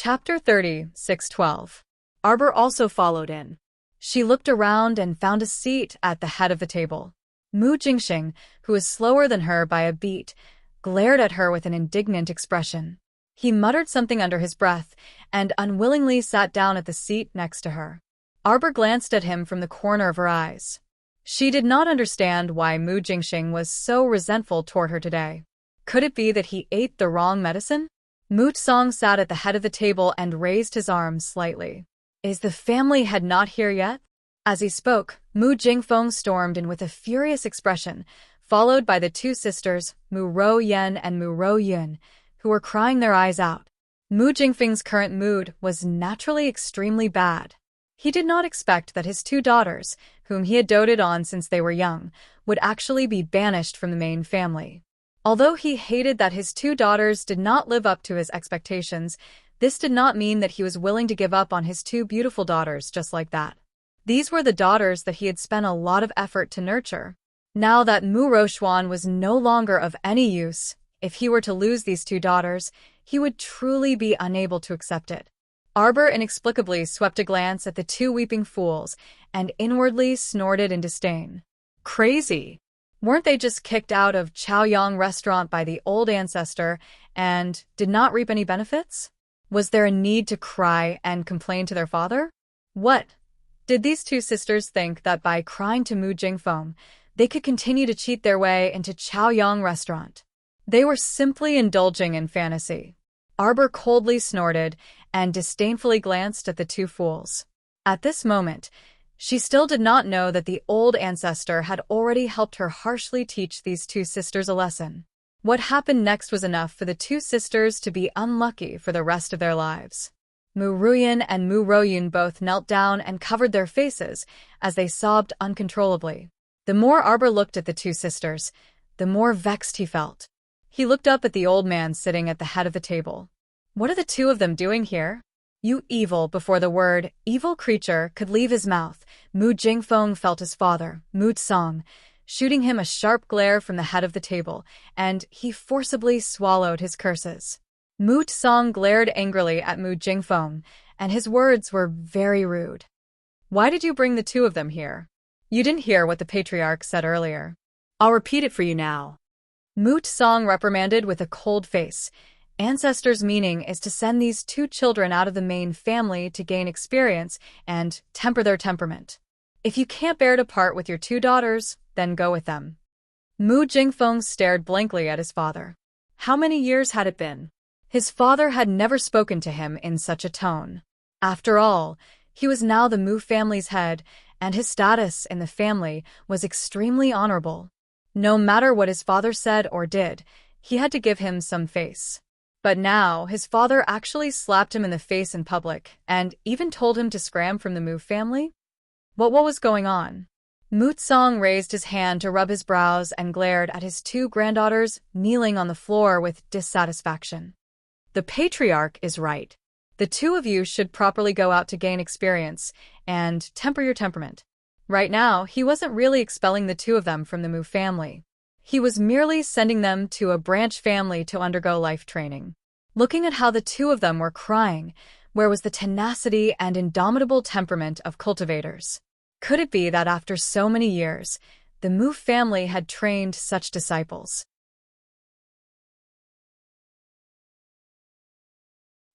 Chapter 30, 612. Arbor also followed in. She looked around and found a seat at the head of the table. Mu Jingxing, who was slower than her by a beat, glared at her with an indignant expression. He muttered something under his breath and unwillingly sat down at the seat next to her. Arbor glanced at him from the corner of her eyes. She did not understand why Mu Jingxing was so resentful toward her today. Could it be that he ate the wrong medicine? Mu Tsong sat at the head of the table and raised his arms slightly. Is the family head not here yet? As he spoke, Mu Jingfeng stormed in with a furious expression, followed by the two sisters, Mu Rouyen and Mu Rouyun, who were crying their eyes out. Mu Jingfeng's current mood was naturally extremely bad. He did not expect that his two daughters, whom he had doted on since they were young, would actually be banished from the main family. Although he hated that his two daughters did not live up to his expectations, this did not mean that he was willing to give up on his two beautiful daughters just like that. These were the daughters that he had spent a lot of effort to nurture. Now that Mu Roxuan was no longer of any use, if he were to lose these two daughters, he would truly be unable to accept it. Arbor inexplicably swept a glance at the two weeping fools and inwardly snorted in disdain. Crazy! Weren't they just kicked out of Chaoyang restaurant by the old ancestor and did not reap any benefits? Was there a need to cry and complain to their father? What? Did these two sisters think that by crying to Mu Jingfeng, they could continue to cheat their way into Chaoyang restaurant? They were simply indulging in fantasy. Arbor coldly snorted and disdainfully glanced at the two fools. At this moment, she still did not know that the old ancestor had already helped her harshly teach these two sisters a lesson. What happened next was enough for the two sisters to be unlucky for the rest of their lives. Mu Ruyan and Mu Royun both knelt down and covered their faces as they sobbed uncontrollably. The more Arbor looked at the two sisters, the more vexed he felt. He looked up at the old man sitting at the head of the table. What are the two of them doing here? You evil! Before the word evil creature could leave his mouth, Mu Jingfeng felt his father, Mu Tsong, shooting him a sharp glare from the head of the table, and he forcibly swallowed his curses. Mu Tsong glared angrily at Mu Jingfeng, and his words were very rude. Why did you bring the two of them here? You didn't hear what the patriarch said earlier. I'll repeat it for you now. Mu Tsong reprimanded with a cold face. Ancestors' meaning is to send these two children out of the main family to gain experience and temper their temperament. If you can't bear to part with your two daughters, then go with them. Mu Jingfeng stared blankly at his father. How many years had it been? His father had never spoken to him in such a tone. After all, he was now the Mu family's head, and his status in the family was extremely honorable. No matter what his father said or did, he had to give him some face. But now, his father actually slapped him in the face in public, and even told him to scram from the Mu family? What was going on? Mu Tsong raised his hand to rub his brows and glared at his two granddaughters kneeling on the floor with dissatisfaction. The patriarch is right. The two of you should properly go out to gain experience and temper your temperament. Right now, he wasn't really expelling the two of them from the Mu family. He was merely sending them to a branch family to undergo life training. Looking at how the two of them were crying, where was the tenacity and indomitable temperament of cultivators? Could it be that after so many years, the Mu family had trained such disciples?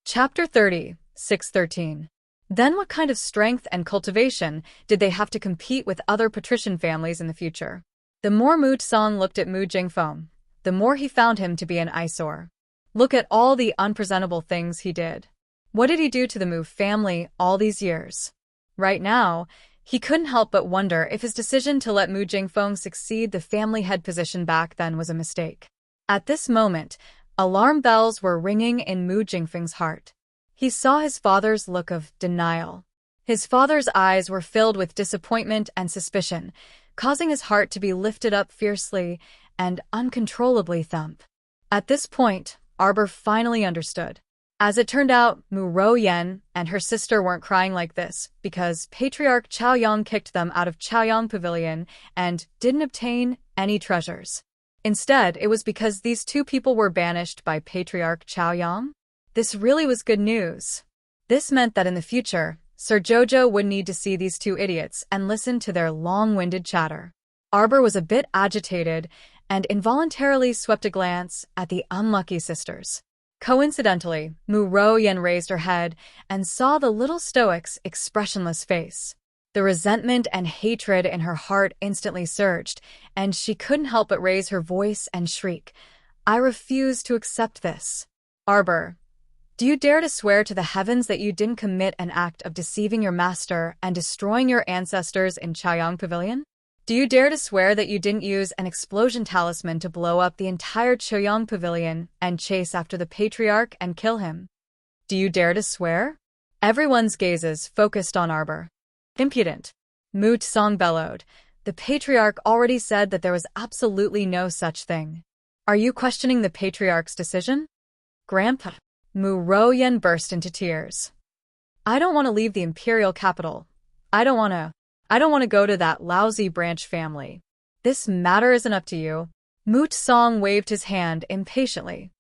Chapter 30, 613. Then what kind of strength and cultivation did they have to compete with other patrician families in the future? The more Mu Tsong looked at Mu Jingfeng, the more he found him to be an eyesore. Look at all the unpresentable things he did. What did he do to the Mu family all these years? Right now, he couldn't help but wonder if his decision to let Mu Jingfeng succeed the family head position back then was a mistake. At this moment, alarm bells were ringing in Mu Jingfeng's heart. He saw his father's look of denial. His father's eyes were filled with disappointment and suspicion, causing his heart to be lifted up fiercely and uncontrollably thump. At this point, Arbor finally understood. As it turned out, Mu Royen and her sister weren't crying like this because Patriarch Chaoyang kicked them out of Chaoyang Pavilion and didn't obtain any treasures. Instead, it was because these two people were banished by Patriarch Chaoyang. This really was good news. This meant that in the future, Sir Jojo would need to see these two idiots and listen to their long-winded chatter. Arbor was a bit agitated and involuntarily swept a glance at the unlucky sisters. Coincidentally, Mu Ro Yen raised her head and saw the little stoic's expressionless face. The resentment and hatred in her heart instantly surged, and she couldn't help but raise her voice and shriek, "I refuse to accept this. Arbor, do you dare to swear to the heavens that you didn't commit an act of deceiving your master and destroying your ancestors in Chaoyang Pavilion? Do you dare to swear that you didn't use an explosion talisman to blow up the entire Chaoyang Pavilion and chase after the patriarch and kill him? Do you dare to swear?" Everyone's gazes focused on Arbor. "Impudent," Mu Tsong bellowed. "The patriarch already said that there was absolutely no such thing. Are you questioning the patriarch's decision?" "Grandpa," Mu Ro Yen burst into tears. "I don't want to leave the imperial capital. I don't want to go to that lousy branch family. This matter isn't up to you." Mu Tsong waved his hand impatiently.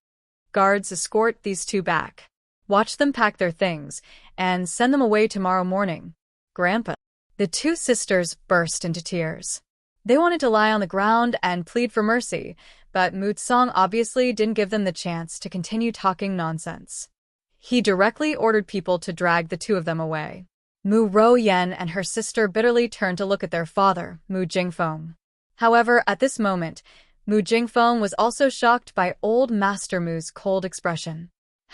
"Guards, escort these two back. Watch them pack their things and send them away tomorrow morning." "Grandpa." The two sisters burst into tears. They wanted to lie on the ground and plead for mercy, but Mu Tsong obviously didn't give them the chance to continue talking nonsense. He directly ordered people to drag the two of them away. Mu Ro Yen and her sister bitterly turned to look at their father, Mu Jingfeng. However, at this moment, Mu Jingfeng was also shocked by old Master Mu's cold expression.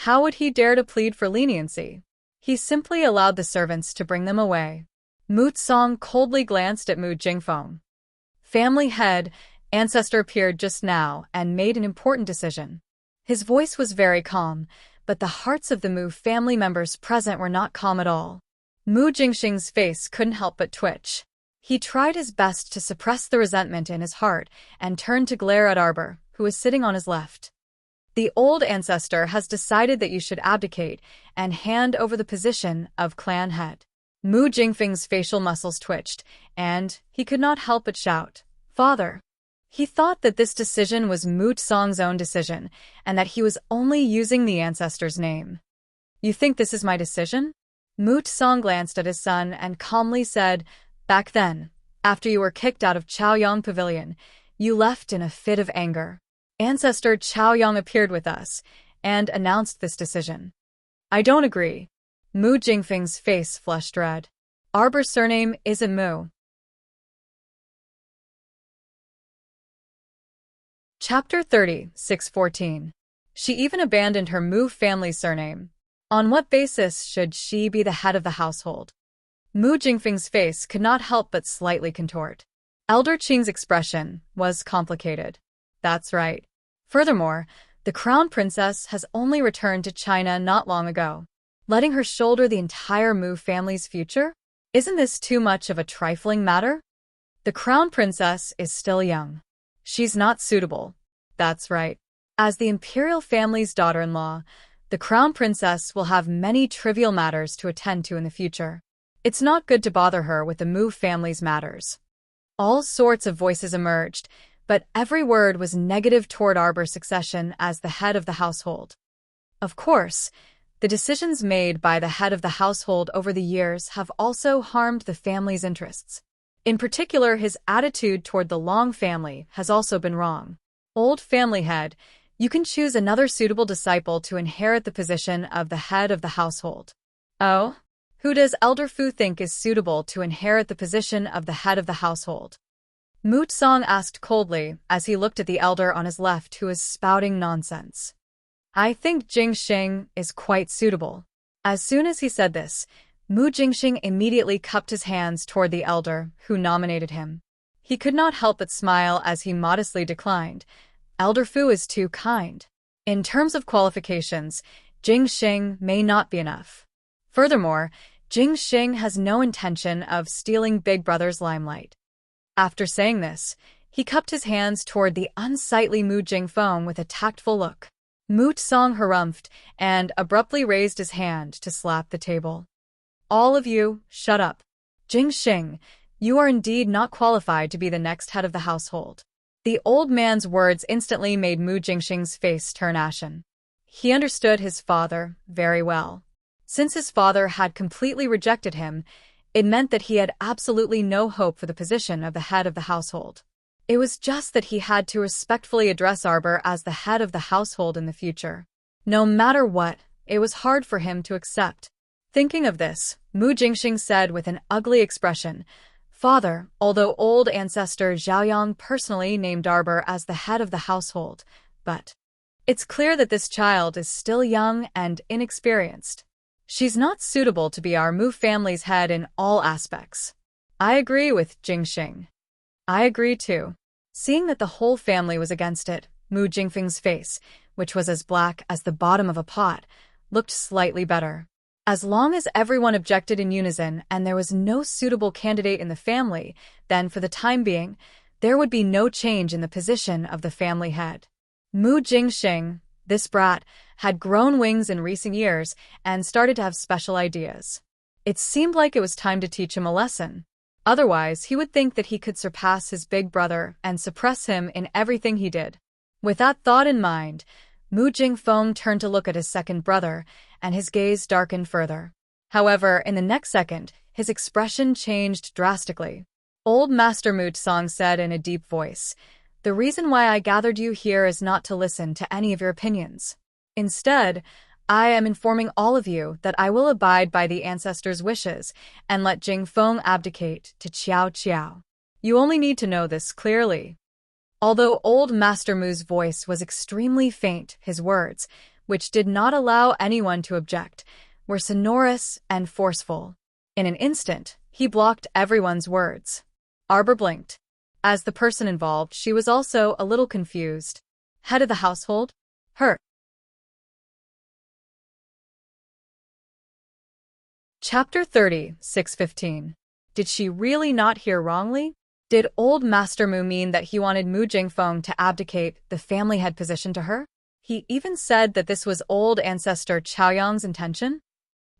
How would he dare to plead for leniency? He simply allowed the servants to bring them away. Mu Tsong coldly glanced at Mu Jingfeng. Family head, ancestor appeared just now and made an important decision. His voice was very calm, but the hearts of the Mu family members present were not calm at all. Mu Jingxing's face couldn't help but twitch. He tried his best to suppress the resentment in his heart and turned to glare at Arbor, who was sitting on his left. "The old ancestor has decided that you should abdicate and hand over the position of clan head." Mu Jingfeng's facial muscles twitched, and he could not help but shout, "Father!" He thought that this decision was Mu Tsong's own decision, and that he was only using the ancestor's name. "You think this is my decision?" Mu Tsong glanced at his son and calmly said, "Back then, after you were kicked out of Chaoyang Pavilion, you left in a fit of anger. Ancestor Chaoyang appeared with us and announced this decision." "I don't agree." Mu Jingfeng's face flushed red. "Arbor's surname isn't Mu." Chapter 30, 614. She even abandoned her Mu family surname. On what basis should she be the head of the household? Mu Jingfeng's face could not help but slightly contort. Elder Qing's expression was complicated. That's right. Furthermore, the crown princess has only returned to China not long ago. Letting her shoulder the entire Mu family's future? Isn't this too much of a trifling matter? The crown princess is still young. She's not suitable. That's right. As the imperial family's daughter-in-law, the crown princess will have many trivial matters to attend to in the future. It's not good to bother her with the Mu family's matters. All sorts of voices emerged, but every word was negative toward Arbor's succession as the head of the household. Of course, the decisions made by the head of the household over the years have also harmed the family's interests. In particular, his attitude toward the Long family has also been wrong. Old family head, you can choose another suitable disciple to inherit the position of the head of the household. Oh? Who does Elder Fu think is suitable to inherit the position of the head of the household? Mu Tsong asked coldly as he looked at the elder on his left who was spouting nonsense. "I think Jing Xing is quite suitable." As soon as he said this, Mu Jingxing immediately cupped his hands toward the elder who nominated him. He could not help but smile as he modestly declined. Elder Fu is too kind. In terms of qualifications, Jing Xing may not be enough. Furthermore, Jing Xing has no intention of stealing Big Brother's limelight. After saying this, he cupped his hands toward the unsightly Mu Jingfeng with a tactful look. Mu Tsong harumphed and abruptly raised his hand to slap the table. "All of you, shut up. Jing Xing, you are indeed not qualified to be the next head of the household." The old man's words instantly made Mu Jingxing's face turn ashen. He understood his father very well. Since his father had completely rejected him, it meant that he had absolutely no hope for the position of the head of the household. It was just that he had to respectfully address Arbor as the head of the household in the future. No matter what, it was hard for him to accept. Thinking of this, Mu Jingxing said with an ugly expression, "Father, although old ancestor Zhaoyang personally named Arbor as the head of the household, but it's clear that this child is still young and inexperienced. She's not suitable to be our Mu family's head in all aspects." I agree with Jingxing. I agree too. Seeing that the whole family was against it, Mu Jingfeng's face, which was as black as the bottom of a pot, looked slightly better. As long as everyone objected in unison and there was no suitable candidate in the family, then for the time being, there would be no change in the position of the family head. Mu Jingxing, this brat, had grown wings in recent years and started to have special ideas. It seemed like it was time to teach him a lesson. Otherwise, he would think that he could surpass his big brother and suppress him in everything he did. With that thought in mind, Mu Jingfeng turned to look at his second brother, and his gaze darkened further. However, in the next second, his expression changed drastically. Old Master Mu Tsang said in a deep voice, "The reason why I gathered you here is not to listen to any of your opinions. Instead, I am informing all of you that I will abide by the ancestors' wishes and let Jingfeng abdicate to Qiao Qiao. You only need to know this clearly." Although old Master Mu's voice was extremely faint, his words, which did not allow anyone to object, were sonorous and forceful. In an instant, he blocked everyone's words. Arbor blinked. As the person involved, she was also a little confused. Head of the household? Her. Chapter 30, 615. Did she really not hear wrongly? Did old Master Mu mean that he wanted Mu Jingfeng to abdicate the family head position to her? He even said that this was old ancestor Chaoyang's intention?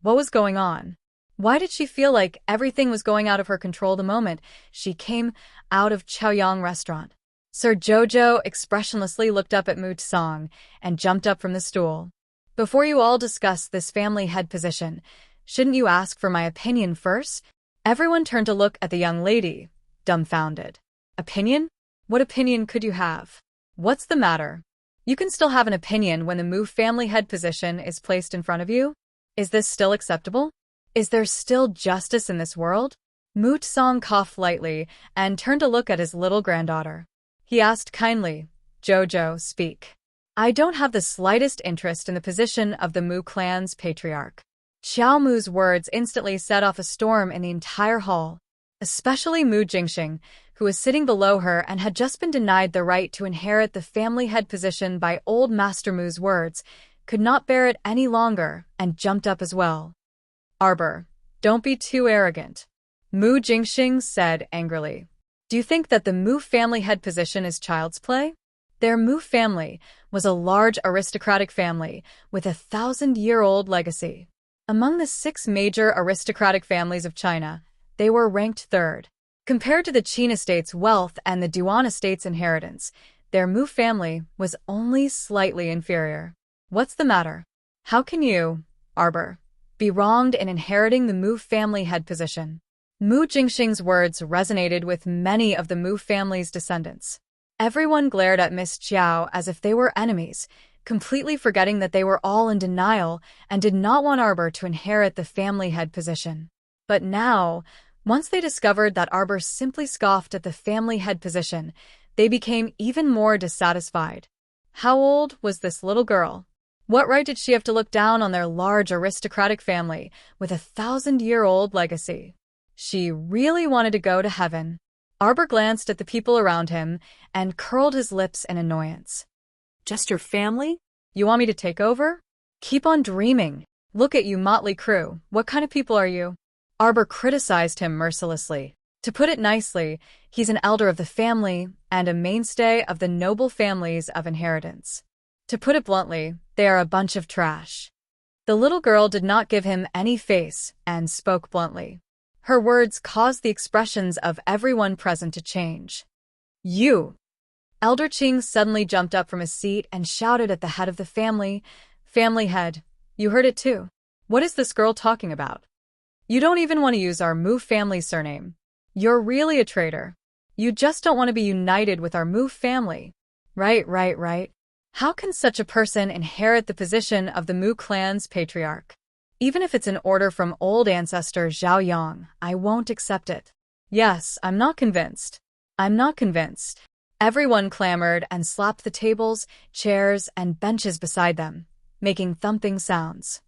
What was going on? Why did she feel like everything was going out of her control the moment she came out of Chaoyang restaurant? Sir Jojo expressionlessly looked up at Mu Tsang and jumped up from the stool. "Before you all discuss this family head position, shouldn't you ask for my opinion first?" Everyone turned to look at the young lady, dumbfounded. "Opinion? What opinion could you have? What's the matter? You can still have an opinion when the Mu family head position is placed in front of you? Is this still acceptable? Is there still justice in this world?" Mu Tsang coughed lightly and turned to look at his little granddaughter. He asked kindly, "Jojo, speak." "I don't have the slightest interest in the position of the Mu clan's patriarch." Xiao Mu's words instantly set off a storm in the entire hall. Especially Mu Jingxing, who was sitting below her and had just been denied the right to inherit the family head position by old Master Mu's words, could not bear it any longer and jumped up as well. "Arbor, don't be too arrogant," Mu Jingxing said angrily. "Do you think that the Mu family head position is child's play?" Their Mu family was a large aristocratic family with a 1,000-year-old legacy. Among the 6 major aristocratic families of China, they were ranked 3rd. Compared to the Qin estate's wealth and the Duan estate's inheritance, their Mu family was only slightly inferior. What's the matter? How can you, Arbor, be wronged in inheriting the Mu family head position? Mu Jingxing's words resonated with many of the Mu family's descendants. Everyone glared at Miss Qiao as if they were enemies, completely forgetting that they were all in denial and did not want Arbor to inherit the family head position. But now, once they discovered that Arbor simply scoffed at the family head position, they became even more dissatisfied. How old was this little girl? What right did she have to look down on their large aristocratic family with a 1,000-year-old legacy? She really wanted to go to heaven. Arbor glanced at the people around him and curled his lips in annoyance. "Just your family? You want me to take over? Keep on dreaming. Look at you motley crew. What kind of people are you?" Arbor criticized him mercilessly. To put it nicely, he's an elder of the family and a mainstay of the noble families of inheritance. To put it bluntly, they are a bunch of trash. The little girl did not give him any face and spoke bluntly. Her words caused the expressions of everyone present to change. "You!" Elder Qing suddenly jumped up from his seat and shouted at the head of the family, Family head, you heard it too. What is this girl talking about? You don't even want to use our Mu family surname. You're really a traitor. You just don't want to be united with our Mu family. Right. How can such a person inherit the position of the Mu clan's patriarch? Even if it's an order from old ancestor Zhao Yang, I won't accept it. Yes, I'm not convinced. Everyone clamored and slapped the tables, chairs, and benches beside them, making thumping sounds.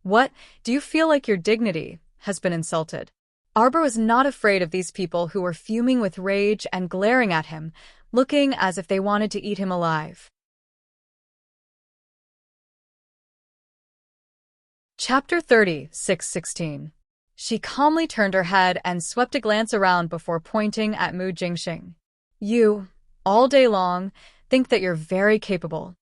What? Do you feel like your dignity has been insulted? Arbor was not afraid of these people who were fuming with rage and glaring at him, looking as if they wanted to eat him alive. Chapter 30, 616. She calmly turned her head and swept a glance around before pointing at Mu Jingxing. You, all day long, think that you're very capable.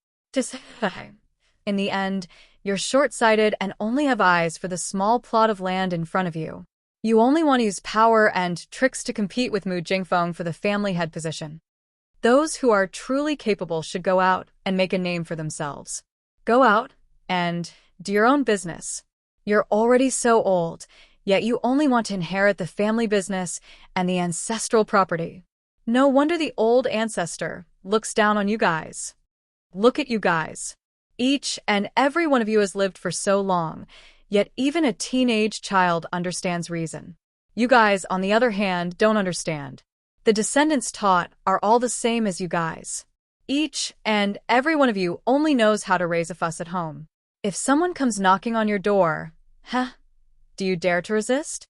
In the end, you're short-sighted and only have eyes for the small plot of land in front of you. You only want to use power and tricks to compete with Mu Jingfeng for the family head position. Those who are truly capable should go out and make a name for themselves. Go out and do your own business. You're already so old, yet you only want to inherit the family business and the ancestral property. No wonder the old ancestor looks down on you guys. Look at you guys. Each and every one of you has lived for so long, yet even a teenage child understands reason. You guys, on the other hand, don't understand. The descendants taught are all the same as you guys. Each and every one of you only knows how to raise a fuss at home. If someone comes knocking on your door, do you dare to resist?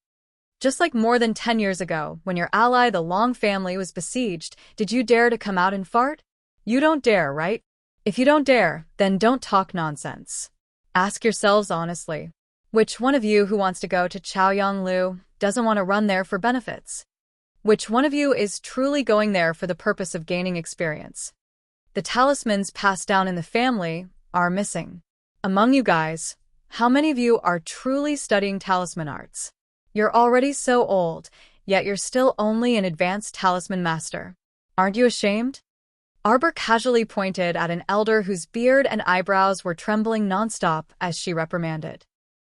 Just like more than 10 years ago, when your ally, the Long family, was besieged, did you dare to come out and fart? You don't dare, right? If you don't dare, then don't talk nonsense. Ask yourselves honestly, which one of you who wants to go to Chaoyanglu doesn't want to run there for benefits? Which one of you is truly going there for the purpose of gaining experience? The talismans passed down in the family are missing. Among you guys, how many of you are truly studying talisman arts? You're already so old, yet you're still only an advanced talisman master. Aren't you ashamed? Arbor casually pointed at an elder whose beard and eyebrows were trembling nonstop as she reprimanded.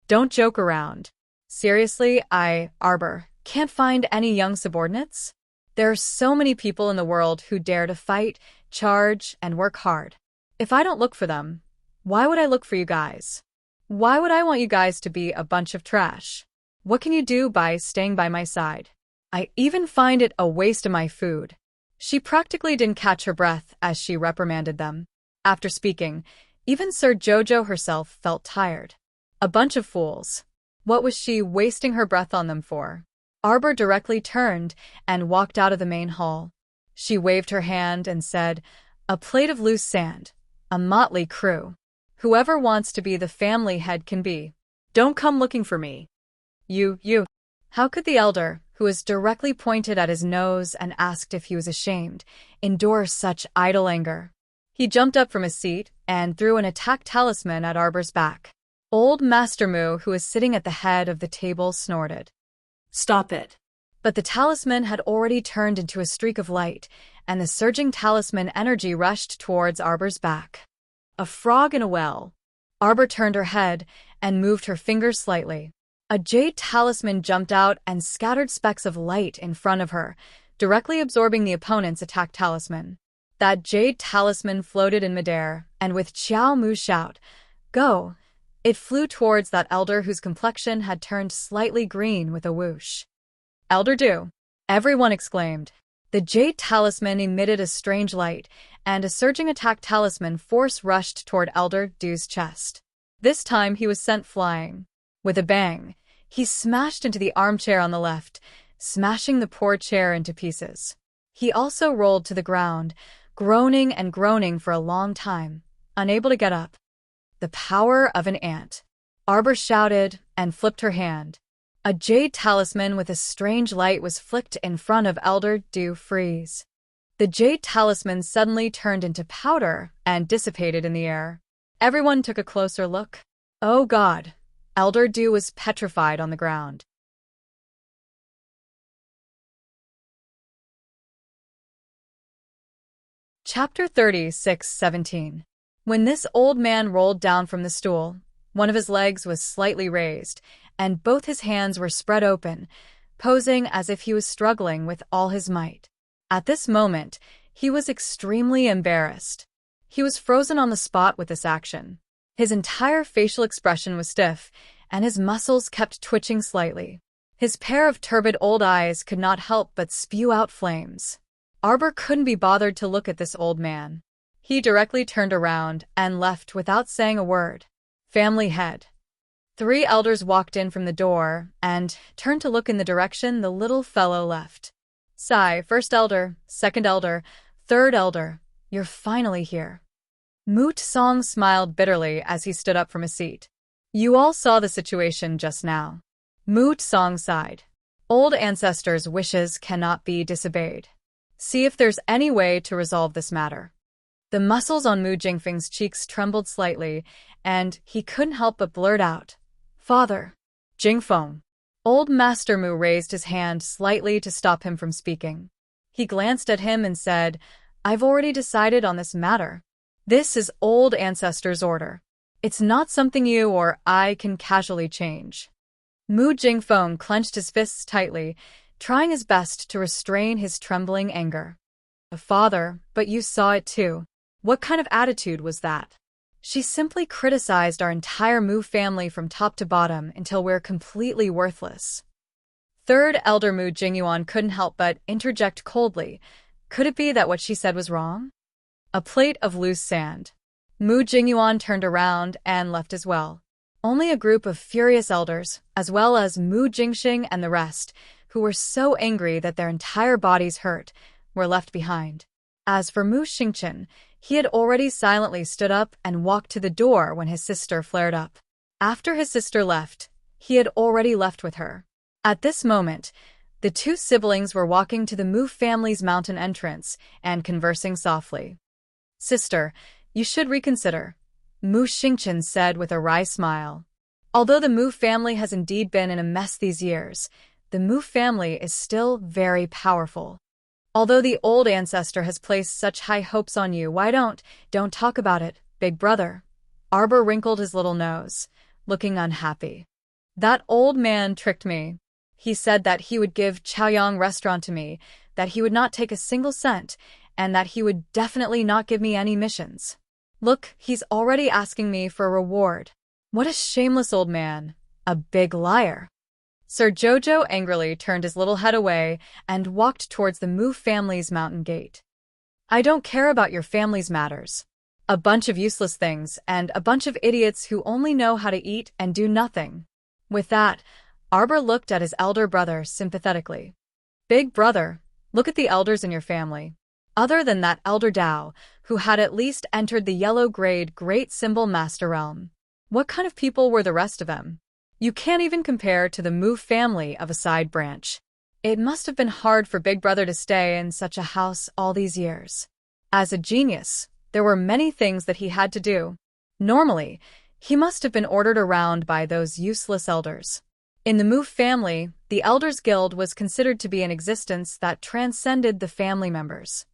Don't joke around. Seriously, Arbor, can't find any young subordinates? There are so many people in the world who dare to fight, charge, and work hard. If I don't look for them, why would I look for you guys? Why would I want you guys to be a bunch of trash? What can you do by staying by my side? I even find it a waste of my food. She practically didn't catch her breath as she reprimanded them. After speaking, even Sir Jojo herself felt tired. A bunch of fools. What was she wasting her breath on them for? Arbor directly turned and walked out of the main hall. She waved her hand and said, "A plate of loose sand. A motley crew. Whoever wants to be the family head can be. Don't come looking for me." You. How could the elder, who was directly pointed at his nose and asked if he was ashamed, endure such idle anger? He jumped up from his seat and threw an attack talisman at Arbor's back. Old Master Mu, who was sitting at the head of the table, snorted. "Stop it." But the talisman had already turned into a streak of light, and the surging talisman energy rushed towards Arbor's back. A frog in a well. Arbor turned her head and moved her fingers slightly. A jade talisman jumped out and scattered specks of light in front of her, directly absorbing the opponent's attack talisman. That jade talisman floated in midair, and with Xiao Mu's shout, "Go!" it flew towards that elder whose complexion had turned slightly green with a whoosh. "Elder Du!" everyone exclaimed. The jade talisman emitted a strange light, and a surging attack talisman force rushed toward Elder Du's chest. This time he was sent flying. With a bang, he smashed into the armchair on the left, smashing the poor chair into pieces. He also rolled to the ground, groaning and groaning for a long time, unable to get up. The power of an ant. Arbor shouted and flipped her hand. A jade talisman with a strange light was flicked in front of Elder Du Freeze. The jade talisman suddenly turned into powder and dissipated in the air. Everyone took a closer look. Oh God! Elder Du was petrified on the ground. Chapter 36:17. When this old man rolled down from the stool, one of his legs was slightly raised, and both his hands were spread open, posing as if he was struggling with all his might. At this moment, he was extremely embarrassed. He was frozen on the spot with this action. His entire facial expression was stiff, and his muscles kept twitching slightly. His pair of turbid old eyes could not help but spew out flames. Arbor couldn't be bothered to look at this old man. He directly turned around and left without saying a word. Family head. 3 elders walked in from the door and turned to look in the direction the little fellow left. Sigh, first elder, second elder, third elder, you're finally here. Moot Song smiled bitterly as he stood up from his seat. You all saw the situation just now. Moot Song sighed. Old ancestors' wishes cannot be disobeyed. See if there's any way to resolve this matter. The muscles on Mu Jingfeng's cheeks trembled slightly, and he couldn't help but blurt out, Father. Jingfeng. Old Master Mu raised his hand slightly to stop him from speaking. He glanced at him and said, I've already decided on this matter. This is old ancestors' order. It's not something you or I can casually change. Mu Jingfeng clenched his fists tightly, trying his best to restrain his trembling anger. Father, but you saw it too. What kind of attitude was that? She simply criticized our entire Mu family from top to bottom until we're completely worthless. Third elder Mu Jingyuan couldn't help but interject coldly. Could it be that what she said was wrong? A plate of loose sand. Mu Jingyuan turned around and left as well. Only a group of furious elders, as well as Mu Jingxing and the rest, who were so angry that their entire bodies hurt, were left behind. As for Mu Xingchen, he had already silently stood up and walked to the door when his sister flared up. After his sister left, he had already left with her. At this moment, the 2 siblings were walking to the Mu family's mountain entrance and conversing softly. Sister, you should reconsider, Mu Xingchen said with a wry smile. Although the Mu family has indeed been in a mess these years, the Mu family is still very powerful. Although the old ancestor has placed such high hopes on you, why don't talk about it, big brother? Arbor wrinkled his little nose, looking unhappy. That old man tricked me. He said that he would give Chaoyang restaurant to me, that he would not take a single cent, and that he would definitely not give me any missions. Look, he's already asking me for a reward. What a shameless old man. A big liar. Sir Jojo angrily turned his little head away and walked towards the Mu family's mountain gate. I don't care about your family's matters. A bunch of useless things and a bunch of idiots who only know how to eat and do nothing. With that, Arbor looked at his elder brother sympathetically. Big brother, look at the elders in your family. Other than that elder Dao, who had at least entered the yellow grade Great Symbol Master Realm. What kind of people were the rest of them? You can't even compare to the Mu family of a side branch. It must have been hard for Big Brother to stay in such a house all these years. As a genius, there were many things that he had to do. Normally, he must have been ordered around by those useless elders. In the Mu family, the Elders Guild was considered to be an existence that transcended the family members.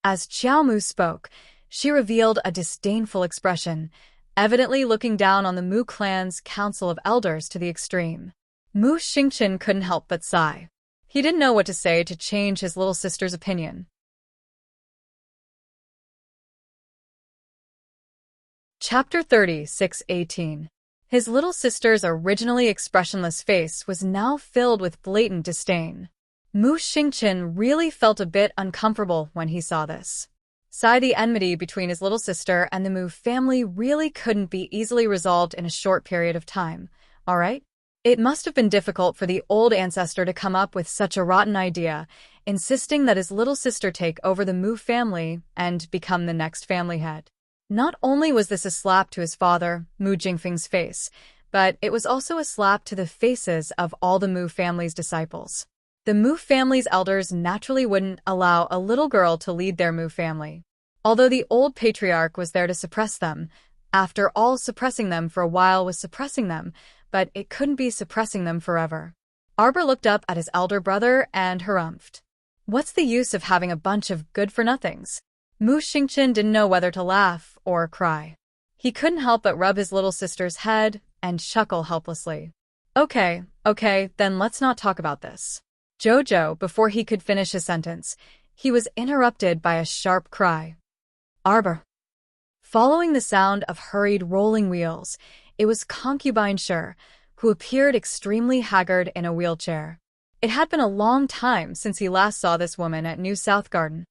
As Xiao Mu spoke, she revealed a disdainful expression, evidently looking down on the Mu clan's council of elders to the extreme. Mu Xingchen couldn't help but sigh. He didn't know what to say to change his little sister's opinion. Chapter 36:18. His little sister's originally expressionless face was now filled with blatant disdain. Mu Xingchen really felt a bit uncomfortable when he saw this. The enmity between his little sister and the Mu family really couldn't be easily resolved in a short period of time, alright? It must have been difficult for the old ancestor to come up with such a rotten idea, insisting that his little sister take over the Mu family and become the next family head. Not only was this a slap to his father, Mu Jingfeng's face, but it was also a slap to the faces of all the Mu family's disciples. The Mu family's elders naturally wouldn't allow a little girl to lead their Mu family. Although the old patriarch was there to suppress them, after all, suppressing them for a while was suppressing them, but it couldn't be suppressing them forever. Arbor looked up at his elder brother and harumphed. What's the use of having a bunch of good-for-nothings? Mu Xingchen didn't know whether to laugh or cry. He couldn't help but rub his little sister's head and chuckle helplessly. Okay, then let's not talk about this. Jojo, before he could finish his sentence, he was interrupted by a sharp cry. Arbor. Following the sound of hurried rolling wheels, it was Concubine Sure, who appeared extremely haggard in a wheelchair. It had been a long time since he last saw this woman at New South Garden.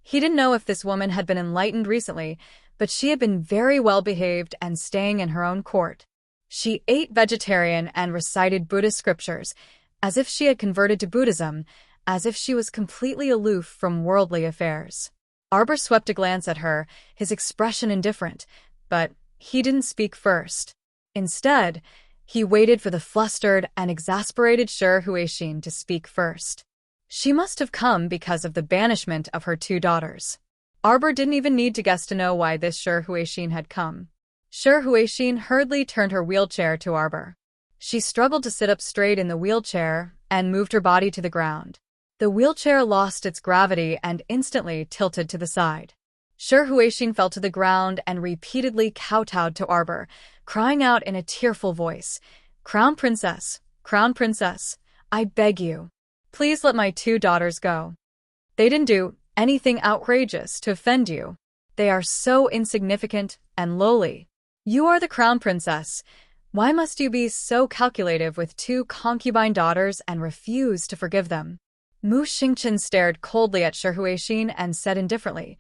He didn't know if this woman had been enlightened recently, but she had been very well behaved and staying in her own court. She ate vegetarian and recited Buddhist scriptures, as if she had converted to Buddhism, as if she was completely aloof from worldly affairs. Arbor swept a glance at her, his expression indifferent, but he didn't speak first. Instead, he waited for the flustered and exasperated Sure Huixin to speak first. She must have come because of the banishment of her 2 daughters. Arbor didn't even need to guess to know why this Sure Huixin had come. Sure Huixin hurriedly turned her wheelchair to Arbor. She struggled to sit up straight in the wheelchair and moved her body to the ground. The wheelchair lost its gravity and instantly tilted to the side. Sure Huixin fell to the ground and repeatedly kowtowed to Arbor, crying out in a tearful voice, Crown Princess, I beg you. Please let my 2 daughters go. They didn't do anything outrageous to offend you. They are so insignificant and lowly. You are the Crown Princess. Why must you be so calculative with 2 concubine daughters and refuse to forgive them? Mu Xingchen stared coldly at Sure Huixin and said indifferently,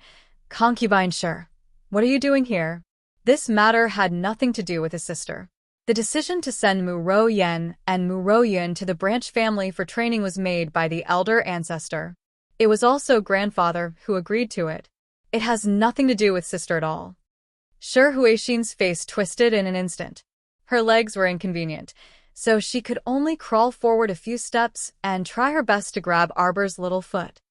Concubine Sure, what are you doing here? This matter had nothing to do with his sister. The decision to send Mu Rouyen and Mu Rouyun to the branch family for training was made by the elder ancestor. It was also grandfather who agreed to it. It has nothing to do with sister at all. Sure Huixin's face twisted in an instant. Her legs were inconvenient, so she could only crawl forward a few steps and try her best to grab Arbor's little foot.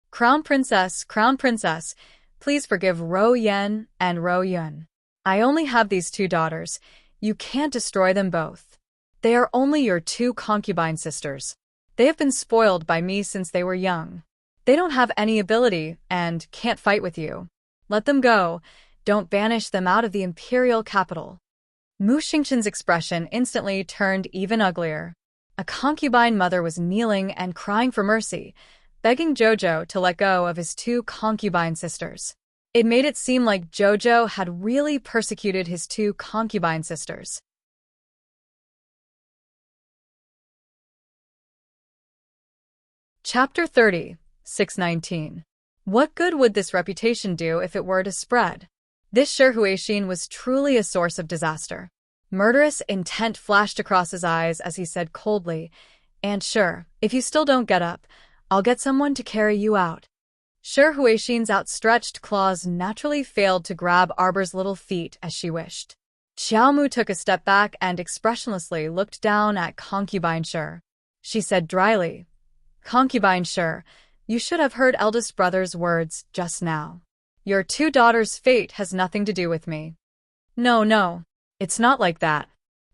Crown Princess, please forgive Rouyen and Rouyun. I only have these 2 daughters. You can't destroy them both. They are only your 2 concubine sisters. They have been spoiled by me since they were young. They don't have any ability and can't fight with you. Let them go. Don't banish them out of the imperial capital. Mu Xingchen's expression instantly turned even uglier. A concubine mother was kneeling and crying for mercy, begging Jojo to let go of his 2 concubine sisters. It made it seem like Jojo had really persecuted his 2 concubine sisters. Chapter 30, 619. What good would this reputation do if it were to spread? This Sure Huixin was truly a source of disaster. Murderous intent flashed across his eyes as he said coldly, And Sure, if you still don't get up, I'll get someone to carry you out. Sure Huixin's outstretched claws naturally failed to grab Arbor's little feet as she wished. Xiaomu took a step back and expressionlessly looked down at Concubine Sure. She said dryly, Concubine Sure, you should have heard eldest brother's words just now. Your 2 daughters' fate has nothing to do with me. No, it's not like that.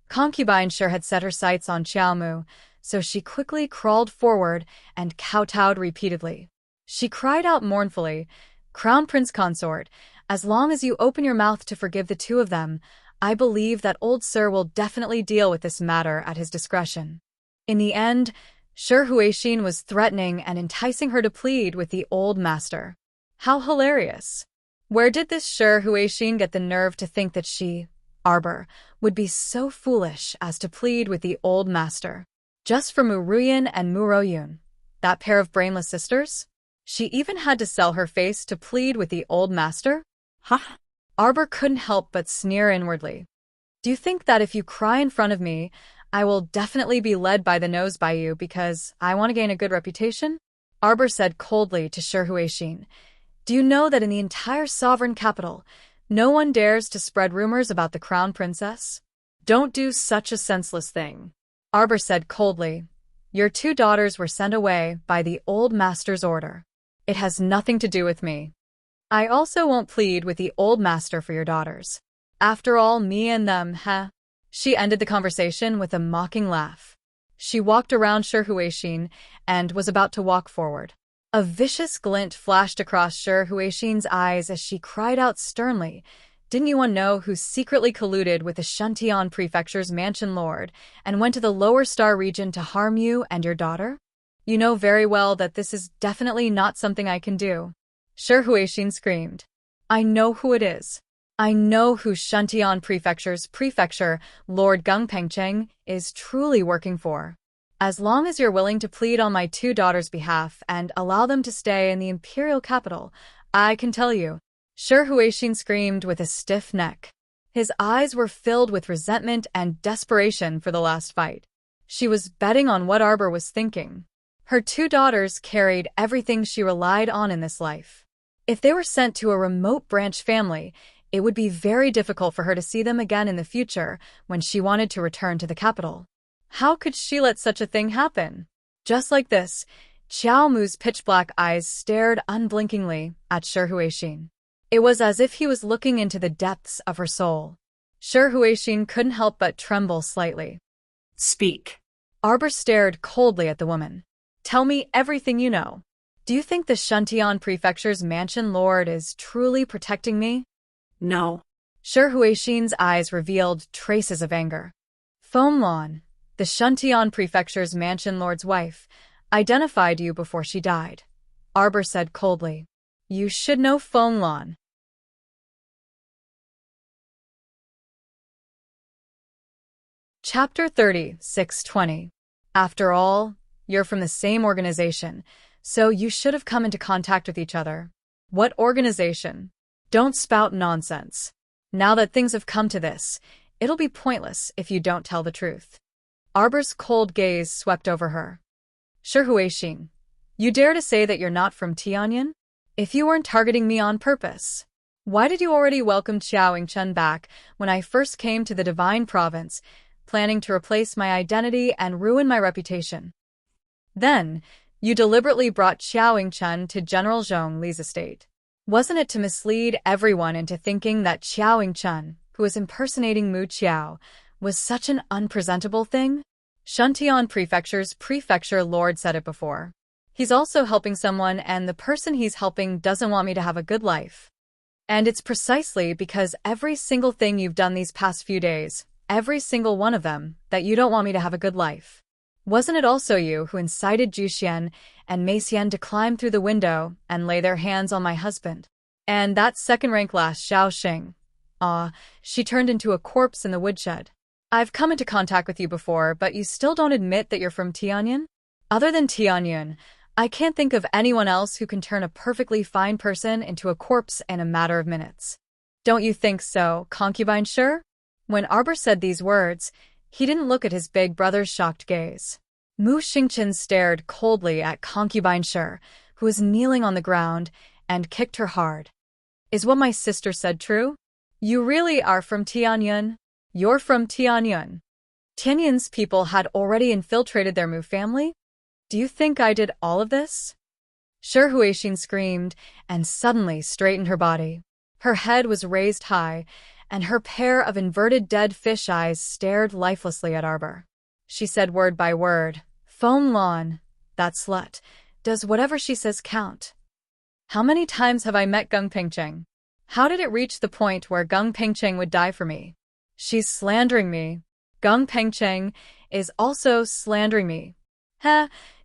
Concubine Sure had set her sights on Xiaomu, so she quickly crawled forward and kowtowed repeatedly. She cried out mournfully, Crown Prince Consort, as long as you open your mouth to forgive the 2 of them, I believe that old sir will definitely deal with this matter at his discretion. In the end, Sure Huixin was threatening and enticing her to plead with the old master. How hilarious. Where did this Sure Huixin get the nerve to think that she, Arbor, would be so foolish as to plead with the old master? Just for Mu Rouyen and Mu Rouyun, that pair of brainless sisters? She even had to sell her face to plead with the old master? Ha! Arbor couldn't help but sneer inwardly. Do you think that if you cry in front of me, I will definitely be led by the nose by you because I want to gain a good reputation? Arbor said coldly to Sure Huixin, Do you know that in the entire sovereign capital, no one dares to spread rumors about the crown princess? Don't do such a senseless thing. Arbor said coldly, Your 2 daughters were sent away by the old master's order. It has nothing to do with me. I also won't plead with the old master for your daughters. After all, me and them, huh? She ended the conversation with a mocking laugh. She walked around Sure Huixin and was about to walk forward. A vicious glint flashed across Sure Huixin's eyes as she cried out sternly, Didn't you want to know who secretly colluded with the Shantian Prefecture's mansion lord and went to the lower star region to harm you and your daughter? You know very well that this is definitely not something I can do. Shi Huixin screamed. I know who it is. I know who Shantian Prefecture's prefecture, Lord Gungpengcheng, is truly working for. As long as you're willing to plead on my two daughters' behalf and allow them to stay in the imperial capital, I can tell you. Shi Huixin screamed with a stiff neck. His eyes were filled with resentment and desperation for the last fight. She was betting on what Arbor was thinking. Her two daughters carried everything she relied on in this life. If they were sent to a remote branch family, it would be very difficult for her to see them again in the future when she wanted to return to the capital. How could she let such a thing happen? Just like this, Qiao Mu's pitch-black eyes stared unblinkingly at Shi Huixin. It was as if he was looking into the depths of her soul. Shi Huixin couldn't help but tremble slightly. Speak. Arbor stared coldly at the woman. Tell me everything you know. Do you think the Shantian Prefecture's mansion lord is truly protecting me? No. Shi Huixin's eyes revealed traces of anger. Fenglan, the Shantian Prefecture's mansion lord's wife, identified you before she died. Arbor said coldly. You should know Fenglan. Chapter 36:20. After all, you're from the same organization, so you should have come into contact with each other. What organization? Don't spout nonsense. Now that things have come to this, it'll be pointless if you don't tell the truth. Arbor's cold gaze swept over her. Shi Huixin, you dare to say that you're not from Tianyan? If you weren't targeting me on purpose, why did you already welcome Xiaoingchen back when I first came to the Divine Province, planning to replace my identity and ruin my reputation? Then, you deliberately brought Xiaoingchen to General Zhongli's estate. Wasn't it to mislead everyone into thinking that Xiaoingchen, who was impersonating Mu Qiao, was such an unpresentable thing? Shantian Prefecture's prefecture lord said it before. He's also helping someone, and the person he's helping doesn't want me to have a good life. And it's precisely because every single thing you've done these past few days, every single one of them, that you don't want me to have a good life. Wasn't it also you who incited Juxian and Mei Xian to climb through the window and lay their hands on my husband? And that second-rank lass Xiao Xing. She turned into a corpse in the woodshed. I've come into contact with you before, but you still don't admit that you're from Tianyan? Other than Tianyan, I can't think of anyone else who can turn a perfectly fine person into a corpse in a matter of minutes. Don't you think so, concubine Shi? When Arbor said these words, he didn't look at his big brother's shocked gaze. Mu Xingchen stared coldly at concubine Shi, who was kneeling on the ground, and kicked her hard. Is what my sister said true? You really are from Tianyan? You're from Tianyan. Tianyan's people had already infiltrated their Mu family? Do you think I did all of this? Shi Huixin screamed and suddenly straightened her body. Her head was raised high, and her pair of inverted dead fish eyes stared lifelessly at Arbor. She said word by word, Fenglan, that slut, does whatever she says count. How many times have I met Gungpengcheng? How did it reach the point where Gungpengcheng would die for me? She's slandering me. Gungpengcheng is also slandering me.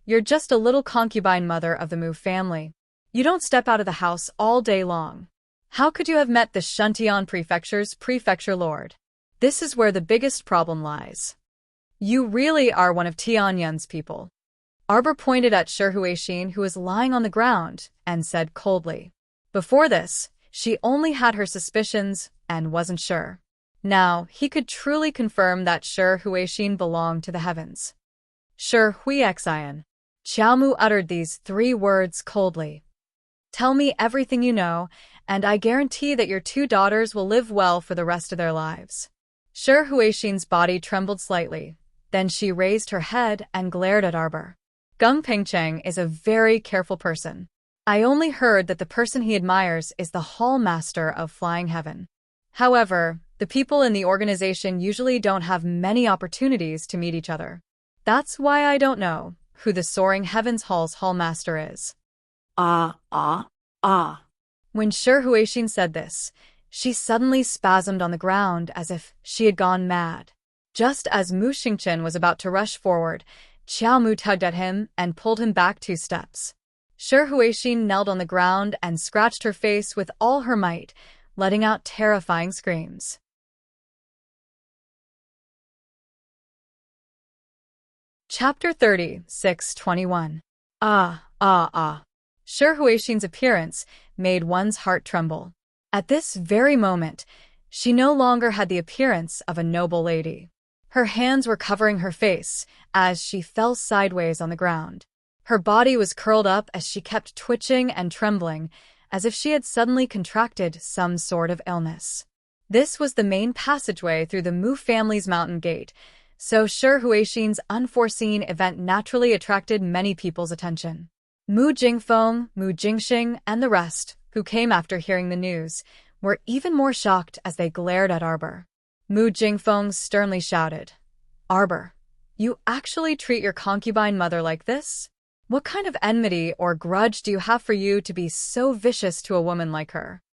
You're just a little concubine mother of the Mu family. You don't step out of the house all day long. How could you have met the Shantian Prefecture's prefecture lord? This is where the biggest problem lies. You really are one of Tianyan's people. Arbor pointed at Shi Huixin, who was lying on the ground, and said coldly. Before this, she only had her suspicions and wasn't sure. Now, he could truly confirm that Shi Huixin belonged to the heavens. Shi Huixian. Qiao Mu uttered these 3 words coldly. Tell me everything you know, and I guarantee that your 2 daughters will live well for the rest of their lives. Shi Huixin's body trembled slightly. Then she raised her head and glared at Arbor. Gungpengcheng is a very careful person. I only heard that the person he admires is the Hall Master of Flying Heaven. However, the people in the organization usually don't have many opportunities to meet each other. That's why I don't know who the Soaring Heavens Hall's Hall Master is. When Shi Huixin said this, She suddenly spasmed on the ground as if she had gone mad. Just as Mu Xingchen was about to rush forward, Qiao Mu tugged at him and pulled him back 2 steps. Shi Huixin knelt on the ground and scratched her face with all her might, letting out terrifying screams. Chapter 36:21. Ah, ah, ah. Shi Huixin's appearance made one's heart tremble. At this very moment, she no longer had the appearance of a noble lady. Her hands were covering her face as she fell sideways on the ground. Her body was curled up as she kept twitching and trembling, as if she had suddenly contracted some sort of illness. This was the main passageway through the Mu family's mountain gate, so Shi Huixin's unforeseen event naturally attracted many people's attention. Mu Jingfeng, Mu Jingxing, and the rest, who came after hearing the news, were even more shocked as they glared at Arbor. Mu Jingfeng sternly shouted, "Arbor, you actually treat your concubine mother like this? What kind of enmity or grudge do you have for you to be so vicious to a woman like her?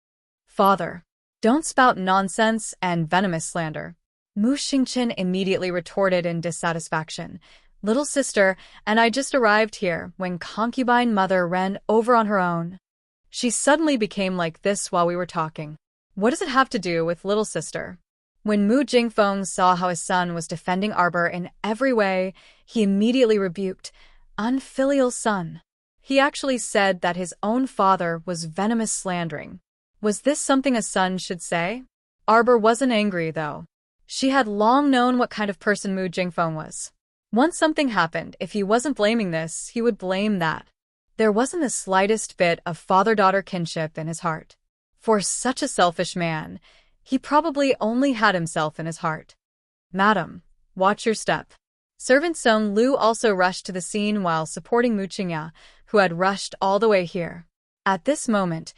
Father, don't spout nonsense and venomous slander." Mu Xingchen immediately retorted in dissatisfaction. "Little sister, and I just arrived here when concubine mother ran over on her own. She suddenly became like this while we were talking. What does it have to do with little sister?" When Mu Jingfeng saw how his son was defending Arbor in every way, he immediately rebuked, "Unfilial son." He actually said that his own father was venomous slandering. Was this something a son should say? Arbor wasn't angry, though. She had long known what kind of person Mu Jingfeng was. Once something happened, if he wasn't blaming this, he would blame that. There wasn't the slightest bit of father-daughter kinship in his heart. For such a selfish man, he probably only had himself in his heart. "Madam, watch your step." Servant Song Lu also rushed to the scene while supporting Mu Qingya, who had rushed all the way here. At this moment,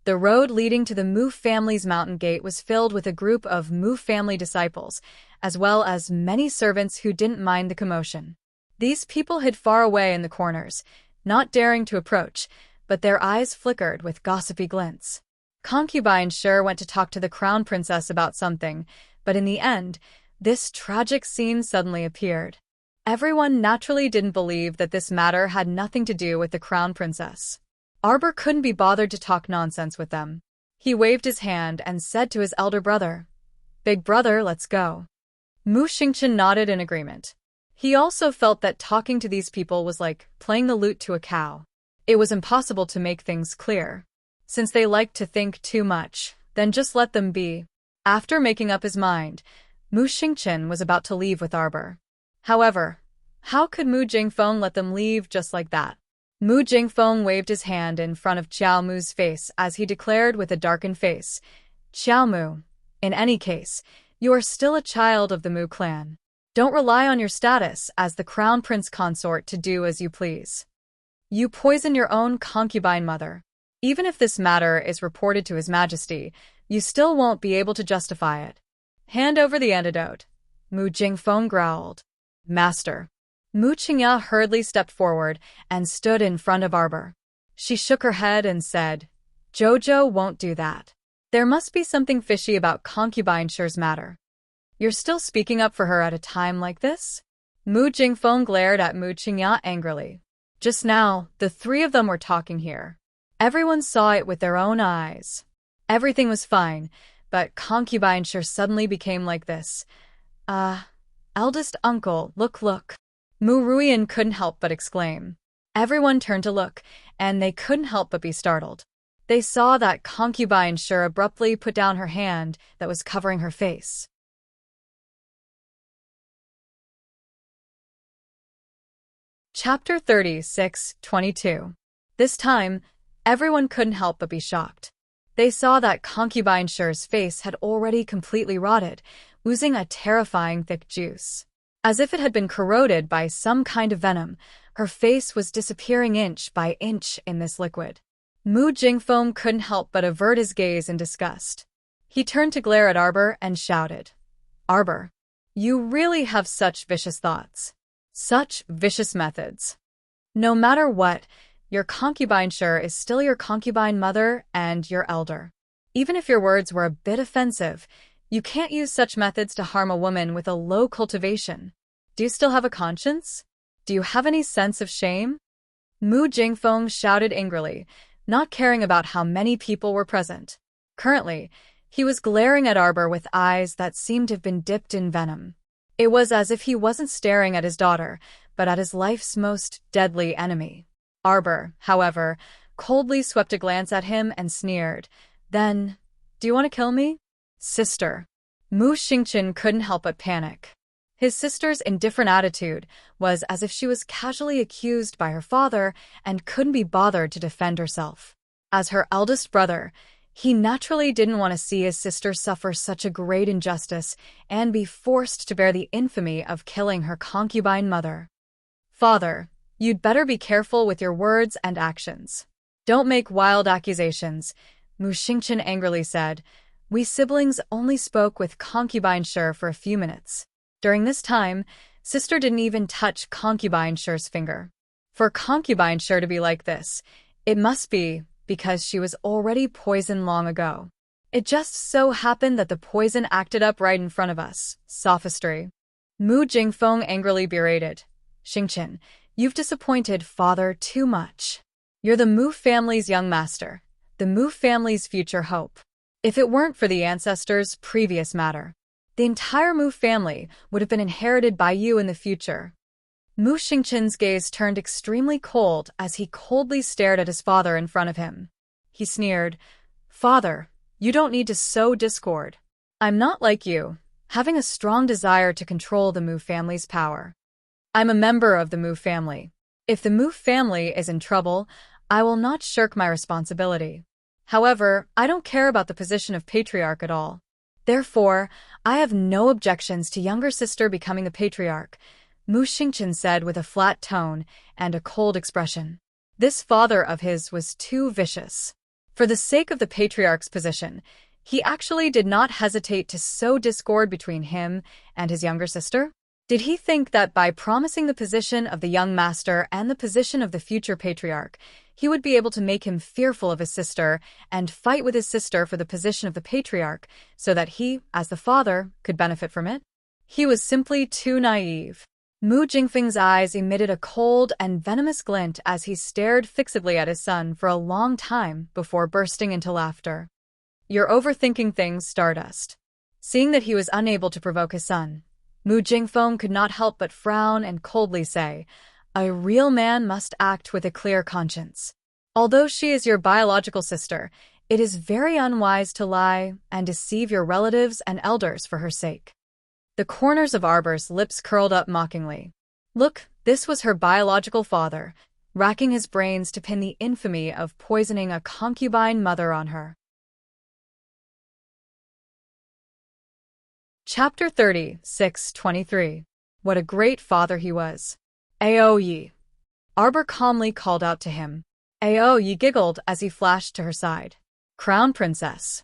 the road leading to the Mu family's mountain gate was filled with a group of Mu family disciples, as well as many servants who didn't mind the commotion. These people hid far away in the corners, not daring to approach, but their eyes flickered with gossipy glints. Concubine Shi went to talk to the crown princess about something, but in the end, this tragic scene suddenly appeared. Everyone naturally didn't believe that this matter had nothing to do with the crown princess. Arbor couldn't be bothered to talk nonsense with them. He waved his hand and said to his elder brother, "Big brother, let's go." Mu Xingchen nodded in agreement. He also felt that talking to these people was like playing the lute to a cow. It was impossible to make things clear. Since they liked to think too much, then just let them be. After making up his mind, Mu Xingchen was about to leave with Arbor. However, how could Mu Jingfeng let them leave just like that? Mu Jingfeng waved his hand in front of Qiao Mu's face as he declared with a darkened face, "Qiao Mu, in any case, you are still a child of the Mu clan. Don't rely on your status as the crown prince consort to do as you please. You poison your own concubine mother. Even if this matter is reported to His Majesty, you still won't be able to justify it. Hand over the antidote." Mu Jingfeng growled. "Master." Mu Qingya hurriedly stepped forward and stood in front of Arbor. She shook her head and said, "Jojo won't do that. There must be something fishy about concubine Shi's matter. You're still speaking up for her at a time like this?" Mu Jingfeng glared at Mu Qingya angrily. Just now, the 3 of them were talking here. Everyone saw it with their own eyes. Everything was fine, but concubine Shi suddenly became like this. Eldest uncle, look. Mu Ruian couldn't help but exclaim. Everyone turned to look, and they couldn't help but be startled. They saw that concubine Shi abruptly put down her hand that was covering her face. Chapter 36:22. This time, everyone couldn't help but be shocked. They saw that concubine Shi's face had already completely rotted, oozing a terrifying thick juice. As if it had been corroded by some kind of venom, her face was disappearing inch by inch in this liquid. Mu Jingfeng couldn't help but avert his gaze in disgust. He turned to glare at Arbor and shouted, "Arbor, you really have such vicious thoughts. Such vicious methods. No matter what, your concubine Shi is still your concubine mother and your elder. Even if your words were a bit offensive, you can't use such methods to harm a woman with a low cultivation. Do you still have a conscience? Do you have any sense of shame? Mu Jingfeng shouted angrily, not caring about how many people were present. Currently, he was glaring at Arbor with eyes that seemed to have been dipped in venom. It was as if he wasn't staring at his daughter, but at his life's most deadly enemy. Arbor, however, coldly swept a glance at him and sneered. Then, do you want to kill me? Sister. Mu Xingqian couldn't help but panic. His sister's indifferent attitude was as if she was casually accused by her father and couldn't be bothered to defend herself. As her eldest brother, he naturally didn't want to see his sister suffer such a great injustice and be forced to bear the infamy of killing her concubine mother. Father, you'd better be careful with your words and actions. Don't make wild accusations, Mu Xingqian angrily said. We siblings only spoke with concubine Shi for a few minutes. During this time, sister didn't even touch concubine Shi's finger. For concubine Shi to be like this, it must be because she was already poisoned long ago. It just so happened that the poison acted up right in front of us. Sophistry. Mu Jingfeng angrily berated. Xingqian, you've disappointed father too much. You're the Mu family's young master, the Mu family's future hope. If it weren't for the ancestors' previous matter, the entire Mu family would have been inherited by you in the future. Mu Xingqian's gaze turned extremely cold as he coldly stared at his father in front of him. He sneered, Father, you don't need to sow discord. I'm not like you, having a strong desire to control the Mu family's power. I'm a member of the Mu family. If the Mu family is in trouble, I will not shirk my responsibility. However, I don't care about the position of patriarch at all. Therefore, I have no objections to younger sister becoming the patriarch, Mu Xingqian said with a flat tone and a cold expression. This father of his was too vicious. For the sake of the patriarch's position, he actually did not hesitate to sow discord between him and his younger sister. Did he think that by promising the position of the young master and the position of the future patriarch, he would be able to make him fearful of his sister and fight with his sister for the position of the patriarch so that he, as the father, could benefit from it? He was simply too naive. Mu Jingfeng's eyes emitted a cold and venomous glint as he stared fixedly at his son for a long time before bursting into laughter. You're overthinking things, Stardust. Seeing that he was unable to provoke his son, Mu Jingfeng could not help but frown and coldly say, A real man must act with a clear conscience. Although she is your biological sister, it is very unwise to lie and deceive your relatives and elders for her sake. The corners of Arbor's lips curled up mockingly. Look, this was her biological father, racking his brains to pin the infamy of poisoning a concubine mother on her. Chapter 36:23. What a great father he was. Aoyi. Arbor calmly called out to him. Aoyi giggled as he flashed to her side. Crown Princess.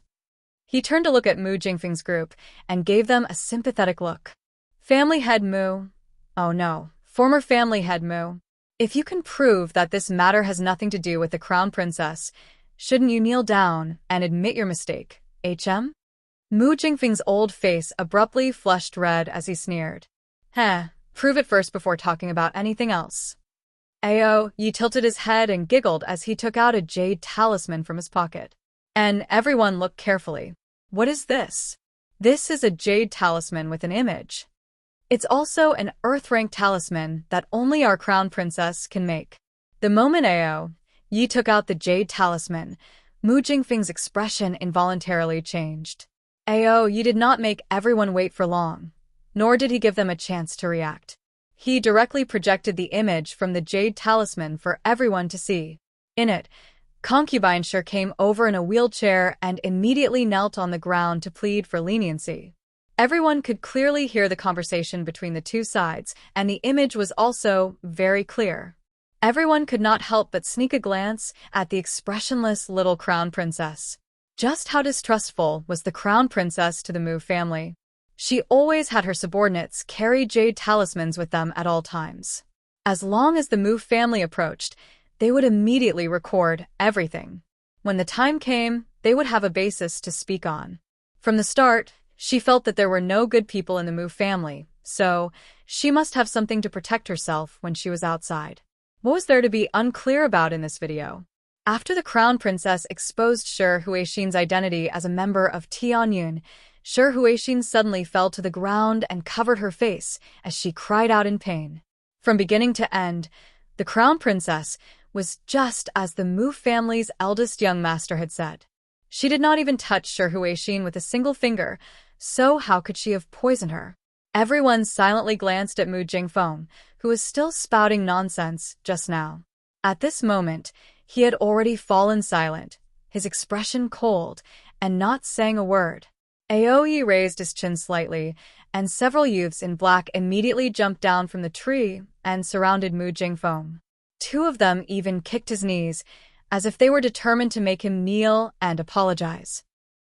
He turned to look at Mu Jingfeng's group and gave them a sympathetic look. Family head Mu. Oh no, former family head Mu. If you can prove that this matter has nothing to do with the Crown Princess, shouldn't you kneel down and admit your mistake, HM? Mu Jingfeng's old face abruptly flushed red as he sneered. Prove it first before talking about anything else. Aoyi tilted his head and giggled as he took out a jade talisman from his pocket. And everyone looked carefully. What is this? This is a jade talisman with an image. It's also an earth-rank talisman that only our crown princess can make. The moment Aoyi took out the jade talisman, Mu Jingfeng's expression involuntarily changed. Aoyi did not make everyone wait for long, nor did he give them a chance to react. He directly projected the image from the jade talisman for everyone to see. In it, Concubine Shi came over in a wheelchair and immediately knelt on the ground to plead for leniency. Everyone could clearly hear the conversation between the two sides, and the image was also very clear. Everyone could not help but sneak a glance at the expressionless little crown princess. Just how distrustful was the crown princess to the Mu family? She always had her subordinates carry jade talismans with them at all times. As long as the Mu family approached, they would immediately record everything. When the time came, they would have a basis to speak on. From the start, she felt that there were no good people in the Mu family, so she must have something to protect herself when she was outside. What was there to be unclear about in this video? After the crown princess exposed Shi Huixin's identity as a member of Tianyun, Shi Huixin suddenly fell to the ground and covered her face as she cried out in pain. From beginning to end, the crown princess was just as the Mu family's eldest young master had said. She did not even touch Shi Huixin with a single finger, so how could she have poisoned her? Everyone silently glanced at Mu Jingfeng, who was still spouting nonsense just now. At this moment, he had already fallen silent, his expression cold, and not saying a word. Aoi raised his chin slightly, and several youths in black immediately jumped down from the tree and surrounded Mu Jingfeng. Two of them even kicked his knees, as if they were determined to make him kneel and apologize.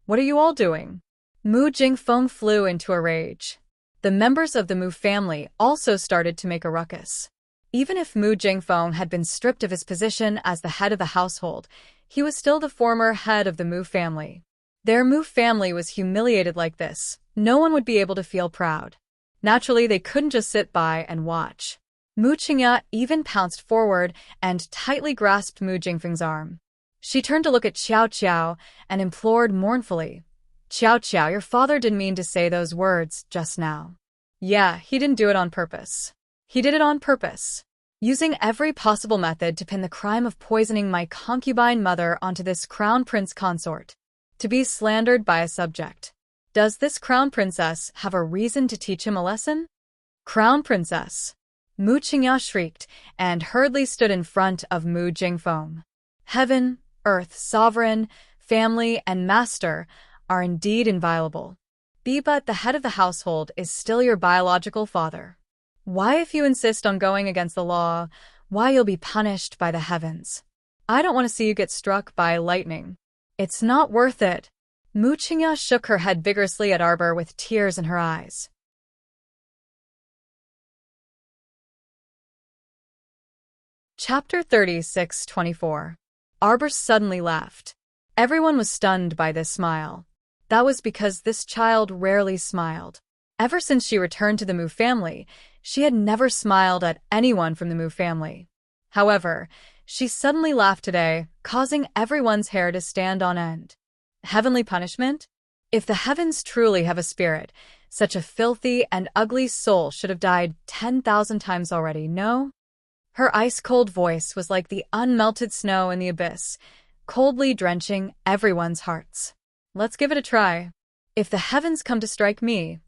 "What are you all doing?" Mu Jingfeng flew into a rage. The members of the Mu family also started to make a ruckus. Even if Mu Jingfeng had been stripped of his position as the head of the household, he was still the former head of the Mu family. Their Mu family was humiliated like this. No one would be able to feel proud. Naturally, they couldn't just sit by and watch. Mu Qingya even pounced forward and tightly grasped Mu Jingfeng's arm. She turned to look at Qiao Qiao and implored mournfully, "Qiao Qiao, your father didn't mean to say those words just now." "Yeah, he didn't do it on purpose. He did it on purpose, using every possible method to pin the crime of poisoning my concubine mother onto this crown prince consort. To be slandered by a subject. Does this crown princess have a reason to teach him a lesson?" "Crown princess!" Mu Qingya shrieked and hurriedly stood in front of Mu Jingfeng. "Heaven, earth, sovereign, family, and master are indeed inviolable. But the head of the household is still your biological father. Why, if you insist on going against the law, why you'll be punished by the heavens. I don't want to see you get struck by lightning. It's not worth it." Mu Qingya shook her head vigorously at Arbor with tears in her eyes. Chapter 36-24. Arbor suddenly laughed. Everyone was stunned by this smile. That was because this child rarely smiled. Ever since she returned to the Mu family, she had never smiled at anyone from the Mu family. However, she suddenly laughed today, causing everyone's hair to stand on end. Heavenly punishment? If the heavens truly have a spirit, such a filthy and ugly soul should have died 10,000 times already, no? Her ice-cold voice was like the unmelted snow in the abyss, coldly drenching everyone's hearts. "Let's give it a try. If the heavens come to strike me,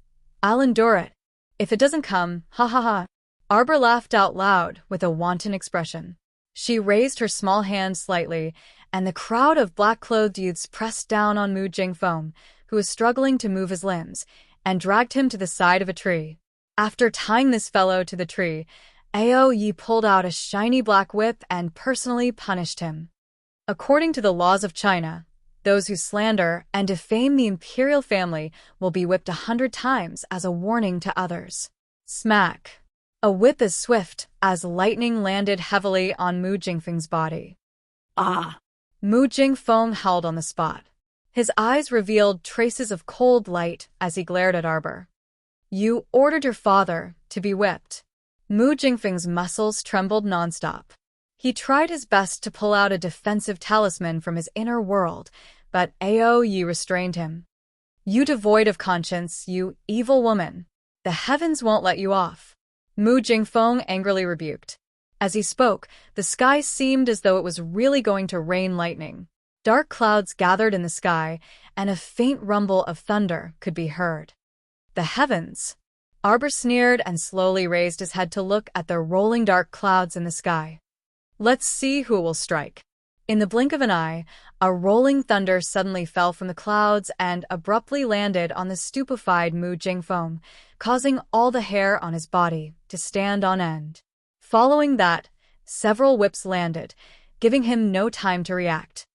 I'll endure it. If it doesn't come, ha ha ha." Arbor laughed out loud with a wanton expression. She raised her small hand slightly, and the crowd of black-clothed youths pressed down on Mu Jingfeng, who was struggling to move his limbs, and dragged him to the side of a tree. After tying this fellow to the tree, Aoi pulled out a shiny black whip and personally punished him. According to the laws of China, those who slander and defame the imperial family will be whipped 100 times as a warning to others. Smack! A whip as swift as lightning landed heavily on Mu Jingfeng's body. Ah! Mu Jingfeng howled on the spot. His eyes revealed traces of cold light as he glared at Arbor. "You ordered your father to be whipped." Mu Jingfeng's muscles trembled nonstop. He tried his best to pull out a defensive talisman from his inner world, but Aoi restrained him. "You devoid of conscience, you evil woman. The heavens won't let you off." Mu Jingfeng angrily rebuked. As he spoke, the sky seemed as though it was really going to rain lightning. Dark clouds gathered in the sky, and a faint rumble of thunder could be heard. "The heavens!" Arbor sneered and slowly raised his head to look at the rolling dark clouds in the sky. "Let's see who will strike." In the blink of an eye, a rolling thunder suddenly fell from the clouds and abruptly landed on the stupefied Mu Jingfeng, causing all the hair on his body to stand on end. Following that, several whips landed, giving him no time to react.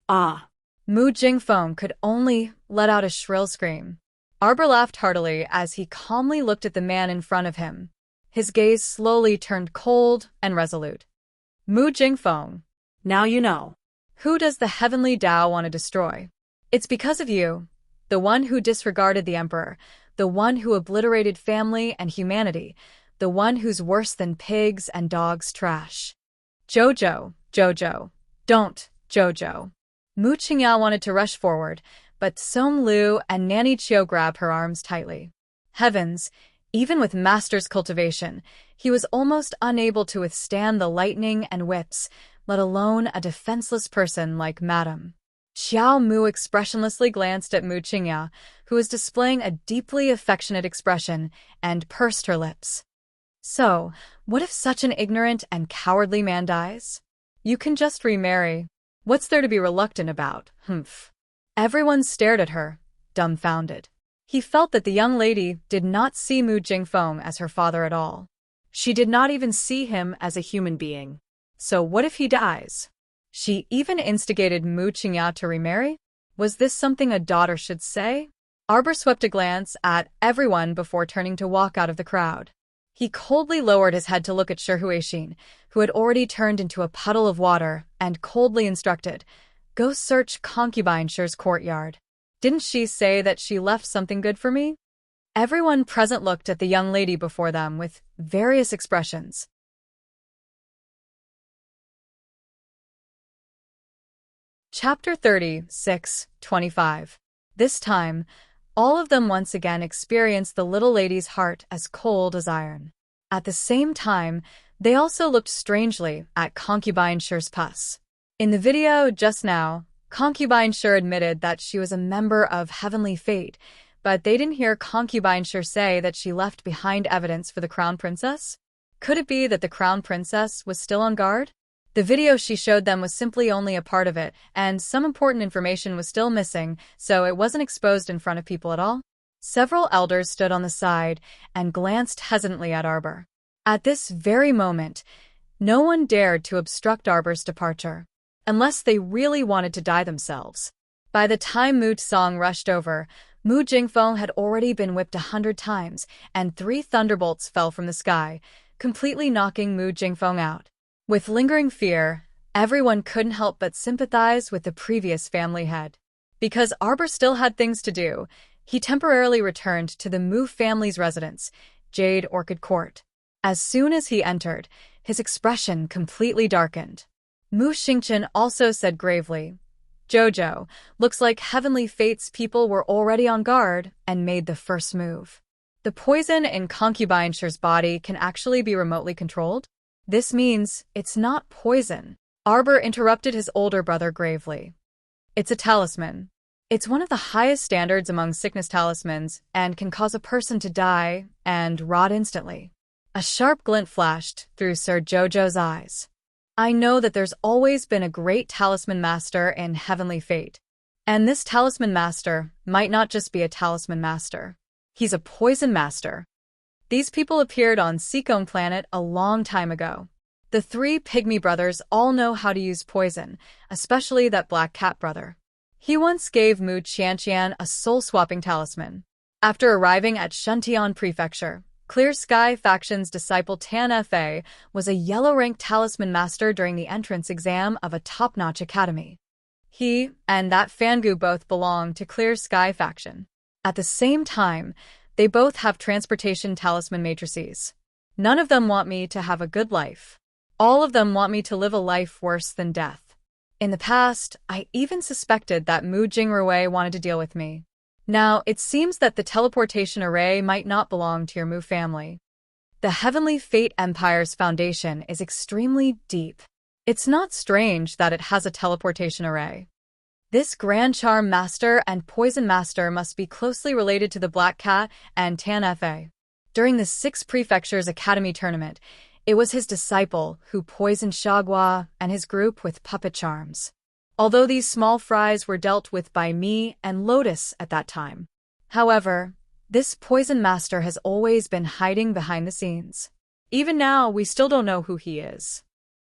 Ah! Mu Jingfeng could only let out a shrill scream. Arbor laughed heartily as he calmly looked at the man in front of him. His gaze slowly turned cold and resolute. "Mu Jingfeng, Now you know." Who does the heavenly Tao want to destroy? It's because of you, the one who disregarded the emperor, the one who obliterated family and humanity, the one who's worse than pigs and dogs' trash. Jojo, Jojo, don't, Jojo. Mu Qingya wanted to rush forward, but Song Lu and Nanny Chiu grabbed her arms tightly. Heavens, even with master's cultivation, he was almost unable to withstand the lightning and whips, let alone a defenseless person like Madame. Xiao Mu expressionlessly glanced at Mu Qingya, who was displaying a deeply affectionate expression, and pursed her lips. So, what if such an ignorant and cowardly man dies? You can just remarry. What's there to be reluctant about? Humph. Everyone stared at her, dumbfounded. He felt that the young lady did not see Mu Jingfeng as her father at all. She did not even see him as a human being. So what if he dies? She even instigated Mu Qingya to remarry? Was this something a daughter should say? Arbor swept a glance at everyone before turning to walk out of the crowd. He coldly lowered his head to look at Shi Huixin, who had already turned into a puddle of water, and coldly instructed, "Go search Concubine Shi's courtyard. Didn't she say that she left something good for me?" Everyone present looked at the young lady before them with various expressions. Chapter 36:25. This time, all of them once again experienced the little lady's heart as cold as iron. At the same time, they also looked strangely at Concubine Shi's pus. In the video just now, Concubine Shi admitted that she was a member of Heavenly Fate, but they didn't hear Concubine Shi say that she left behind evidence for the Crown Princess. Could it be that the Crown Princess was still on guard? The video she showed them was simply only a part of it, and some important information was still missing, so it wasn't exposed in front of people at all. Several elders stood on the side and glanced hesitantly at Arbor. At this very moment, no one dared to obstruct Arbor's departure, unless they really wanted to die themselves. By the time Mu Tsang rushed over, Mu Jingfeng had already been whipped 100 times, and 3 thunderbolts fell from the sky, completely knocking Mu Jingfeng out. With lingering fear, everyone couldn't help but sympathize with the previous family head. Because Arbor still had things to do, he temporarily returned to the Mu family's residence, Jade Orchid Court. As soon as he entered, his expression completely darkened. Mu Xingqian also said gravely, "Jojo, looks like Heavenly Fate's people were already on guard and made the first move. The poison in Concubine Shi's body can actually be remotely controlled? This means it's not poison." Arbor interrupted his older brother gravely. "It's a talisman. It's one of the highest standards among sickness talismans and can cause a person to die and rot instantly." A sharp glint flashed through Sir Jojo's eyes. "I know that there's always been a great talisman master in Heavenly Fate. And this talisman master might not just be a talisman master. He's a poison master." These people appeared on Seekong Planet a long time ago. The 3 pygmy brothers all know how to use poison, especially that black cat brother. He once gave Mu Qianqian a soul-swapping talisman. After arriving at Shuntian Prefecture, Clear Sky Faction's disciple Tan Fa was a yellow-ranked talisman master during the entrance exam of a top-notch academy. He and that Fangu both belong to Clear Sky Faction. At the same time, they both have transportation talisman matrices. None of them want me to have a good life. All of them want me to live a life worse than death. In the past, I even suspected that Mu Jingrui wanted to deal with me. Now, it seems that the teleportation array might not belong to your Mu family. The Heavenly Fate Empire's foundation is extremely deep. It's not strange that it has a teleportation array. This Grand Charm Master and Poison Master must be closely related to the Black Cat and Tan Fa. During the 6 Prefectures Academy tournament, it was his disciple who poisoned Shagua and his group with puppet charms. Although these small fries were dealt with by me and Lotus at that time. However, this Poison Master has always been hiding behind the scenes. Even now, we still don't know who he is.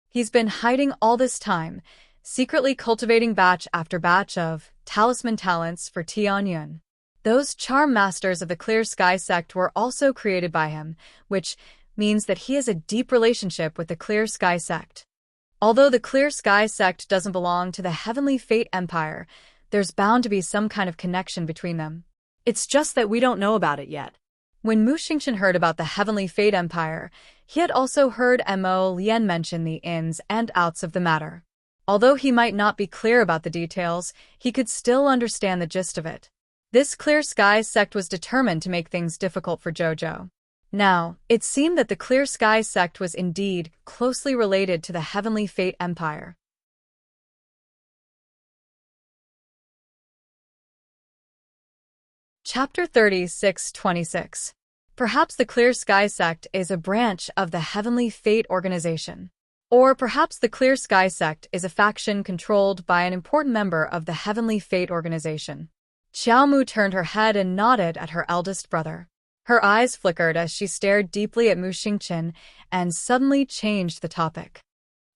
He's been hiding all this time, secretly cultivating batch after batch of talisman talents for Tianyun. Those charm masters of the Clear Sky sect were also created by him, which means that he has a deep relationship with the Clear Sky sect. Although the Clear Sky sect doesn't belong to the Heavenly Fate Empire, there's bound to be some kind of connection between them. It's just that we don't know about it yet. When Mu Xingqian heard about the Heavenly Fate Empire, he had also heard Mo Lian mention the ins and outs of the matter. Although he might not be clear about the details, he could still understand the gist of it. This Clear Sky sect was determined to make things difficult for Jojo. Now, it seemed that the Clear Sky sect was indeed closely related to the Heavenly Fate Empire. Chapter 36:26. Perhaps the Clear Sky sect is a branch of the Heavenly Fate organization. Or perhaps the Clear Sky sect is a faction controlled by an important member of the Heavenly Fate organization. Xiao Mu turned her head and nodded at her eldest brother. Her eyes flickered as she stared deeply at Mu Xingqian and suddenly changed the topic.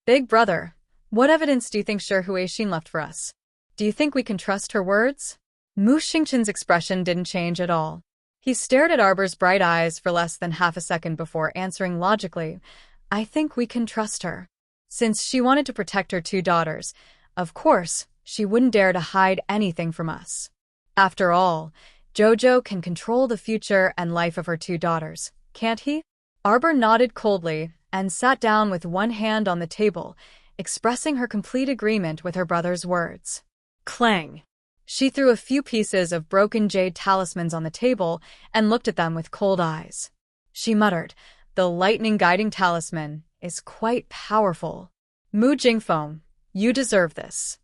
Big brother, what evidence do you think Shi Huixin left for us? Do you think we can trust her words? Mu Xingqian's expression didn't change at all. He stared at Arbor's bright eyes for less than half a second before answering logically, I think we can trust her. Since she wanted to protect her two daughters, of course, she wouldn't dare to hide anything from us. After all, Jojo can control the future and life of her two daughters, can't he? Arbor nodded coldly and sat down with one hand on the table, expressing her complete agreement with her brother's words. Clang! She threw a few pieces of broken jade talismans on the table and looked at them with cold eyes. She muttered, the lightning guiding talisman is quite powerful. Mu Jingfeng, you deserve this.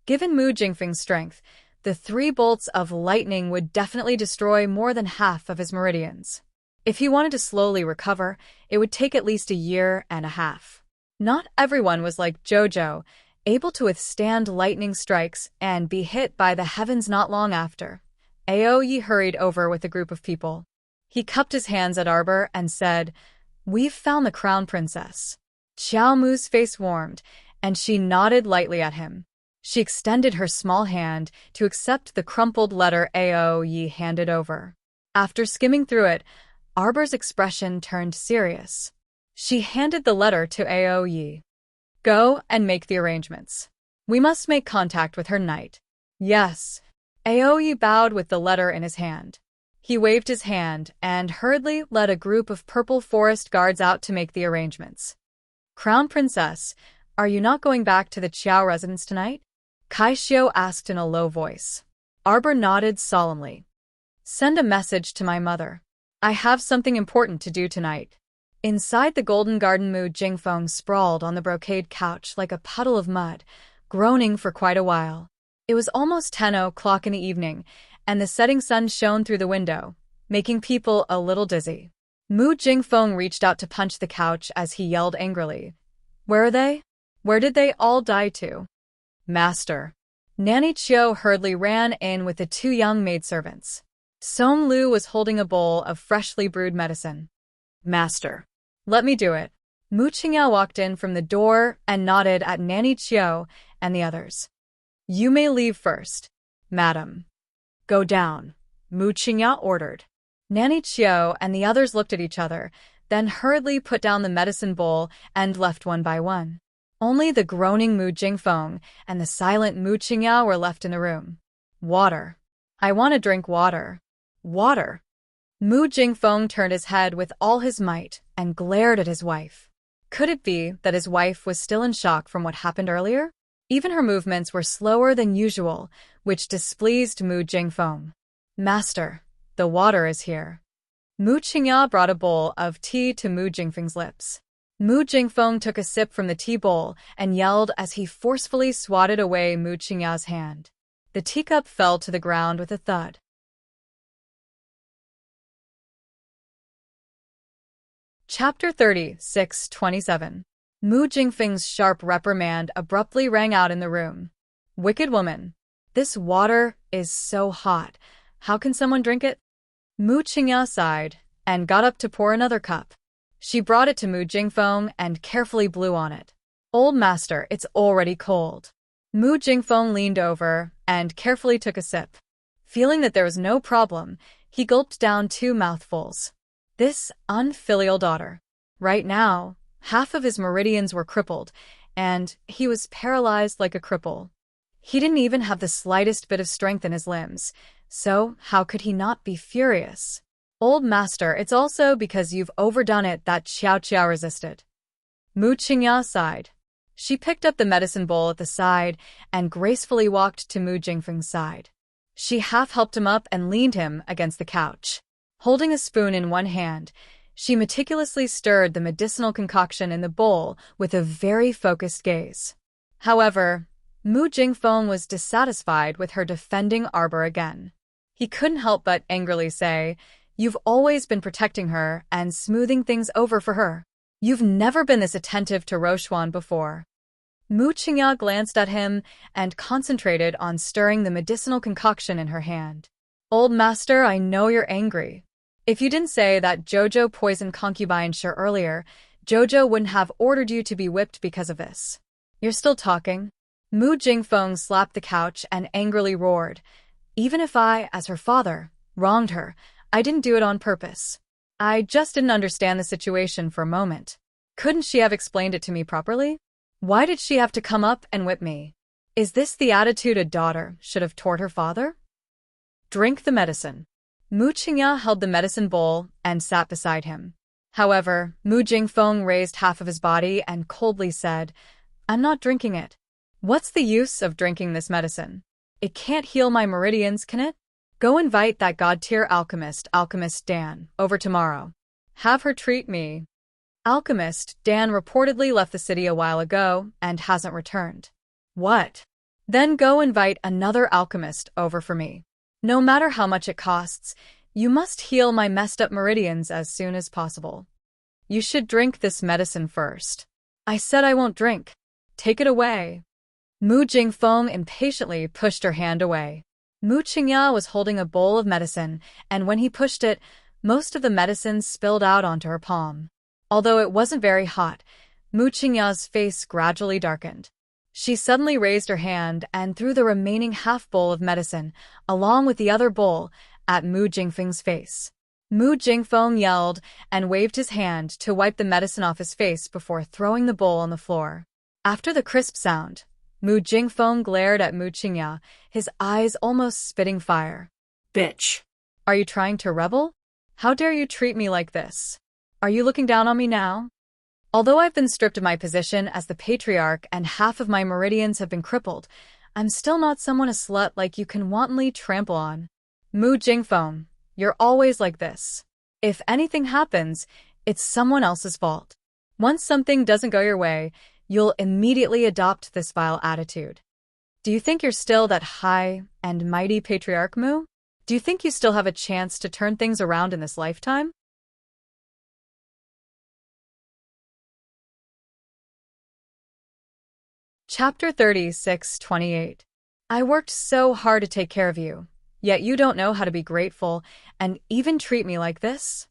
Given Mu Jingfeng's strength, the 3 bolts of lightning would definitely destroy more than half of his meridians. If he wanted to slowly recover, it would take at least a year and a half. Not everyone was like Jojo, able to withstand lightning strikes and be hit by the heavens not long after. Aoyi hurried over with a group of people. He cupped his hands at Arbor and said, We've found the crown princess. Xiao Mu's face warmed, and she nodded lightly at him. She extended her small hand to accept the crumpled letter Aoyi handed over. After skimming through it, Arbor's expression turned serious. She handed the letter to Aoyi. Go and make the arrangements. We must make contact with her knight. Yes. Aoyi bowed with the letter in his hand. He waved his hand and hurriedly led a group of purple forest guards out to make the arrangements. Crown Princess, are you not going back to the Qiao residence tonight? Kai Xiao asked in a low voice. Arbor nodded solemnly. Send a message to my mother. I have something important to do tonight. Inside the Golden Garden, Mu Jingfeng sprawled on the brocade couch like a puddle of mud, groaning for quite a while. It was almost 10 o'clock in the evening, and the setting sun shone through the window, making people a little dizzy. Mu Jingfeng reached out to punch the couch as he yelled angrily. Where are they? Where did they all die to? Master. Nanny Chiu hurriedly ran in with the 2 young maidservants. Song Lu was holding a bowl of freshly brewed medicine. Master. Let me do it. Mu Qingyao walked in from the door and nodded at Nanny Chiu and the others. You may leave first, madam. Go down, Mu Qingyao ordered. Nanny Chiu and the others looked at each other, then hurriedly put down the medicine bowl and left one by one. Only the groaning Mu Jingfeng and the silent Mu Qingyao were left in the room. Water. I want to drink water. Water. Mu Jingfeng turned his head with all his might and glared at his wife. Could it be that his wife was still in shock from what happened earlier? Even her movements were slower than usual, which displeased Mu Jingfeng. Master, the water is here. Mu Qingyao brought a bowl of tea to Mu Jingfeng's lips. Mu Jingfeng took a sip from the tea bowl and yelled as he forcefully swatted away Mu Qingyao's hand. The teacup fell to the ground with a thud. Chapter 36:27. Mu Jingfeng's sharp reprimand abruptly rang out in the room. Wicked woman. This water is so hot. How can someone drink it? Mu Qingyao sighed and got up to pour another cup. She brought it to Mu Jingfeng and carefully blew on it. Old master, it's already cold. Mu Jingfeng leaned over and carefully took a sip. Feeling that there was no problem, he gulped down 2 mouthfuls. This unfilial daughter. Right now, half of his meridians were crippled, and he was paralyzed like a cripple. He didn't even have the slightest bit of strength in his limbs, so how could he not be furious? Old master, it's also because you've overdone it that Xiao Qiao resisted. Mu Qingya sighed. She picked up the medicine bowl at the side and gracefully walked to Mu Jingfeng's side. She half helped him up and leaned him against the couch. Holding a spoon in one hand, she meticulously stirred the medicinal concoction in the bowl with a very focused gaze. However, Mu Jingfeng was dissatisfied with her defending Arbor again. He couldn't help but angrily say, "You've always been protecting her and smoothing things over for her. You've never been this attentive to Rochuan before." Mu Qingya glanced at him and concentrated on stirring the medicinal concoction in her hand. "Old master, I know you're angry. If you didn't say that Jojo poisoned concubine Shi earlier, Jojo wouldn't have ordered you to be whipped because of this. You're still talking?" Mu Jingfeng slapped the couch and angrily roared, "Even if I, as her father, wronged her, I didn't do it on purpose. I just didn't understand the situation for a moment. Couldn't she have explained it to me properly? Why did she have to come up and whip me? Is this the attitude a daughter should have toward her father?" "Drink the medicine." Mu Qingya held the medicine bowl and sat beside him. However, Mu Jingfeng raised half of his body and coldly said, "I'm not drinking it. What's the use of drinking this medicine? It can't heal my meridians, can it? Go invite that god-tier alchemist, Alchemist Dan, over tomorrow. Have her treat me." Alchemist Dan reportedly left the city a while ago and hasn't returned. "What? Then go invite another alchemist over for me. No matter how much it costs, you must heal my messed up meridians as soon as possible. You should drink this medicine first." "I said I won't drink. Take it away." Mu Jingfeng impatiently pushed her hand away. Mu Qingya was holding a bowl of medicine, and when he pushed it, most of the medicine spilled out onto her palm. Although it wasn't very hot, Mu Qingya's face gradually darkened. She suddenly raised her hand and threw the remaining half bowl of medicine, along with the other bowl, at Mu Jingfeng's face. Mu Jingfeng yelled and waved his hand to wipe the medicine off his face before throwing the bowl on the floor. After the crisp sound, Mu Jingfeng glared at Mu Qingya, his eyes almost spitting fire. "Bitch. Are you trying to rebel? How dare you treat me like this? Are you looking down on me now? Although I've been stripped of my position as the patriarch and half of my meridians have been crippled, I'm still not someone a slut like you can wantonly trample on. Mu Jingfeng, you're always like this. If anything happens, it's someone else's fault. Once something doesn't go your way, you'll immediately adopt this vile attitude. Do you think you're still that high and mighty patriarch, Mu? Do you think you still have a chance to turn things around in this lifetime?" Chapter 36:28. I worked so hard to take care of you, yet you don't know how to be grateful and even treat me like this?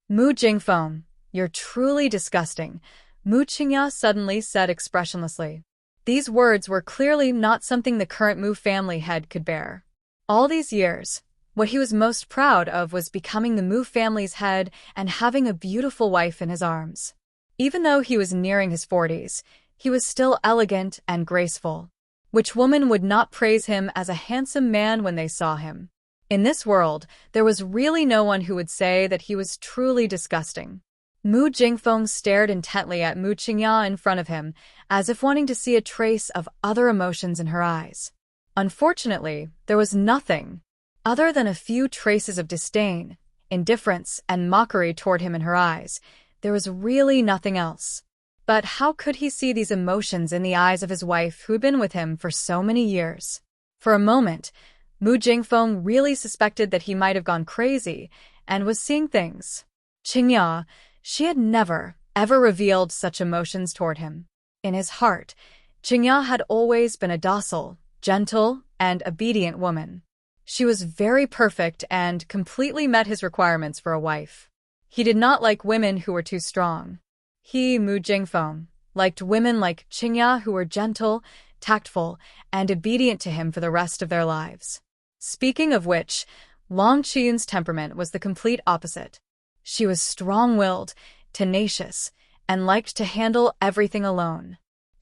Mu Jingfeng, you're truly disgusting, Mu Qingya suddenly said expressionlessly. These words were clearly not something the current Mu family head could bear. All these years, what he was most proud of was becoming the Mu family's head and having a beautiful wife in his arms. Even though he was nearing his 40s, he was still elegant and graceful. Which woman would not praise him as a handsome man when they saw him? In this world, there was really no one who would say that he was truly disgusting. Mu Jingfeng stared intently at Mu Qingya in front of him, as if wanting to see a trace of other emotions in her eyes. Unfortunately, there was nothing, other than a few traces of disdain, indifference, and mockery toward him in her eyes. There was really nothing else. But how could he see these emotions in the eyes of his wife who had been with him for so many years? For a moment, Mu Jingfeng really suspected that he might have gone crazy and was seeing things. Qingya, she had never, ever revealed such emotions toward him. In his heart, Qingya had always been a docile, gentle, and obedient woman. She was very perfect and completely met his requirements for a wife. He did not like women who were too strong. He, Mu Jingfeng, liked women like Qingya who were gentle, tactful, and obedient to him for the rest of their lives. Speaking of which, Long Qiyun's temperament was the complete opposite. She was strong-willed, tenacious, and liked to handle everything alone.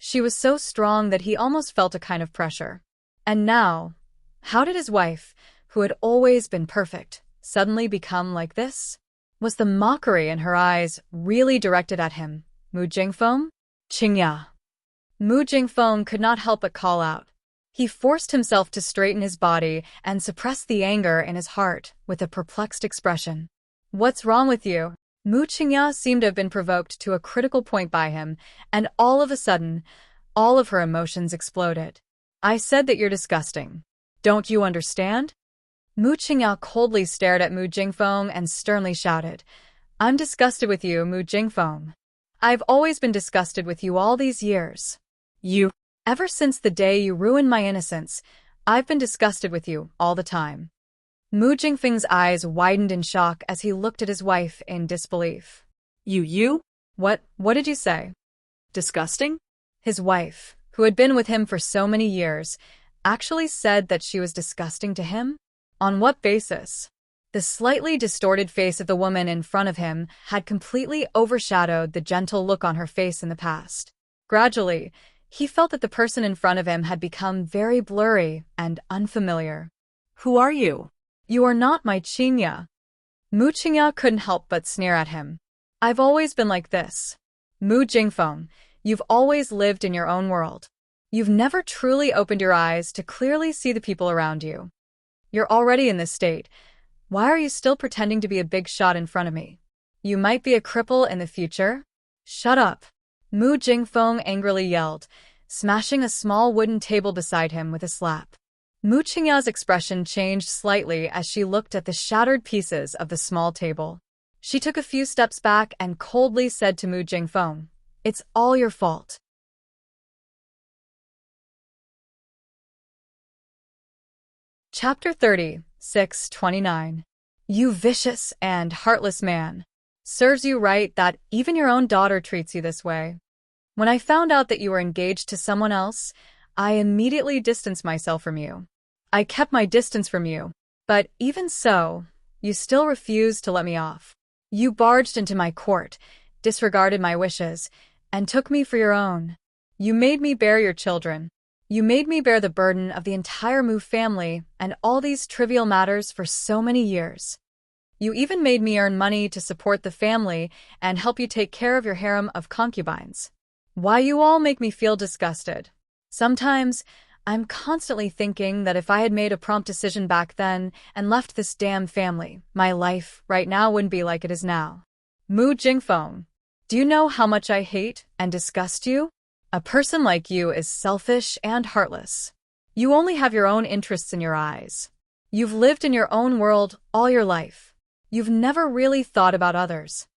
She was so strong that he almost felt a kind of pressure. And now, how did his wife, who had always been perfect, suddenly become like this? Was the mockery in her eyes really directed at him? Mu Jingfeng? Qingya. Mu Jingfeng could not help but call out. He forced himself to straighten his body and suppress the anger in his heart with a perplexed expression. What's wrong with you? Mu Qingya seemed to have been provoked to a critical point by him, and all of a sudden, all of her emotions exploded. I said that you're disgusting. Don't you understand? Mu Qingya coldly stared at Mu Jingfeng and sternly shouted, I'm disgusted with you, Mu Jingfeng. I've always been disgusted with you all these years. Ever since the day you ruined my innocence, I've been disgusted with you all the time. Mu Jingfeng's eyes widened in shock as he looked at his wife in disbelief. You? What did you say? Disgusting? His wife, who had been with him for so many years, actually said that she was disgusting to him? On what basis? The slightly distorted face of the woman in front of him had completely overshadowed the gentle look on her face in the past. Gradually, he felt that the person in front of him had become very blurry and unfamiliar. Who are you? You are not my Qingya. Mu Qingya couldn't help but sneer at him. I've always been like this. Mu Jingfeng, you've always lived in your own world. You've never truly opened your eyes to clearly see the people around you. You're already in this state. Why are you still pretending to be a big shot in front of me? You might be a cripple in the future? Shut up. Mu Jingfeng angrily yelled, smashing a small wooden table beside him with a slap. Mu Qingya's expression changed slightly as she looked at the shattered pieces of the small table. She took a few steps back and coldly said to Mu Jingfeng, It's all your fault. Chapter 30, 629. You vicious and heartless man. Serves you right that even your own daughter treats you this way. When I found out that you were engaged to someone else, I immediately distanced myself from you. I kept my distance from you, but even so, you still refused to let me off. You barged into my court, disregarded my wishes, and took me for your own. You made me bear your children. You made me bear the burden of the entire Mu family and all these trivial matters for so many years. You even made me earn money to support the family and help you take care of your harem of concubines. Why you all make me feel disgusted. Sometimes, I'm constantly thinking that if I had made a prompt decision back then and left this damn family, my life right now wouldn't be like it is now. Mu Jingfeng, do you know how much I hate and disgust you? A person like you is selfish and heartless. You only have your own interests in your eyes. You've lived in your own world all your life. You've never really thought about others.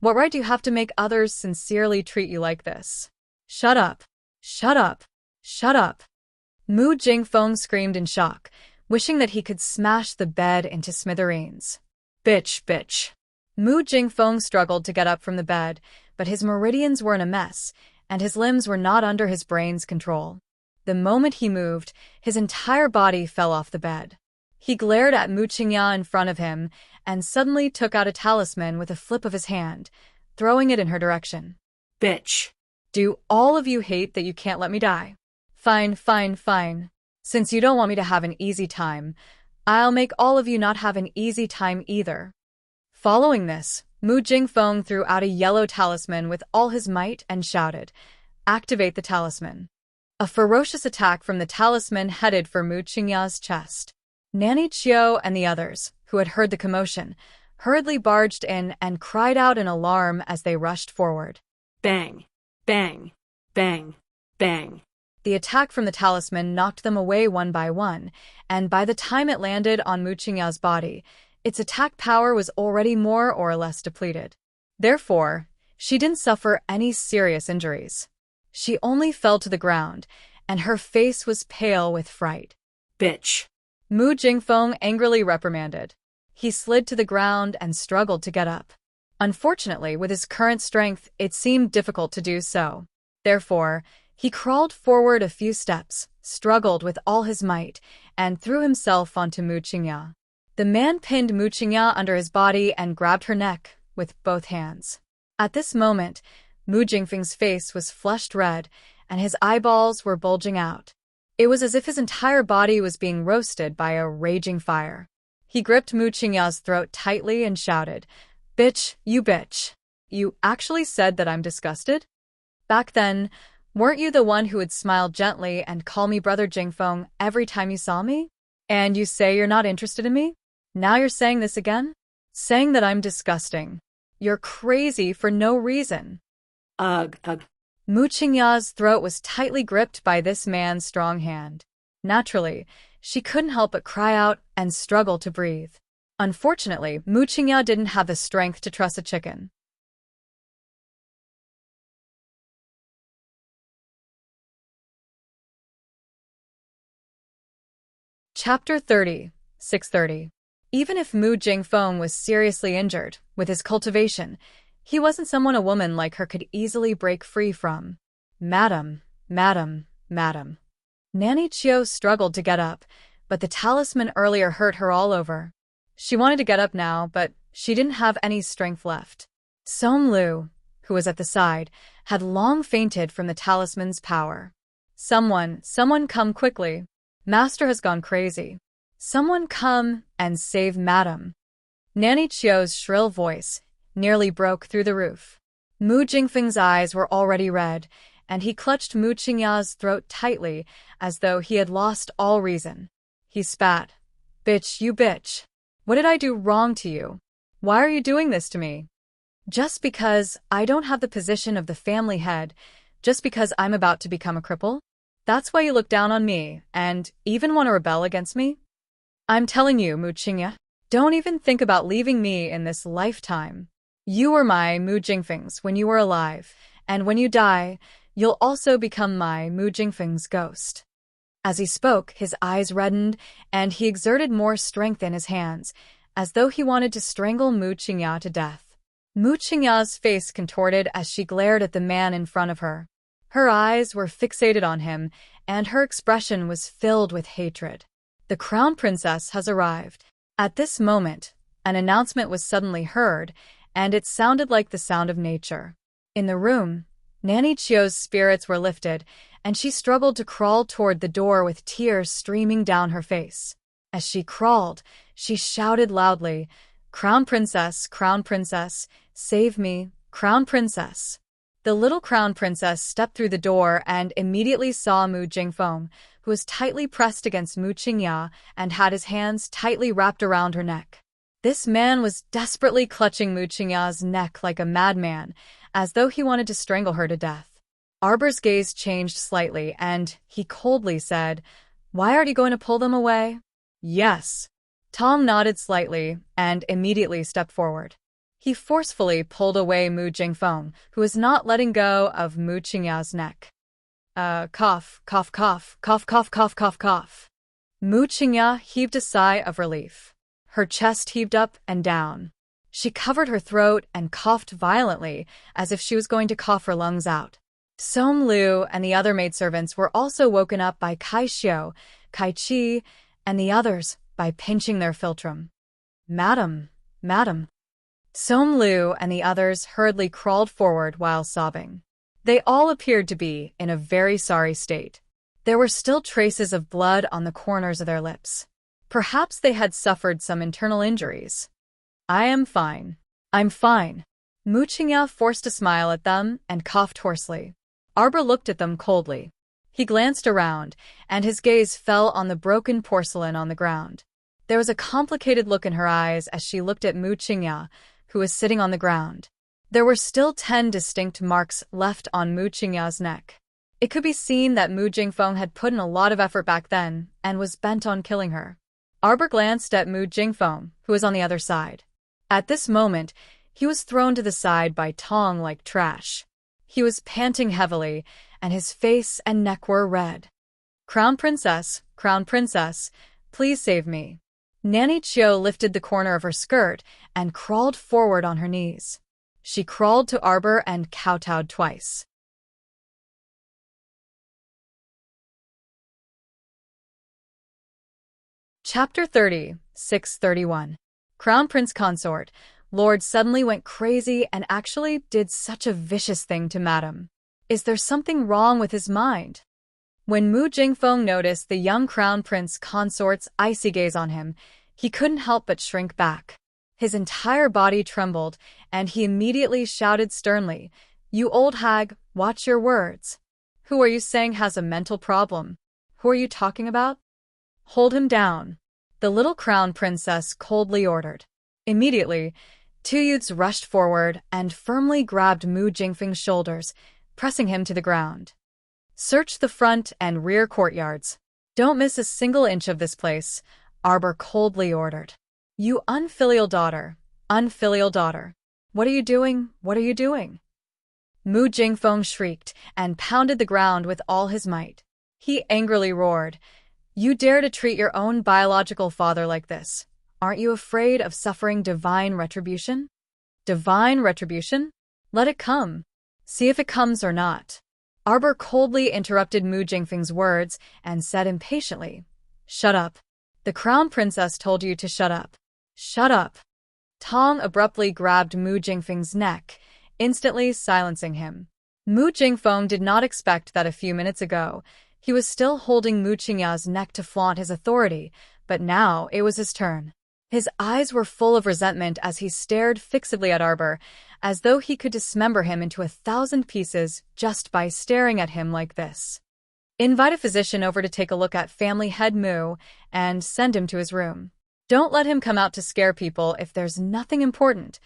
What right do you have to make others sincerely treat you like this? Shut up. Shut up. Shut up. Mu Jingfeng screamed in shock, wishing that he could smash the bed into smithereens. Bitch. Mu Jingfeng struggled to get up from the bed, but his meridians were in a mess, and his limbs were not under his brain's control. The moment he moved, his entire body fell off the bed. He glared at Mu Qingya in front of him and suddenly took out a talisman with a flip of his hand, throwing it in her direction. Bitch. Do all of you hate that you can't let me die? Fine. Since you don't want me to have an easy time, I'll make all of you not have an easy time either. Following this, Mu Jingfeng threw out a yellow talisman with all his might and shouted, Activate the talisman. A ferocious attack from the talisman headed for Mu Qingya's chest. Nanny Chiu and the others, who had heard the commotion, hurriedly barged in and cried out in alarm as they rushed forward. Bang. Bang. Bang. Bang. The attack from the talisman knocked them away one by one, and by the time it landed on Mu Qingya's body, its attack power was already more or less depleted. Therefore, she didn't suffer any serious injuries. She only fell to the ground, and her face was pale with fright. Bitch. Mu Jingfeng angrily reprimanded. He slid to the ground and struggled to get up. Unfortunately, with his current strength, it seemed difficult to do so. Therefore, he crawled forward a few steps, struggled with all his might, and threw himself onto Mu Qingya. The man pinned Mu Qingya under his body and grabbed her neck with both hands. At this moment, Mu Jingfeng's face was flushed red, and his eyeballs were bulging out. It was as if his entire body was being roasted by a raging fire. He gripped Mu Qingya's throat tightly and shouted, "Bitch, you bitch. You actually said that I'm disgusted? Back then, weren't you the one who would smile gently and call me Brother Jingfeng every time you saw me? And you say you're not interested in me? Now you're saying this again? Saying that I'm disgusting. You're crazy for no reason." Ugh, ugh. Mu Qingya's throat was tightly gripped by this man's strong hand. Naturally, she couldn't help but cry out and struggle to breathe. Unfortunately, Mu Qingya didn't have the strength to truss a chicken. Chapter 30, 630. Even if Mu Jingfeng was seriously injured, with his cultivation, he wasn't someone a woman like her could easily break free from. "Madam, madam, madam." Nanny Chiu struggled to get up, but the talisman earlier hurt her all over. She wanted to get up now, but she didn't have any strength left. Som Lu, who was at the side, had long fainted from the talisman's power. Someone come quickly. Master has gone crazy. Someone come and save Madam." Nanny Chiu's shrill voice nearly broke through the roof. Mu Jingfeng's eyes were already red, and he clutched Mu Qingya's throat tightly as though he had lost all reason. He spat, "Bitch, you bitch. What did I do wrong to you? Why are you doing this to me? Just because I don't have the position of the family head, just because I'm about to become a cripple? That's why you look down on me and even want to rebel against me? I'm telling you, Mu Qingya, don't even think about leaving me in this lifetime. You were my Mu Jingfeng's when you were alive, and when you die, you'll also become my Mu Jingfeng's ghost." As he spoke, his eyes reddened, and he exerted more strength in his hands, as though he wanted to strangle Mu Qingya to death. Mu Qingya's face contorted as she glared at the man in front of her. Her eyes were fixated on him, and her expression was filled with hatred. The Crown Princess has arrived. At this moment, an announcement was suddenly heard, and it sounded like the sound of nature. In the room, Nanny Chiu's spirits were lifted, and she struggled to crawl toward the door with tears streaming down her face. As she crawled, she shouted loudly, Crown Princess, save me, Crown Princess." The little Crown Princess stepped through the door and immediately saw Mu Jingfeng, who was tightly pressed against Mu Qingya and had his hands tightly wrapped around her neck. This man was desperately clutching Mu Qingya's neck like a madman, as though he wanted to strangle her to death. Arbor's gaze changed slightly, and he coldly said, "Why are you going to pull them away?" "Yes." Tom nodded slightly and immediately stepped forward. He forcefully pulled away Mu Jingfeng, who was not letting go of Mu Qingya's neck. Cough, cough, cough, cough, cough, cough, cough, cough. Mu Qingya heaved a sigh of relief. Her chest heaved up and down. She covered her throat and coughed violently, as if she was going to cough her lungs out. Som Lu and the other maidservants were also woken up by Kai Xiu, Kai Chi, and the others by pinching their philtrum. "Madam, madam." Som Lu and the others hurriedly crawled forward while sobbing. They all appeared to be in a very sorry state. There were still traces of blood on the corners of their lips. Perhaps they had suffered some internal injuries. "I am fine. I'm fine." Mu Qingya forced a smile at them and coughed hoarsely. Arbor looked at them coldly. He glanced around, and his gaze fell on the broken porcelain on the ground. There was a complicated look in her eyes as she looked at Mu Qingya, who was sitting on the ground. There were still 10 distinct marks left on Mu Qingya's neck. It could be seen that Mu Jingfeng had put in a lot of effort back then and was bent on killing her. Arbor glanced at Mu Jingfeng, who was on the other side. At this moment, he was thrown to the side by Tong like trash. He was panting heavily, and his face and neck were red. Crown Princess, please save me." Nanny Chiu lifted the corner of her skirt and crawled forward on her knees. She crawled to Arbor and kowtowed twice. Chapter 30, 631. Crown Prince Consort, Lord suddenly went crazy and actually did such a vicious thing to Madam. Is there something wrong with his mind? When Mu Jingfeng noticed the young crown prince consort's icy gaze on him, he couldn't help but shrink back. His entire body trembled, and he immediately shouted sternly, "You old hag, watch your words. Who are you saying has a mental problem? Who are you talking about? Hold him down," the little crown princess coldly ordered. Immediately, two youths rushed forward and firmly grabbed Mu Jingfeng's shoulders, pressing him to the ground. "Search the front and rear courtyards. Don't miss a single inch of this place," Arbor coldly ordered. "You unfilial daughter, unfilial daughter. What are you doing? What are you doing?" Mu Jingfeng shrieked and pounded the ground with all his might. He angrily roared, "You dare to treat your own biological father like this? Aren't you afraid of suffering divine retribution? Divine retribution? Let it come. See if it comes or not." Arbor coldly interrupted Mu Jingfeng's words and said impatiently, "Shut up. The crown princess told you to shut up. Shut up." Tong abruptly grabbed Mu Jingfeng's neck, instantly silencing him. Mu Jingfeng did not expect that a few minutes ago he was still holding Mu Qingya's neck to flaunt his authority, but now it was his turn. His eyes were full of resentment as he stared fixedly at Arbor, as though he could dismember him into 1,000 pieces just by staring at him like this. "Invite a physician over to take a look at family head Mu and send him to his room. Don't let him come out to scare people if there's nothing important,"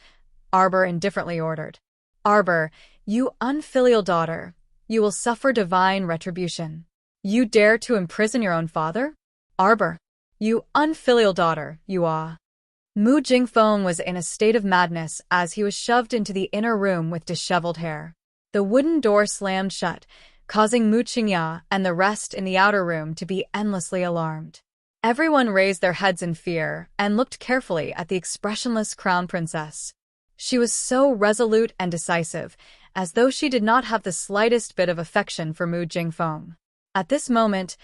Arbor indifferently ordered. "Arbor, you unfilial daughter, you will suffer divine retribution. You dare to imprison your own father? Arbor, you unfilial daughter, you are." Mu Jingfeng was in a state of madness as he was shoved into the inner room with disheveled hair. The wooden door slammed shut, causing Mu Qingya and the rest in the outer room to be endlessly alarmed. Everyone raised their heads in fear and looked carefully at the expressionless crown princess. She was so resolute and decisive, as though she did not have the slightest bit of affection for Mu Jingfeng. At this moment,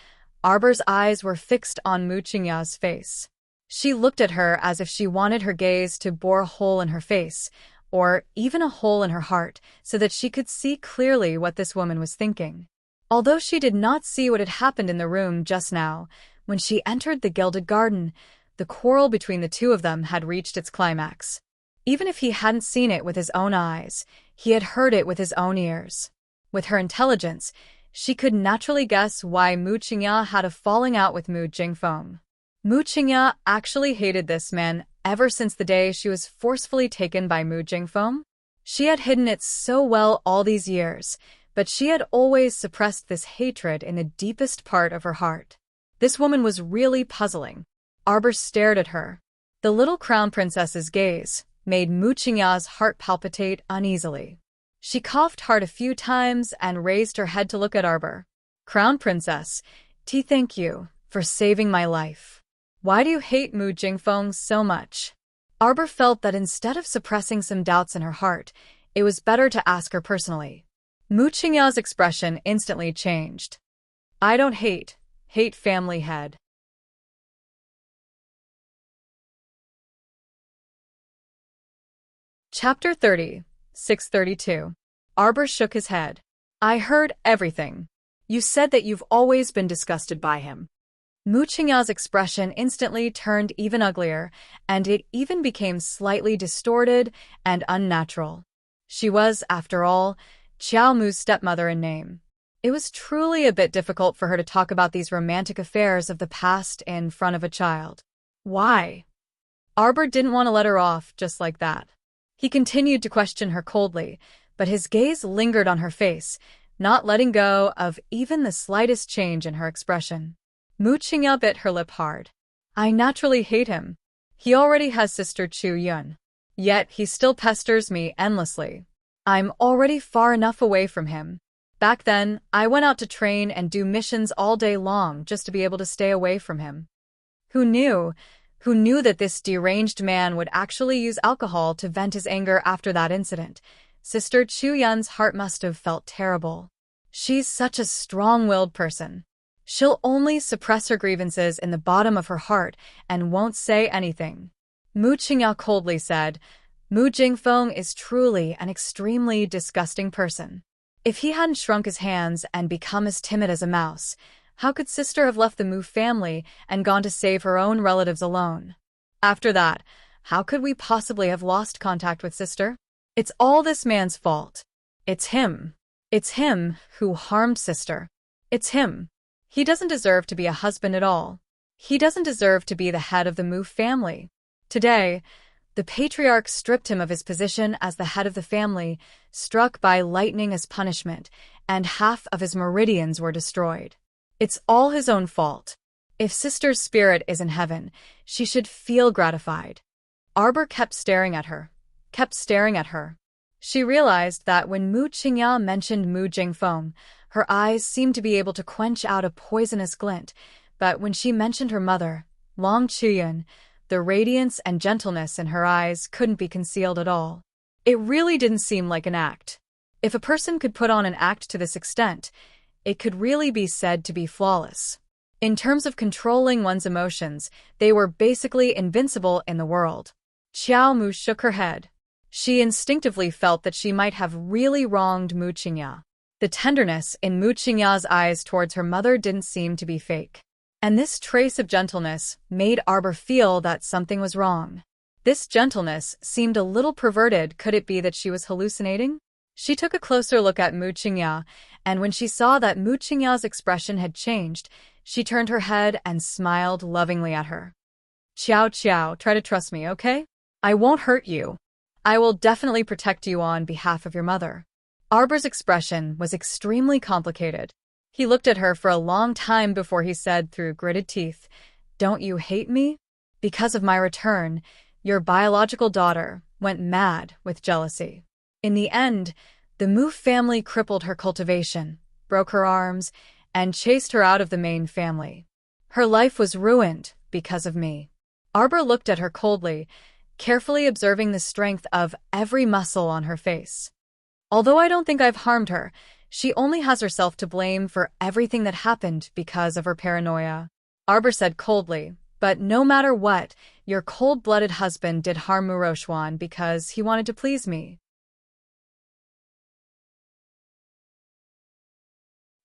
Arbor's eyes were fixed on Mu Qingya's face. She looked at her as if she wanted her gaze to bore a hole in her face, or even a hole in her heart, so that she could see clearly what this woman was thinking. Although she did not see what had happened in the room just now, when she entered the Gilded Garden, the quarrel between the two of them had reached its climax. Even if he hadn't seen it with his own eyes, he had heard it with his own ears. With her intelligence, she could naturally guess why Mu Qingya had a falling out with Mu Jingfeng. Mu Qingya actually hated this man ever since the day she was forcefully taken by Mu Jingfeng. She had hidden it so well all these years, but she had always suppressed this hatred in the deepest part of her heart. This woman was really puzzling. Arbor stared at her. The little crown princess's gaze made Mu Qingya's heart palpitate uneasily. She coughed hard a few times and raised her head to look at Arbor. "Crown princess, thank you for saving my life. Why do you hate Mu Jingfeng so much?" Arbor felt that instead of suppressing some doubts in her heart, it was better to ask her personally. Mu Qingya's expression instantly changed. "I don't hate family head." Chapter 30, 632. Arbor shook his head. "I heard everything. You said that you've always been disgusted by him." Mu Qingya's expression instantly turned even uglier, and it even became slightly distorted and unnatural. She was, after all, Qiao Mu's stepmother in name. It was truly a bit difficult for her to talk about these romantic affairs of the past in front of a child. Why? Arbor didn't want to let her off just like that. He continued to question her coldly, but his gaze lingered on her face, not letting go of even the slightest change in her expression. Mu Qingya bit her lip hard. "I naturally hate him. He already has sister Chu Yun. Yet he still pesters me endlessly. I'm already far enough away from him. Back then, I went out to train and do missions all day long just to be able to stay away from him. Who knew that this deranged man would actually use alcohol to vent his anger after that incident? Sister Chu Yun's heart must have felt terrible. She's such a strong-willed person. She'll only suppress her grievances in the bottom of her heart and won't say anything." Mu Qingya coldly said, "Mu Jingfeng is truly an extremely disgusting person. If he hadn't shrunk his hands and become as timid as a mouse, how could Sister have left the Mu family and gone to save her own relatives alone? After that, how could we possibly have lost contact with Sister? It's all this man's fault. It's him. It's him who harmed Sister. It's him. He doesn't deserve to be a husband at all. He doesn't deserve to be the head of the Mu family. Today, the patriarch stripped him of his position as the head of the family, struck by lightning as punishment, and half of his meridians were destroyed. It's all his own fault. If Sister's spirit is in heaven, she should feel gratified. Arbor kept staring at her. She realized that when Mu Qingya mentioned Mu Jingfeng, her eyes seemed to be able to quench out a poisonous glint, but when she mentioned her mother, Long Chuyun, the radiance and gentleness in her eyes couldn't be concealed at all. It really didn't seem like an act. If a person could put on an act to this extent, it could really be said to be flawless. In terms of controlling one's emotions, they were basically invincible in the world. Xiao Mu shook her head. She instinctively felt that she might have really wronged Mu Qingya. The tenderness in Mu Qingya's eyes towards her mother didn't seem to be fake. And this trace of gentleness made Arbor feel that something was wrong. This gentleness seemed a little perverted. Could it be that she was hallucinating? She took a closer look at Mu Qingya, and when she saw that Mu Qingya's expression had changed, she turned her head and smiled lovingly at her. Qiao, try to trust me, okay? I won't hurt you. I will definitely protect you on behalf of your mother. Arbor's expression was extremely complicated. He looked at her for a long time before he said through gritted teeth, "Don't you hate me? Because of my return, your biological daughter went mad with jealousy. In the end, the Mu family crippled her cultivation, broke her arms, and chased her out of the main family. Her life was ruined because of me." Arbor looked at her coldly, carefully observing the strength of every muscle on her face. "Although I don't think I've harmed her, she only has herself to blame for everything that happened because of her paranoia," Arbor said coldly. "But no matter what, your cold-blooded husband did harm Mu Rochuan because he wanted to please me."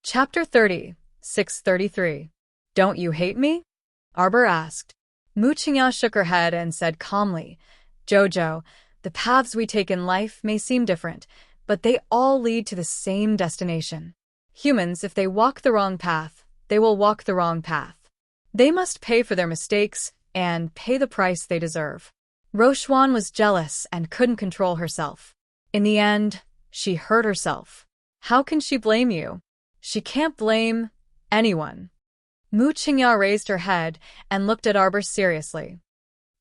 Chapter 30, 633. Don't you hate me? Arbor asked. Mu Qingya shook her head and said calmly, "Jojo, the paths we take in life may seem different, but they all lead to the same destination. Humans, if they walk the wrong path, they will walk the wrong path. They must pay for their mistakes and pay the price they deserve." Rochuan was jealous and couldn't control herself. In the end, she hurt herself. How can she blame you? She can't blame anyone. Mu Qingya raised her head and looked at Arbor seriously.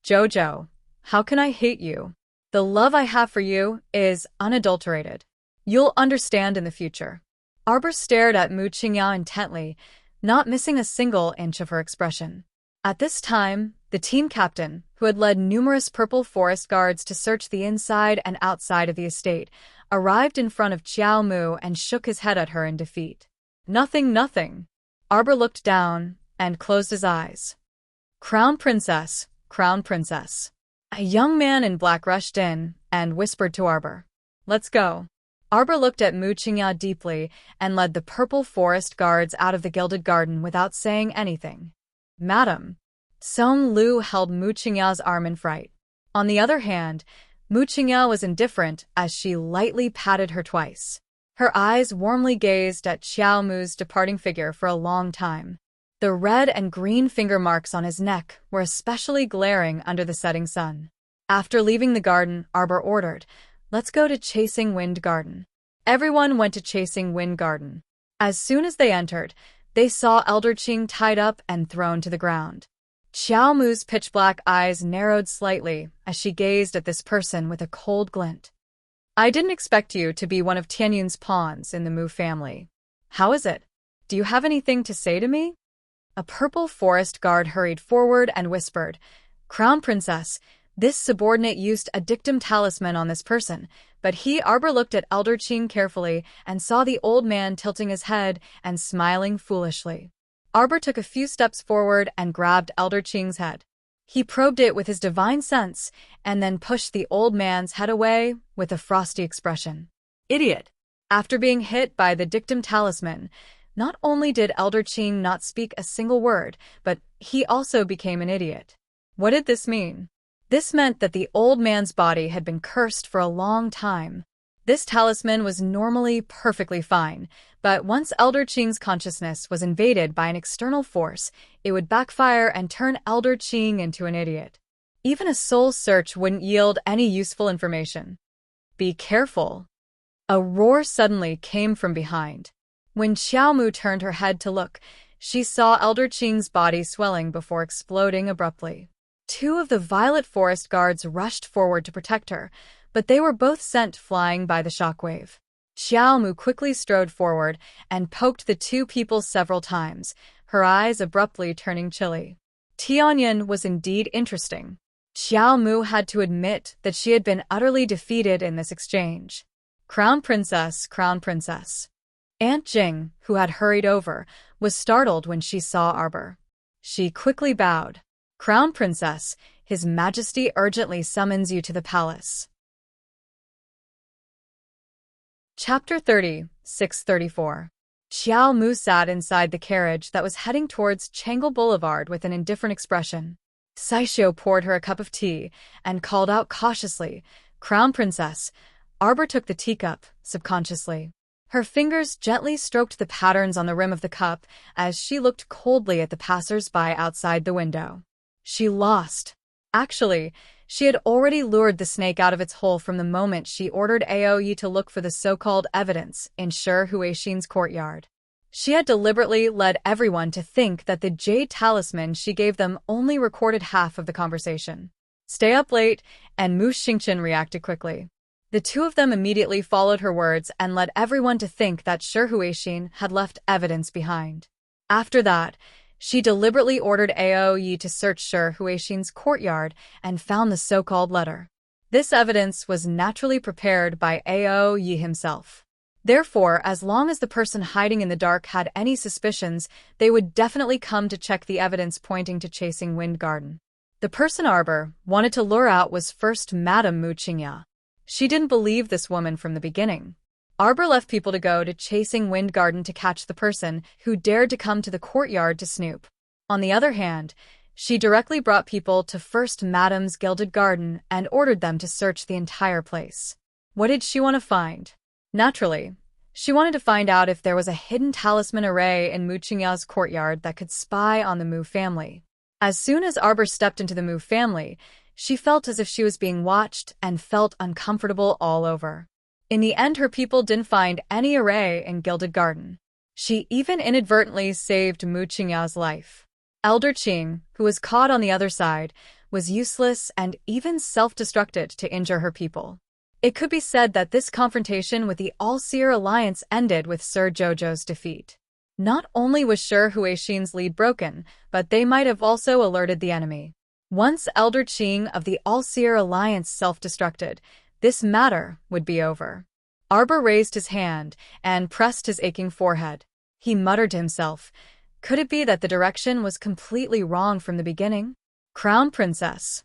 "Jojo, how can I hate you? The love I have for you is unadulterated. You'll understand in the future." Arbor stared at Mu Qingya intently, not missing a single inch of her expression. At this time, the team captain, who had led numerous purple forest guards to search the inside and outside of the estate, arrived in front of Xiao Mu and shook his head at her in defeat. Nothing. Arbor looked down and closed his eyes. Crown Princess. A young man in black rushed in and whispered to Arbor, "Let's go." Arbor looked at Mu Qingya deeply and led the purple forest guards out of the gilded garden without saying anything. "Madam." Song Lu held Mu Qingya's arm in fright. On the other hand, Mu Qingya was indifferent as she lightly patted her twice. Her eyes warmly gazed at Xiao Mu's departing figure for a long time. The red and green finger marks on his neck were especially glaring under the setting sun. After leaving the garden, Arbor ordered, "Let's go to Chasing Wind Garden." Everyone went to Chasing Wind Garden. As soon as they entered, they saw Elder Qing tied up and thrown to the ground. Xiao Mu's pitch-black eyes narrowed slightly as she gazed at this person with a cold glint. "I didn't expect you to be one of Tianyun's pawns in the Mu family. How is it? Do you have anything to say to me?" A purple forest guard hurried forward and whispered, "Crown Princess, this subordinate used a dictum talisman on this person," but Arbor looked at Elder Qing carefully and saw the old man tilting his head and smiling foolishly. Arbor took a few steps forward and grabbed Elder Qing's head. He probed it with his divine sense and then pushed the old man's head away with a frosty expression. "Idiot! After being hit by the dictum talisman, not only did Elder Qing not speak a single word, but he also became an idiot. What did this mean? This meant that the old man's body had been cursed for a long time. This talisman was normally perfectly fine, but once Elder Qing's consciousness was invaded by an external force, it would backfire and turn Elder Qing into an idiot. Even a soul search wouldn't yield any useful information. Be careful. A roar suddenly came from behind. When Xiaomu turned her head to look, she saw Elder Qing's body swelling before exploding abruptly. Two of the Violet Forest guards rushed forward to protect her, but they were both sent flying by the shockwave. Xiaomu quickly strode forward and poked the two people several times, her eyes abruptly turning chilly. Tianyan was indeed interesting. Xiaomu had to admit that she had been utterly defeated in this exchange. Crown Princess, Crown Princess. Aunt Jing, who had hurried over, was startled when she saw Arbor. She quickly bowed. Crown Princess, His Majesty urgently summons you to the palace. Chapter 30, 634. Xiao Mu sat inside the carriage that was heading towards Changle Boulevard with an indifferent expression. Saishio poured her a cup of tea and called out cautiously, Crown Princess. Arbor took the teacup, subconsciously. Her fingers gently stroked the patterns on the rim of the cup as she looked coldly at the passers-by outside the window. She lost. Actually, she had already lured the snake out of its hole from the moment she ordered Aoyi to look for the so-called evidence in Shi Huixin's courtyard. She had deliberately led everyone to think that the jade talisman she gave them only recorded half of the conversation. Stay up late, and Mu Xingchen reacted quickly. The two of them immediately followed her words and led everyone to think that Shi Huixin had left evidence behind. After that, she deliberately ordered Aoyi to search Shi Huixin's courtyard and found the so-called letter. This evidence was naturally prepared by Aoyi himself. Therefore, as long as the person hiding in the dark had any suspicions, they would definitely come to check the evidence pointing to Chasing Wind Garden. The person Arbor wanted to lure out was first Madame Mu Qingya. She didn't believe this woman from the beginning. Arbor left people to go to Chasing Wind Garden to catch the person who dared to come to the courtyard to snoop. On the other hand, she directly brought people to First Madame's Gilded Garden and ordered them to search the entire place. What did she want to find? Naturally, she wanted to find out if there was a hidden talisman array in Mu Qingya's courtyard that could spy on the Mu family. As soon as Arbor stepped into the Mu family, she felt as if she was being watched and felt uncomfortable all over. In the end, her people didn't find any array in Gilded Garden. She even inadvertently saved Mu Qingya's life. Elder Qing, who was caught on the other side, was useless and even self-destructed to injure her people. It could be said that this confrontation with the All-Seer Alliance ended with Sir Jojo's defeat. Not only was Shi Huixin's lead broken, but they might have also alerted the enemy. Once Elder Qing of the All-Seer Alliance self-destructed, this matter would be over. Arbor raised his hand and pressed his aching forehead. He muttered to himself, could it be that the direction was completely wrong from the beginning? Crown Princess.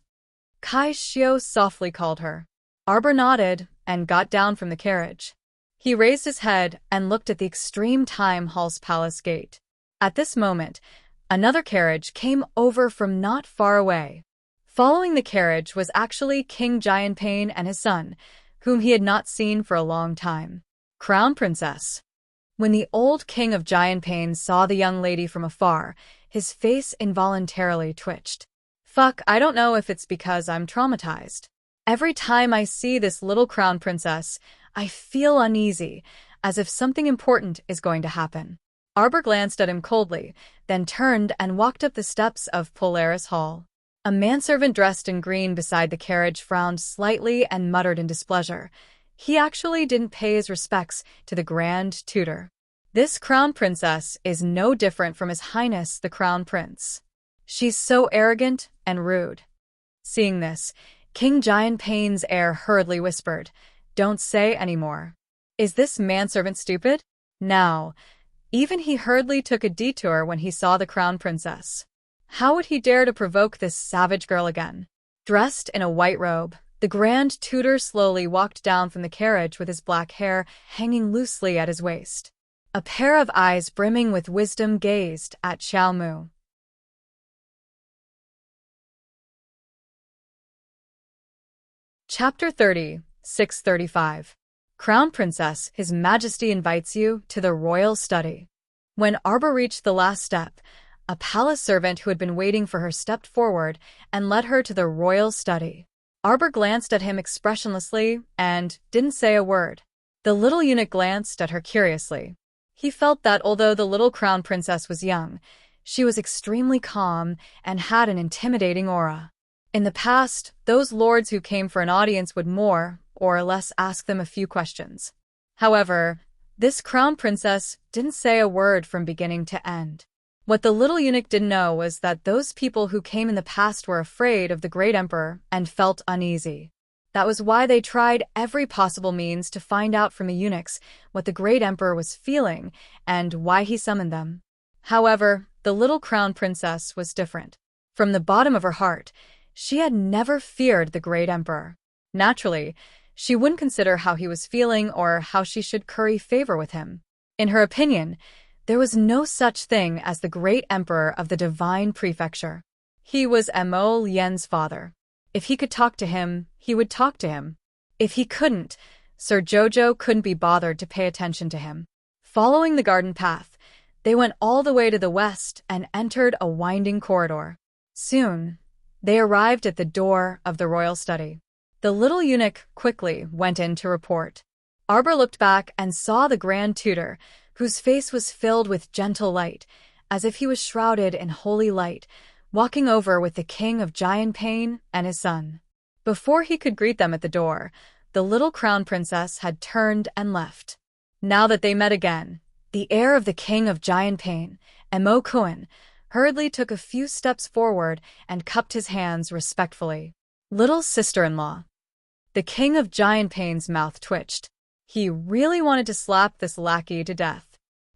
Kai Xiao softly called her. Arbor nodded and got down from the carriage. He raised his head and looked at the Extreme Time Hall's palace gate. At this moment, another carriage came over from not far away. Following the carriage was actually King Jianping and his son, whom he had not seen for a long time. Crown Princess. When the old king of Jianping saw the young lady from afar, his face involuntarily twitched. Fuck, I don't know if it's because I'm traumatized. Every time I see this little crown princess, I feel uneasy, as if something important is going to happen. Arbor glanced at him coldly, then turned and walked up the steps of Polaris Hall. A manservant dressed in green beside the carriage frowned slightly and muttered in displeasure. He actually didn't pay his respects to the Grand Tutor. This crown princess is no different from His Highness the Crown Prince. She's so arrogant and rude. Seeing this, King Jianping's heir hurriedly whispered, "Don't say any more." Is this manservant stupid? Now, even he hurriedly took a detour when he saw the crown princess. How would he dare to provoke this savage girl again? Dressed in a white robe, The Grand Tutor slowly walked down from the carriage with his black hair hanging loosely at his waist. A pair of eyes brimming with wisdom gazed at Xiao Mu. Chapter 30, 635. Crown Princess, His Majesty invites you to the royal study. When Arbor reached the last step, a palace servant who had been waiting for her stepped forward and led her to the royal study. Arbor glanced at him expressionlessly and didn't say a word. The little eunuch glanced at her curiously. He felt that although the little crown princess was young, she was extremely calm and had an intimidating aura. In the past, those lords who came for an audience would more or less ask them a few questions. However, this crown princess didn't say a word from beginning to end. What the little eunuch didn't know was that those people who came in the past were afraid of the great emperor and felt uneasy. That was why they tried every possible means to find out from the eunuchs what the great emperor was feeling and why he summoned them. However, the little crown princess was different. From the bottom of her heart, she had never feared the great emperor. Naturally, she wouldn't consider how he was feeling or how she should curry favor with him. In her opinion, there was no such thing as the great emperor of the divine prefecture. He was Mo Lian's father. If he could talk to him, he would talk to him. If he couldn't, Sir Jojo couldn't be bothered to pay attention to him. Following the garden path, they went all the way to the west and entered a winding corridor. Soon, they arrived at the door of the royal study. The little eunuch quickly went in to report. Arbor looked back and saw the Grand Tutor, whose face was filled with gentle light, as if he was shrouded in holy light, walking over with the King of Giant Pain and his son. Before he could greet them at the door, the little crown princess had turned and left. Now that they met again, the heir of the King of Giant Pain, Mo Kuan, hurriedly took a few steps forward and cupped his hands respectfully. Little sister-in-law. The King of Giant Pain's mouth twitched. He really wanted to slap this lackey to death.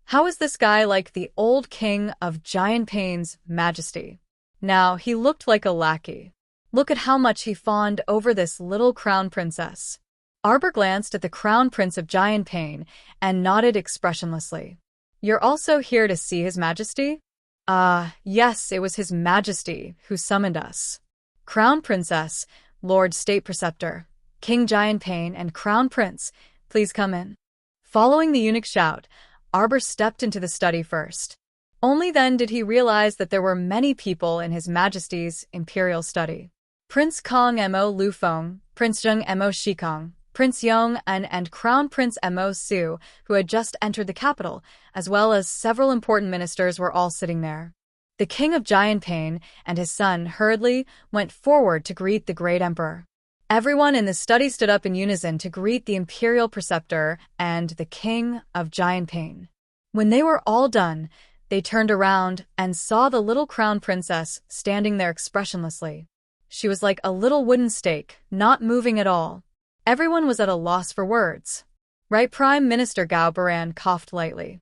How is this guy like the old King of Giant Pain's majesty? Now he looked like a lackey. Look at how much he fawned over this little crown princess. Arbor glanced at the crown prince of Giant Pain and nodded expressionlessly. You're also here to see his majesty? Yes, it was his majesty who summoned us. Crown princess, Lord State Preceptor, King Giant Pain, and Crown Prince, please come in. Following the eunuch's shout, Arbor stepped into the study first. Only then did he realize that there were many people in His Majesty's imperial study. Prince Kong Mo Lufeng, Prince Zheng Mo Shikong, Prince Yong and Crown Prince Mo Su, who had just entered the capital, as well as several important ministers, were all sitting there. The King of Giant Pain and his son hurriedly went forward to greet the great emperor. Everyone in the study stood up in unison to greet the imperial preceptor and the King of Giant Pain. When they were all done, they turned around and saw the little crown princess standing there expressionlessly. She was like a little wooden stake, not moving at all. Everyone was at a loss for words. Right, Prime Minister Gao Baran coughed lightly.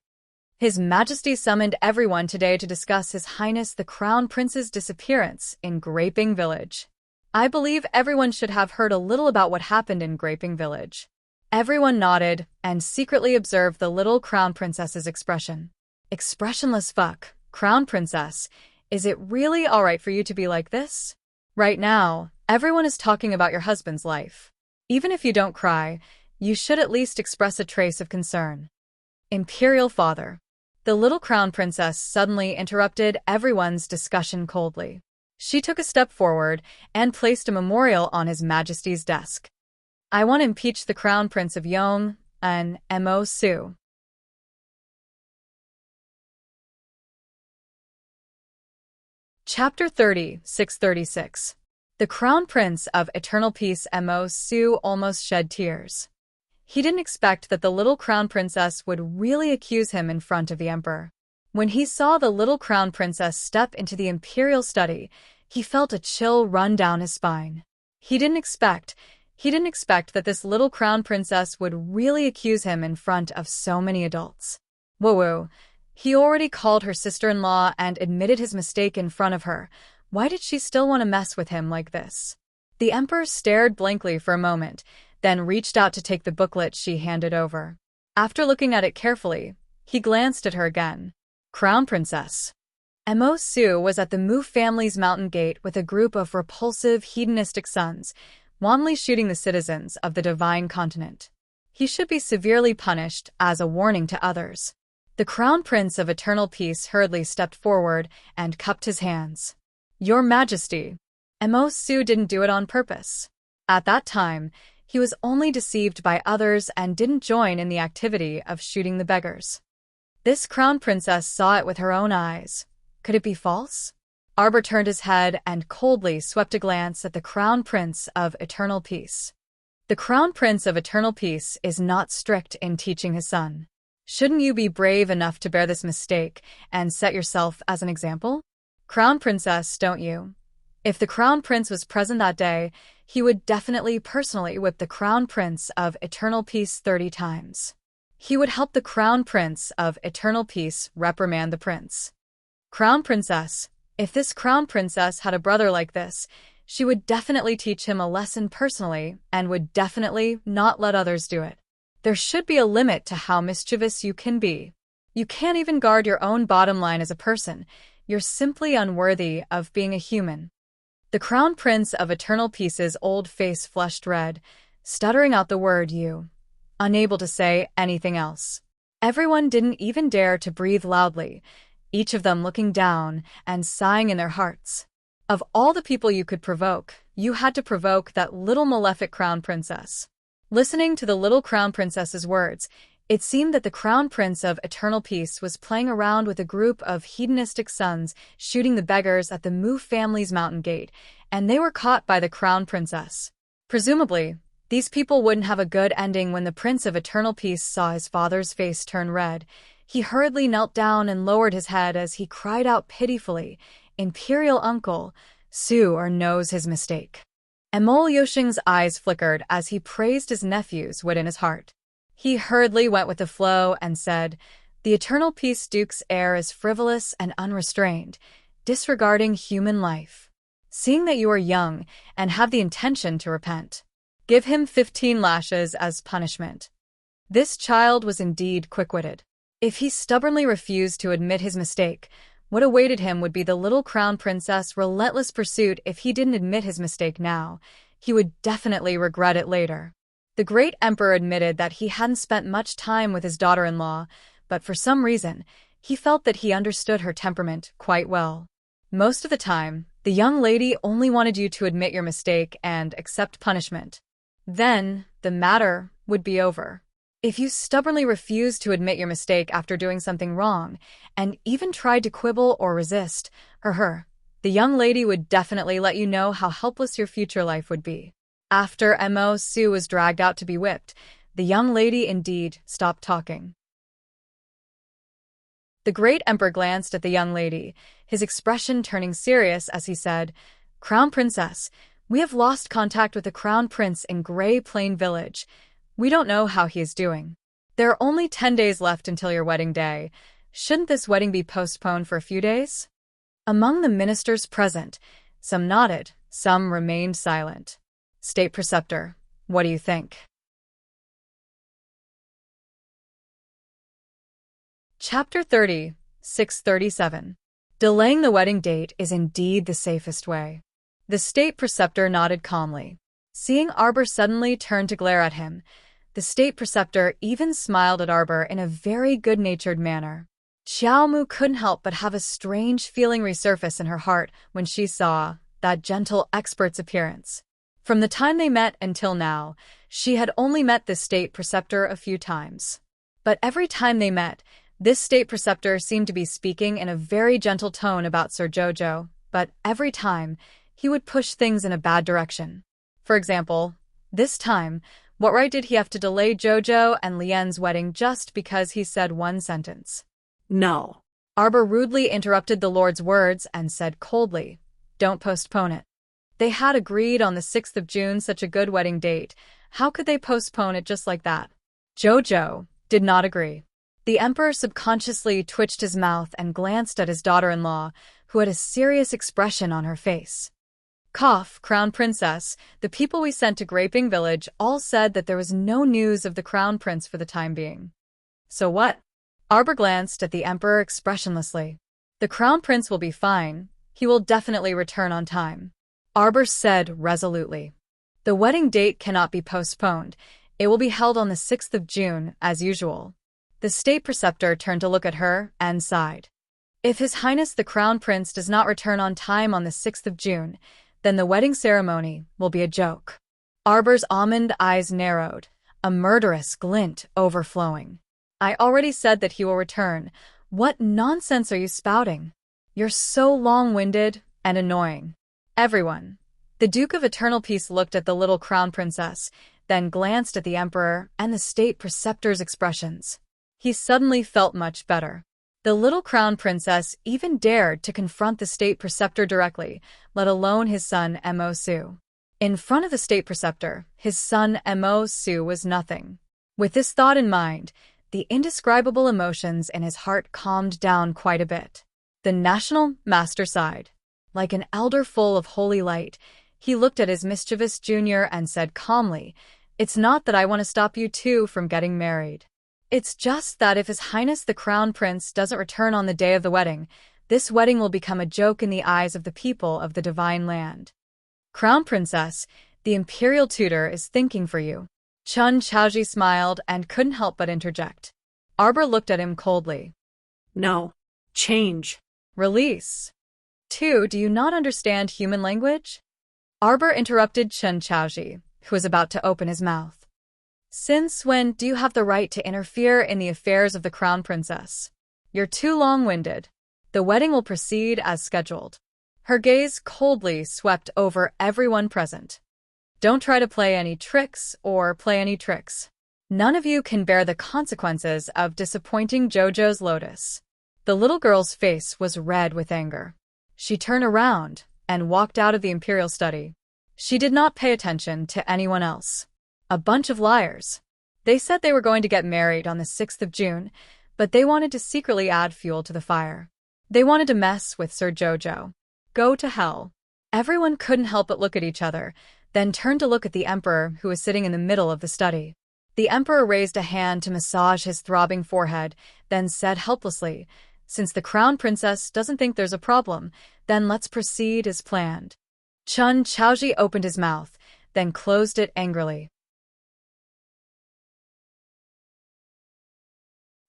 His Majesty summoned everyone today to discuss His Highness the Crown Prince's disappearance in Graping Village. I believe everyone should have heard a little about what happened in Graping Village. Everyone nodded and secretly observed the little Crown Princess's expression. Expressionless fuck, Crown Princess, is it really alright for you to be like this? Right now, everyone is talking about your husband's life. Even if you don't cry, you should at least express a trace of concern. Imperial Father. The little Crown Princess suddenly interrupted everyone's discussion coldly. She took a step forward and placed a memorial on His Majesty's desk. I want to impeach the Crown Prince of Yong and Mo Su. Chapter 30, 636. The Crown Prince of Eternal Peace Mo Su almost shed tears. He didn't expect that the little Crown Princess would really accuse him in front of the Emperor. When he saw the little Crown Princess step into the imperial study, he felt a chill run down his spine. He didn't expect that this little Crown Princess would really accuse him in front of so many adults. Whoa. He already called her sister-in-law and admitted his mistake in front of her. Why did she still want to mess with him like this? The emperor stared blankly for a moment, then reached out to take the booklet she handed over. After looking at it carefully, he glanced at her again. Crown Princess. Mo Su was at the Mu family's mountain gate with a group of repulsive, hedonistic sons, wantonly shooting the citizens of the divine continent. He should be severely punished as a warning to others. The Crown Prince of Eternal Peace hurriedly stepped forward and cupped his hands. Your Majesty. Mo Su didn't do it on purpose. At that time, he was only deceived by others and didn't join in the activity of shooting the beggars. This Crown Princess saw it with her own eyes. Could it be false? Arbor turned his head and coldly swept a glance at the Crown Prince of Eternal Peace. The Crown Prince of Eternal Peace is not strict in teaching his son. Shouldn't you be brave enough to bear this mistake and set yourself as an example? Crown Princess, don't you? If the Crown Prince was present that day, he would definitely personally whip the Crown Prince of Eternal Peace 30 times. He would help the Crown Prince of Eternal Peace reprimand the prince. Crown Princess, if this Crown Princess had a brother like this, she would definitely teach him a lesson personally and would definitely not let others do it. There should be a limit to how mischievous you can be. You can't even guard your own bottom line as a person. You're simply unworthy of being a human. The Crown Prince of Eternal Peace's old face flushed red, stuttering out the word you, unable to say anything else. Everyone didn't even dare to breathe loudly, each of them looking down and sighing in their hearts. Of all the people you could provoke, you had to provoke that little malefic Crown Princess. Listening to the little Crown Princess's words, it seemed that the Crown Prince of Eternal Peace was playing around with a group of hedonistic sons shooting the beggars at the Mu family's mountain gate, and they were caught by the Crown Princess. Presumably, these people wouldn't have a good ending when the Prince of Eternal Peace saw his father's face turn red. He hurriedly knelt down and lowered his head as he cried out pitifully, Imperial Uncle, Su knows his mistake. Emol Yoshing's eyes flickered as he praised his nephew's wit in his heart. He hurriedly went with the flow and said, The Eternal Peace Duke's air is frivolous and unrestrained, disregarding human life. Seeing that you are young and have the intention to repent, give him 15 lashes as punishment. This child was indeed quick-witted. If he stubbornly refused to admit his mistake, what awaited him would be the little Crown Princess' relentless pursuit. If he didn't admit his mistake now, he would definitely regret it later. The great emperor admitted that he hadn't spent much time with his daughter-in-law, but for some reason, he felt that he understood her temperament quite well. Most of the time, the young lady only wanted you to admit your mistake and accept punishment. Then, the matter would be over. If you stubbornly refused to admit your mistake after doing something wrong, and even tried to quibble or resist, the young lady would definitely let you know how helpless your future life would be. After Mo Su was dragged out to be whipped, the young lady indeed stopped talking. The great emperor glanced at the young lady, his expression turning serious as he said, Crown Princess, we have lost contact with the Crown Prince in Gray Plain Village. We don't know how he is doing. There are only 10 days left until your wedding day. Shouldn't this wedding be postponed for a few days? Among the ministers present, some nodded, some remained silent. State Preceptor, what do you think? Chapter 30, 637. Delaying the wedding date is indeed the safest way. The State Preceptor nodded calmly. Seeing Arbor suddenly turn to glare at him, the State Preceptor even smiled at Arbor in a very good-natured manner. Xiaomu couldn't help but have a strange feeling resurface in her heart when she saw that gentle expert's appearance. From the time they met until now, she had only met the State Preceptor a few times. But every time they met, this State Preceptor seemed to be speaking in a very gentle tone about Sir Jojo, but every time, he would push things in a bad direction. For example, this time, what right did he have to delay Jojo and Lien's wedding just because he said one sentence? No. Arbor rudely interrupted the Lord's words and said coldly, Don't postpone it. They had agreed on the 6th of June, such a good wedding date. How could they postpone it just like that? Jojo did not agree. The emperor subconsciously twitched his mouth and glanced at his daughter-in-law, who had a serious expression on her face. Cough, Crown Princess, the people we sent to Graping Village all said that there was no news of the Crown Prince for the time being. So what? Arbor glanced at the Emperor expressionlessly. The Crown Prince will be fine. He will definitely return on time. Arbor said resolutely. The wedding date cannot be postponed. It will be held on the 6th of June, as usual. The state preceptor turned to look at her and sighed. If His Highness the Crown Prince does not return on time on the 6th of June, then the wedding ceremony will be a joke. Arbor's almond eyes narrowed, a murderous glint overflowing. I already said that he will return. What nonsense are you spouting? You're so long-winded and annoying. Everyone. The Duke of Eternal Peace looked at the little Crown Princess, then glanced at the Emperor and the state preceptor's expressions. He suddenly felt much better. The little Crown Princess even dared to confront the state preceptor directly, let alone his son Mo-su. In front of the state preceptor, his son Mo-su was nothing. With this thought in mind, the indescribable emotions in his heart calmed down quite a bit. The National Master sighed. Like an elder full of holy light, he looked at his mischievous junior and said calmly, "It's not that I want to stop you two from getting married. It's just that if His Highness the Crown Prince doesn't return on the day of the wedding, this wedding will become a joke in the eyes of the people of the divine land. Crown Princess, the imperial tutor is thinking for you." Chun Chaoji smiled and couldn't help but interject. Arbor looked at him coldly. No. Change. Release. 2. Do you not understand human language? Arbor interrupted Chun Chaoji, who was about to open his mouth. Since when do you have the right to interfere in the affairs of the Crown Princess? You're too long-winded. The wedding will proceed as scheduled. Her gaze coldly swept over everyone present. Don't try to play any tricks or play any tricks. None of you can bear the consequences of disappointing Jojo's lotus. The little girl's face was red with anger. She turned around and walked out of the imperial study. She did not pay attention to anyone else. A bunch of liars. They said they were going to get married on the 6th of June, but they wanted to secretly add fuel to the fire. They wanted to mess with Sir Jojo. Go to hell. Everyone couldn't help but look at each other, then turned to look at the Emperor, who was sitting in the middle of the study. The Emperor raised a hand to massage his throbbing forehead, then said helplessly, "Since the Crown Princess doesn't think there's a problem, then let's proceed as planned." Chun Chaoji opened his mouth, then closed it angrily.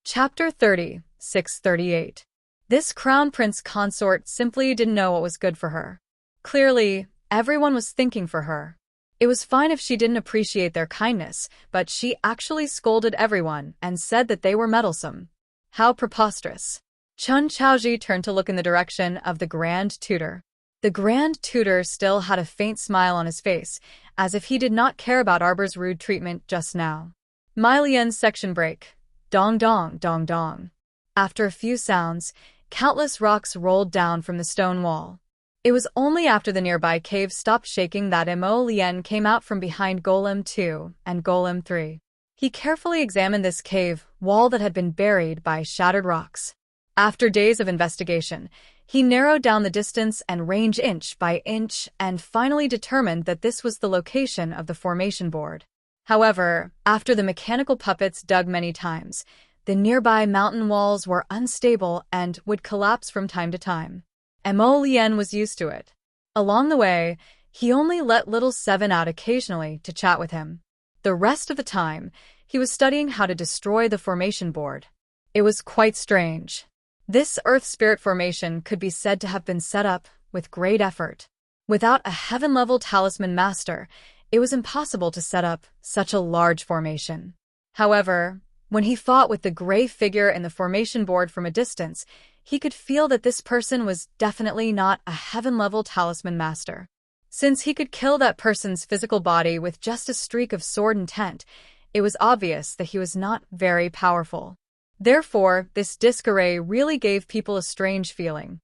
Chapter 30, 638. This Crown Prince consort simply didn't know what was good for her. Clearly, everyone was thinking for her. It was fine if she didn't appreciate their kindness, but she actually scolded everyone and said that they were meddlesome. How preposterous. Chun Chaoji turned to look in the direction of the Grand Tutor. The Grand Tutor still had a faint smile on his face, as if he did not care about Arbor's rude treatment just now. Mylian's section break. Dong dong dong dong. After a few sounds, countless rocks rolled down from the stone wall. It was only after the nearby cave stopped shaking that Mo Lien came out from behind Golem 2 and Golem 3. He carefully examined this cave wall that had been buried by shattered rocks. After days of investigation, he narrowed down the distance and range inch by inch and finally determined that this was the location of the formation board. However, after the mechanical puppets dug many times, the nearby mountain walls were unstable and would collapse from time to time. Mo Lien was used to it. Along the way, he only let little Seven out occasionally to chat with him. The rest of the time, he was studying how to destroy the formation board. It was quite strange. This Earth Spirit formation could be said to have been set up with great effort. Without a heaven-level talisman master, it was impossible to set up such a large formation. However, when he fought with the gray figure in the formation board from a distance, he could feel that this person was definitely not a heaven-level talisman master. Since he could kill that person's physical body with just a streak of sword intent, it was obvious that he was not very powerful. Therefore, this disc array really gave people a strange feeling.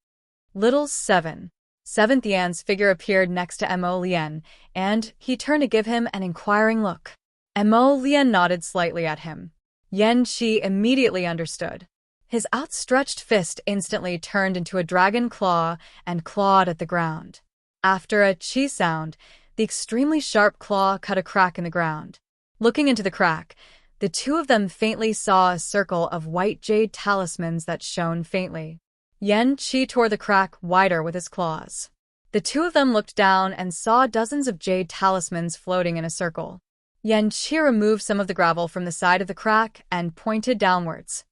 Little Seven. Seventh Yan's figure appeared next to Mo Lien, and he turned to give him an inquiring look. Mo Lien nodded slightly at him. Yan Qi immediately understood. His outstretched fist instantly turned into a dragon claw and clawed at the ground. After a chi sound, the extremely sharp claw cut a crack in the ground. Looking into the crack, the two of them faintly saw a circle of white jade talismans that shone faintly. Yan Qi tore the crack wider with his claws. The two of them looked down and saw dozens of jade talismans floating in a circle. Yan Qi removed some of the gravel from the side of the crack and pointed downwards.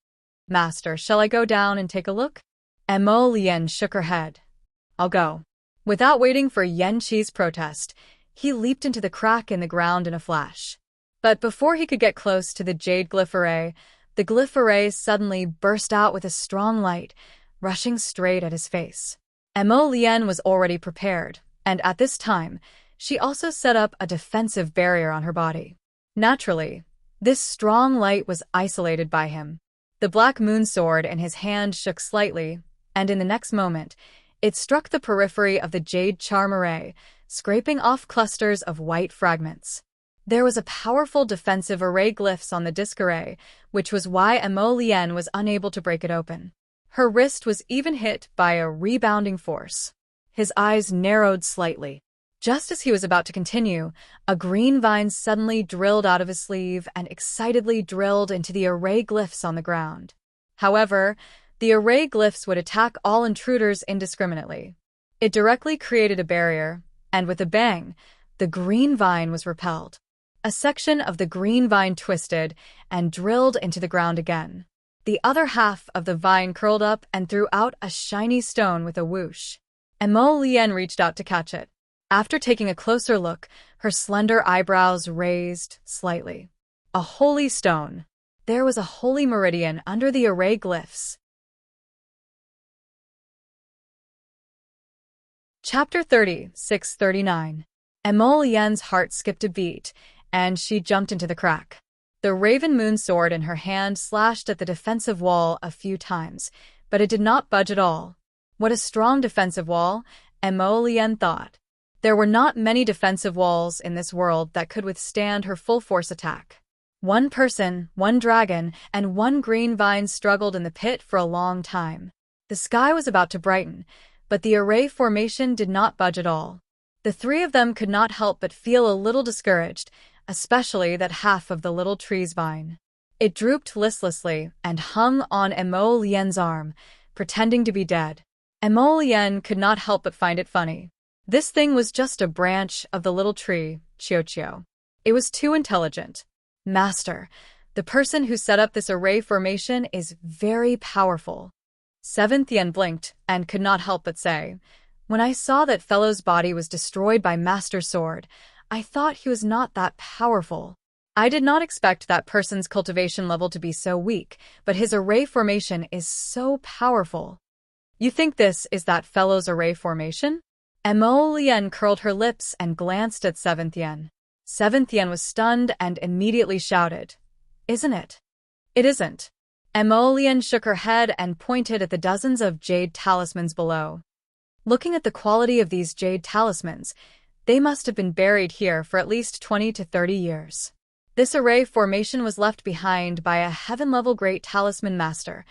"Master, shall I go down and take a look?" Mo Lian shook her head. "I'll go." Without waiting for Yan Qi's protest, he leaped into the crack in the ground in a flash. But before he could get close to the jade glyph array, the glyph array suddenly burst out with a strong light, rushing straight at his face. Mo Lian was already prepared, and at this time, she also set up a defensive barrier on her body. Naturally, this strong light was isolated by him. The black moon sword in his hand shook slightly, and in the next moment, it struck the periphery of the jade charm array, scraping off clusters of white fragments. There was a powerful defensive array glyphs on the disc array, which was why Mo Lian was unable to break it open. Her wrist was even hit by a rebounding force. His eyes narrowed slightly. Just as he was about to continue, a green vine suddenly drilled out of his sleeve and excitedly drilled into the array glyphs on the ground. However, the array glyphs would attack all intruders indiscriminately. It directly created a barrier, and with a bang, the green vine was repelled. A section of the green vine twisted and drilled into the ground again. The other half of the vine curled up and threw out a shiny stone with a whoosh. Mo Lian reached out to catch it. After taking a closer look, her slender eyebrows raised slightly. A holy stone. There was a holy meridian under the array glyphs. Chapter 30, 639. Mo Lian's heart skipped a beat, and she jumped into the crack. The raven moon sword in her hand slashed at the defensive wall a few times, but it did not budge at all. What a strong defensive wall, Mo Lian thought. There were not many defensive walls in this world that could withstand her full-force attack. One person, one dragon, and one green vine struggled in the pit for a long time. The sky was about to brighten, but the array formation did not budge at all. The three of them could not help but feel a little discouraged, especially that half of the little tree's vine. It drooped listlessly and hung on Mo Lian's arm, pretending to be dead. Mo Lian could not help but find it funny. This thing was just a branch of the little tree, Qiu. It was too intelligent. "Master, the person who set up this array formation is very powerful." Seventh Yen blinked and could not help but say, "When I saw that fellow's body was destroyed by Master Sword, I thought he was not that powerful. I did not expect that person's cultivation level to be so weak, but his array formation is so powerful." "You think this is that fellow's array formation?" Mo Lian curled her lips and glanced at Seventh Yen. Seventh Yen was stunned and immediately shouted, "Isn't it?" "It isn't." Mo Lian shook her head and pointed at the dozens of jade talismans below. Looking at the quality of these jade talismans, they must have been buried here for at least 20 to 30 years. This array formation was left behind by a heaven-level great talisman master,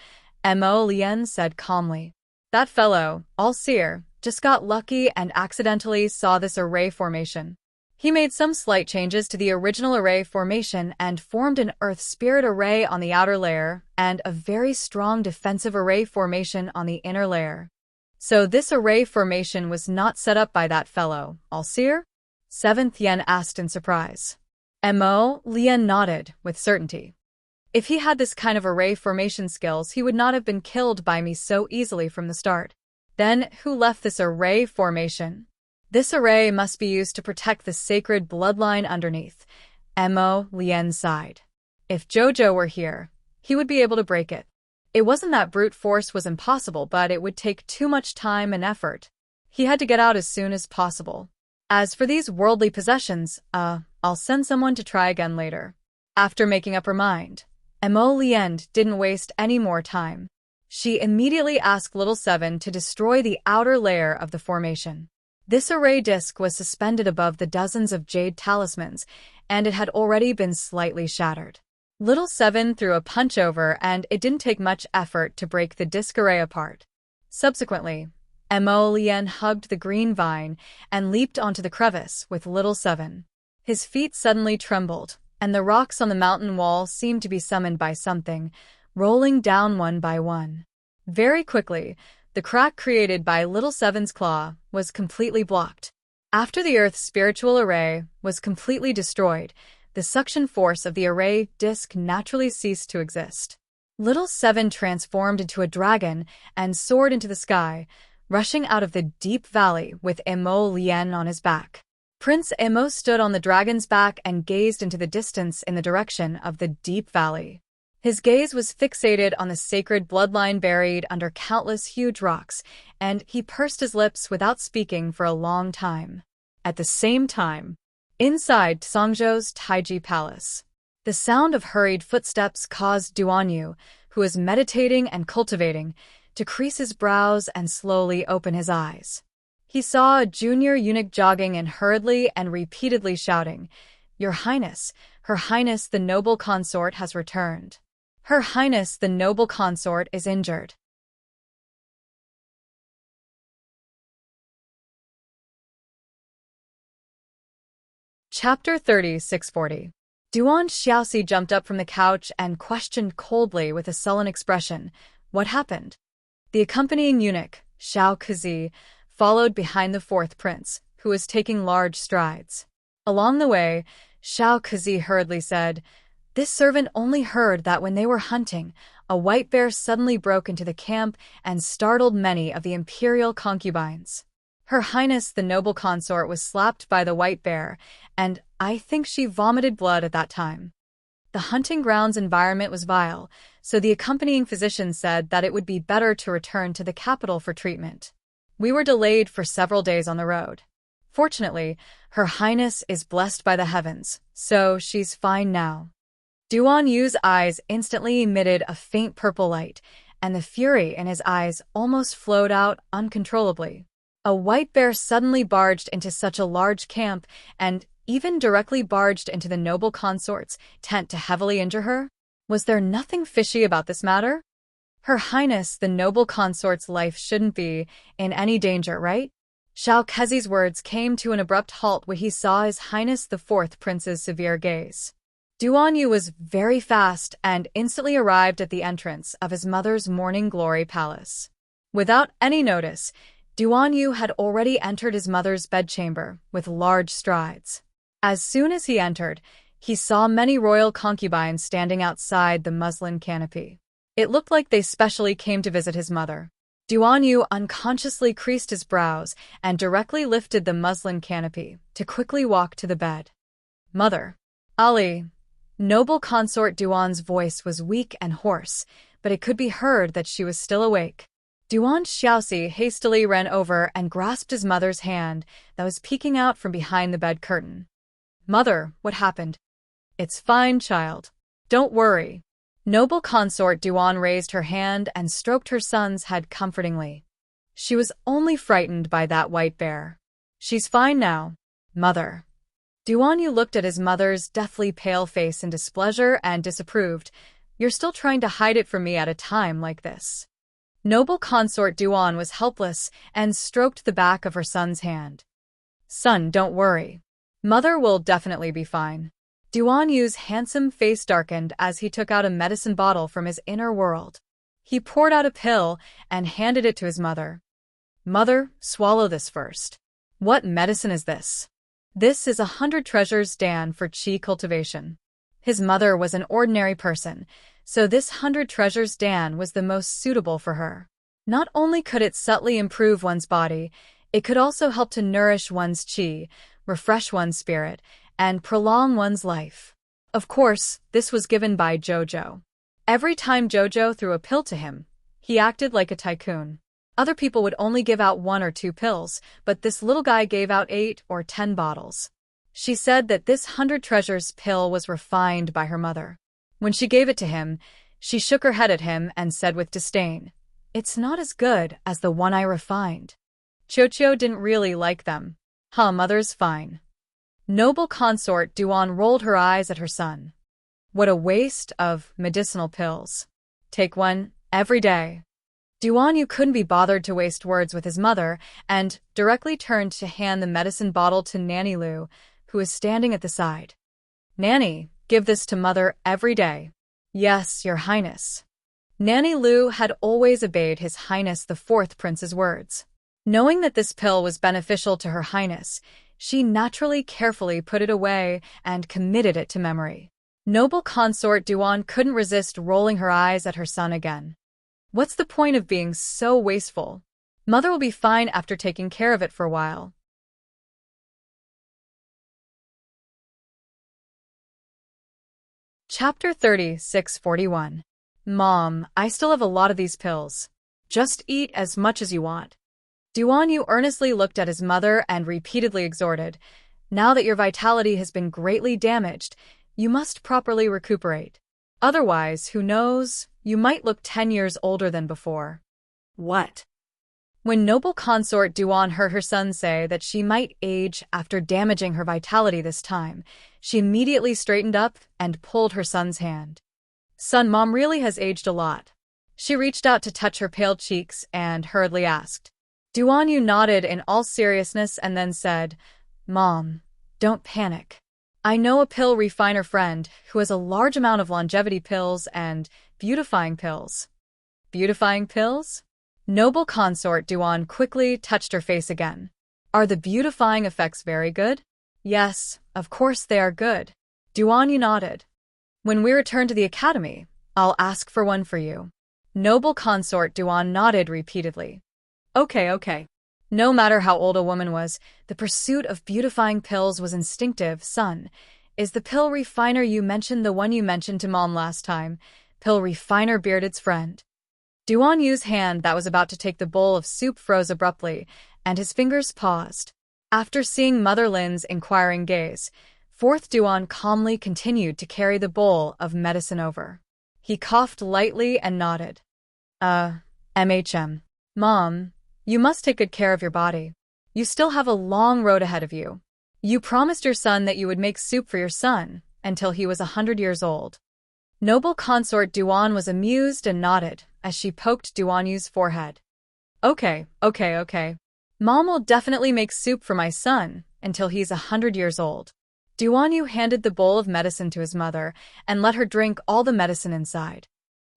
Mo Lian said calmly. "That fellow, All-Seer, just got lucky and accidentally saw this array formation. He made some slight changes to the original array formation and formed an Earth Spirit array on the outer layer and a very strong defensive array formation on the inner layer. So this array formation was not set up by that fellow, All-Seer?" Seventh Yen asked in surprise. Mo Lian nodded with certainty. "If he had this kind of array formation skills, he would not have been killed by me so easily from the start." "Then who left this array formation?" "This array must be used to protect the sacred bloodline underneath," Mo Lian sighed. "If Jojo were here, he would be able to break it. It wasn't that brute force was impossible, but it would take too much time and effort. He had to get out as soon as possible. As for these worldly possessions, I'll send someone to try again later." After making up her mind, Mo Lian didn't waste any more time. She immediately asked Little Seven to destroy the outer layer of the formation. This array disc was suspended above the dozens of jade talismans, and it had already been slightly shattered. Little Seven threw a punch over, and it didn't take much effort to break the disc array apart. Subsequently, Emolien hugged the green vine and leaped onto the crevice with little Seven. His feet suddenly trembled, and the rocks on the mountain wall seemed to be summoned by something, rolling down one by one. Very quickly, the crack created by little Seven's claw was completely blocked. After the Earth's spiritual array was completely destroyed, the suction force of the array disk naturally ceased to exist. Little Seven transformed into a dragon and soared into the sky, rushing out of the deep valley with Emolien on his back. Prince Emo stood on the dragon's back and gazed into the distance in the direction of the deep valley. His gaze was fixated on the sacred bloodline buried under countless huge rocks, and he pursed his lips without speaking for a long time. At the same time, inside Songzhou's Taiji Palace, the sound of hurried footsteps caused Duanyu, who was meditating and cultivating, to crease his brows and slowly open his eyes. He saw a junior eunuch jogging in hurriedly and repeatedly shouting, "Your Highness, Her Highness the noble consort has returned. Her Highness the noble consort is injured." Chapter 3640. Duan Xiaoxi jumped up from the couch and questioned coldly with a sullen expression, "What happened?" The accompanying eunuch, Xiao Kazi, followed behind the fourth prince, who was taking large strides. Along the way, Xiao Kazi hurriedly said, "This servant only heard that when they were hunting, a white bear suddenly broke into the camp and startled many of the imperial concubines. Her Highness the noble consort was slapped by the white bear, and I think she vomited blood at that time. The hunting grounds environment was vile, so the accompanying physician said that it would be better to return to the capital for treatment. We were delayed for several days on the road. Fortunately, Her Highness is blessed by the heavens, so she's fine now." Duan Yu's eyes instantly emitted a faint purple light, and the fury in his eyes almost flowed out uncontrollably. A white bear suddenly barged into such a large camp and even directly barged into the noble consort's tent to heavily injure her? Was there nothing fishy about this matter? Her Highness the noble consort's life shouldn't be in any danger, right? Xiao Kezi's words came to an abrupt halt when he saw His Highness the fourth prince's severe gaze. Duan Yu was very fast and instantly arrived at the entrance of his mother's morning glory palace. Without any notice, Duan Yu had already entered his mother's bedchamber with large strides. As soon as he entered, he saw many royal concubines standing outside the muslin canopy. It looked like they specially came to visit his mother. Duan Yu unconsciously creased his brows and directly lifted the muslin canopy to quickly walk to the bed. "Mother." "Ali." Noble consort Duan's voice was weak and hoarse, but it could be heard that she was still awake. Duan Xiaoxi hastily ran over and grasped his mother's hand that was peeking out from behind the bed curtain. "Mother, what happened?" "It's fine, child. Don't worry." Noble consort Duan raised her hand and stroked her son's head comfortingly. "She was only frightened by that white bear. She's fine now, Mother." Duan Yu looked at his mother's deathly pale face in displeasure and disapproved. "You're still trying to hide it from me at a time like this." Noble consort Duan was helpless and stroked the back of her son's hand. "Son, don't worry. Mother will definitely be fine." Duan Yu's handsome face darkened as he took out a medicine bottle from his inner world. He poured out a pill and handed it to his mother. "Mother, swallow this first." "What medicine is this?" "This is 100 treasures Dan for qi cultivation." His mother was an ordinary person, so this 100 treasures Dan was the most suitable for her. Not only could it subtly improve one's body, it could also help to nourish one's qi, refresh one's spirit, and prolong one's life. Of course, this was given by Jojo. Every time Jojo threw a pill to him, he acted like a tycoon. Other people would only give out 1 or 2 pills, but this little guy gave out 8 or 10 bottles. She said that this 100 treasures pill was refined by her mother. When she gave it to him, she shook her head at him and said with disdain, "It's not as good as the one I refined." Chocho didn't really like them. Mother's fine." Noble consort Duan rolled her eyes at her son. "What a waste of medicinal pills. Take one every day." Duan couldn't be bothered to waste words with his mother and directly turned to hand the medicine bottle to Nanny Lu, who was standing at the side. Nanny, give this to mother every day. Yes, your highness. Nanny Lu had always obeyed His Highness the Fourth Prince's words. Knowing that this pill was beneficial to Her Highness, she naturally carefully put it away and committed it to memory. Noble consort Duan couldn't resist rolling her eyes at her son again. What's the point of being so wasteful? Mother will be fine after taking care of it for a while. Chapter 3641. Mom, I still have a lot of these pills. Just eat as much as you want. Duan earnestly looked at his mother and repeatedly exhorted, now that your vitality has been greatly damaged, you must properly recuperate. Otherwise, who knows, you might look 10 years older than before. What? When noble consort Duan heard her son say that she might age after damaging her vitality this time, she immediately straightened up and pulled her son's hand. Son, Mom really has aged a lot. She reached out to touch her pale cheeks and hurriedly asked. Duan nodded in all seriousness and then said, Mom, don't panic. I know a pill refiner friend who has a large amount of longevity pills and beautifying pills. Beautifying pills? Noble consort Duan quickly touched her face again. Are the beautifying effects very good? Yes, of course they are good. Duan nodded. When we return to the academy, I'll ask for one for you. Noble consort Duan nodded repeatedly. Okay. No matter how old a woman was, the pursuit of beautifying pills was instinctive. Son, is the pill refiner you mentioned the one you mentioned to Mom last time? Pill refiner Bearded's friend. Duan's hand that was about to take the bowl of soup froze abruptly, and his fingers paused. After seeing Mother Lin's inquiring gaze, Fourth Duan calmly continued to carry the bowl of medicine over. He coughed lightly and nodded. MHM. Mom, you must take good care of your body. You still have a long road ahead of you. You promised your son that you would make soup for your son until he was 100 years old. Noble consort Duan was amused and nodded as she poked Duan's forehead. Okay. Mom will definitely make soup for my son until he's 100 years old. Duan handed the bowl of medicine to his mother and let her drink all the medicine inside.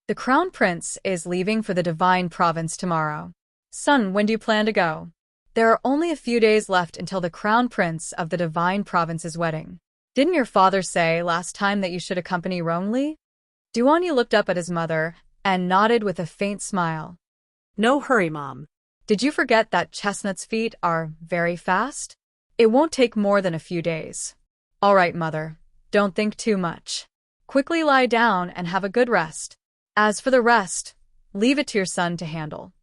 The Crown Prince is leaving for the Divine Province tomorrow. Son, when do you plan to go? There are only a few days left until the Crown Prince of the Divine Province's wedding. Didn't your father say last time that you should accompany Rongli? Duan looked up at his mother and nodded with a faint smile. No hurry, Mom. Did you forget that Chestnut's feet are very fast? It won't take more than a few days. All right, Mother. Don't think too much. Quickly lie down and have a good rest. As for the rest, leave it to your son to handle.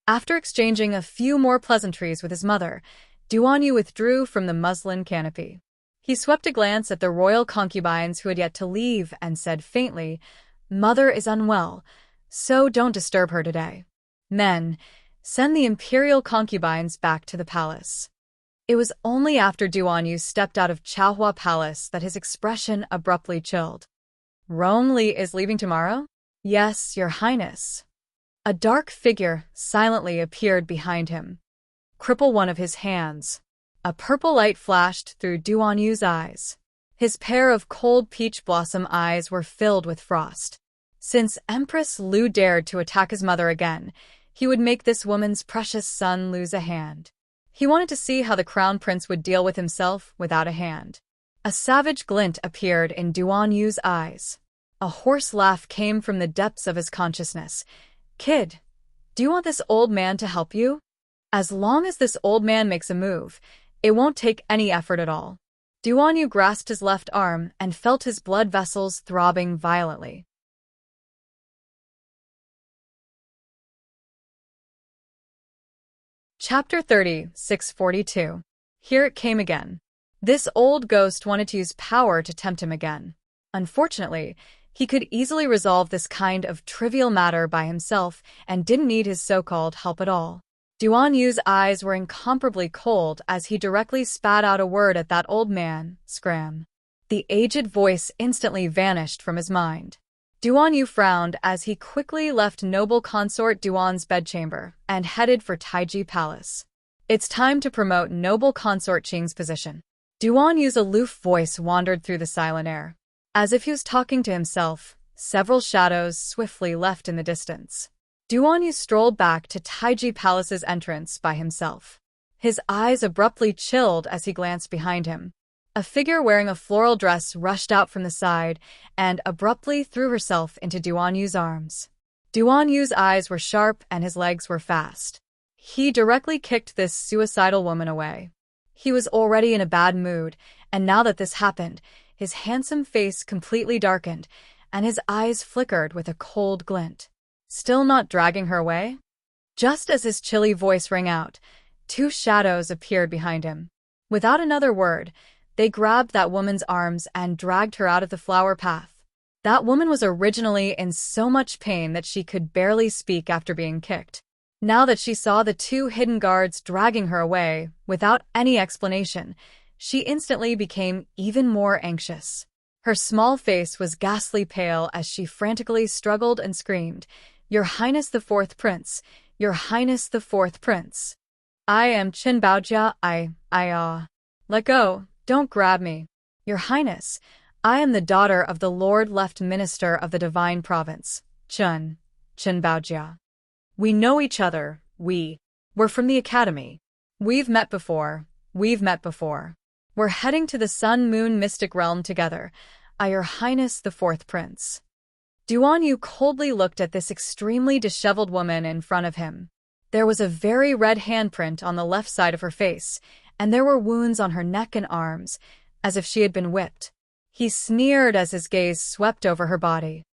After exchanging a few more pleasantries with his mother, Duan withdrew from the muslin canopy. He swept a glance at the royal concubines who had yet to leave and said faintly, Mother is unwell, so don't disturb her today. Men, send the imperial concubines back to the palace. It was only after Duan stepped out of Chaohua Palace that his expression abruptly chilled. Rongli is leaving tomorrow? Yes, your highness. A dark figure silently appeared behind him. Cripple one of his hands. A purple light flashed through Duan's eyes. His pair of cold peach blossom eyes were filled with frost. Since Empress Lu dared to attack his mother again, he would make this woman's precious son lose a hand. He wanted to see how the Crown Prince would deal with himself without a hand. A savage glint appeared in Duan's eyes. A hoarse laugh came from the depths of his consciousness. Kid, do you want this old man to help you? As long as this old man makes a move, it won't take any effort at all. Duan grasped his left arm and felt his blood vessels throbbing violently. Chapter 3642. Here it came again. This old ghost wanted to use power to tempt him again. Unfortunately, he could easily resolve this kind of trivial matter by himself and didn't need his so-called help at all. Duan's eyes were incomparably cold as he directly spat out a word at that old man, Scram. The aged voice instantly vanished from his mind. Duan Yu frowned as he quickly left noble consort Duan's bedchamber and headed for Taiji Palace. It's time to promote noble consort Qing's position. Duan Yu's aloof voice wandered through the silent air. As if he was talking to himself, several shadows swiftly left in the distance. Duan Yu strolled back to Taiji Palace's entrance by himself. His eyes abruptly chilled as he glanced behind him. A figure wearing a floral dress rushed out from the side and abruptly threw herself into Duan Yu's arms. Duan Yu's eyes were sharp and his legs were fast. He directly kicked this suicidal woman away. He was already in a bad mood, and now that this happened, his handsome face completely darkened, and his eyes flickered with a cold glint. Still not dragging her away? Just as his chilly voice rang out, two shadows appeared behind him. Without another word, they grabbed that woman's arms and dragged her out of the flower path. That woman was originally in so much pain that she could barely speak after being kicked. Now that she saw the two hidden guards dragging her away, without any explanation, she instantly became even more anxious. Her small face was ghastly pale as she frantically struggled and screamed, "Your Highness the Fourth Prince! Your Highness the Fourth Prince! I am Qin Baojia, Let go! Don't grab me. Your Highness, I am the daughter of the Lord Left Minister of the Divine Province, Qin Baojia. We know each other, we're from the Academy. We've met before. We're heading to the Sun-Moon Mystic Realm together, Your Highness the Fourth Prince." Duan Yu coldly looked at this extremely disheveled woman in front of him. There was a very red handprint on the left side of her face, and there were wounds on her neck and arms, as if she had been whipped. He sneered as his gaze swept over her body.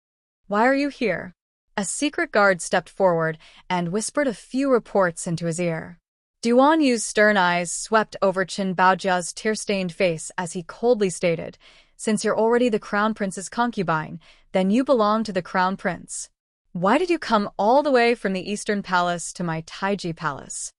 "Why are you here?" A secret guard stepped forward and whispered a few reports into his ear. Duan Yu's stern eyes swept over Qin Baojia's tear-stained face as he coldly stated, "Since you're already the Crown Prince's concubine, then you belong to the Crown Prince. Why did you come all the way from the Eastern Palace to my Taiji Palace?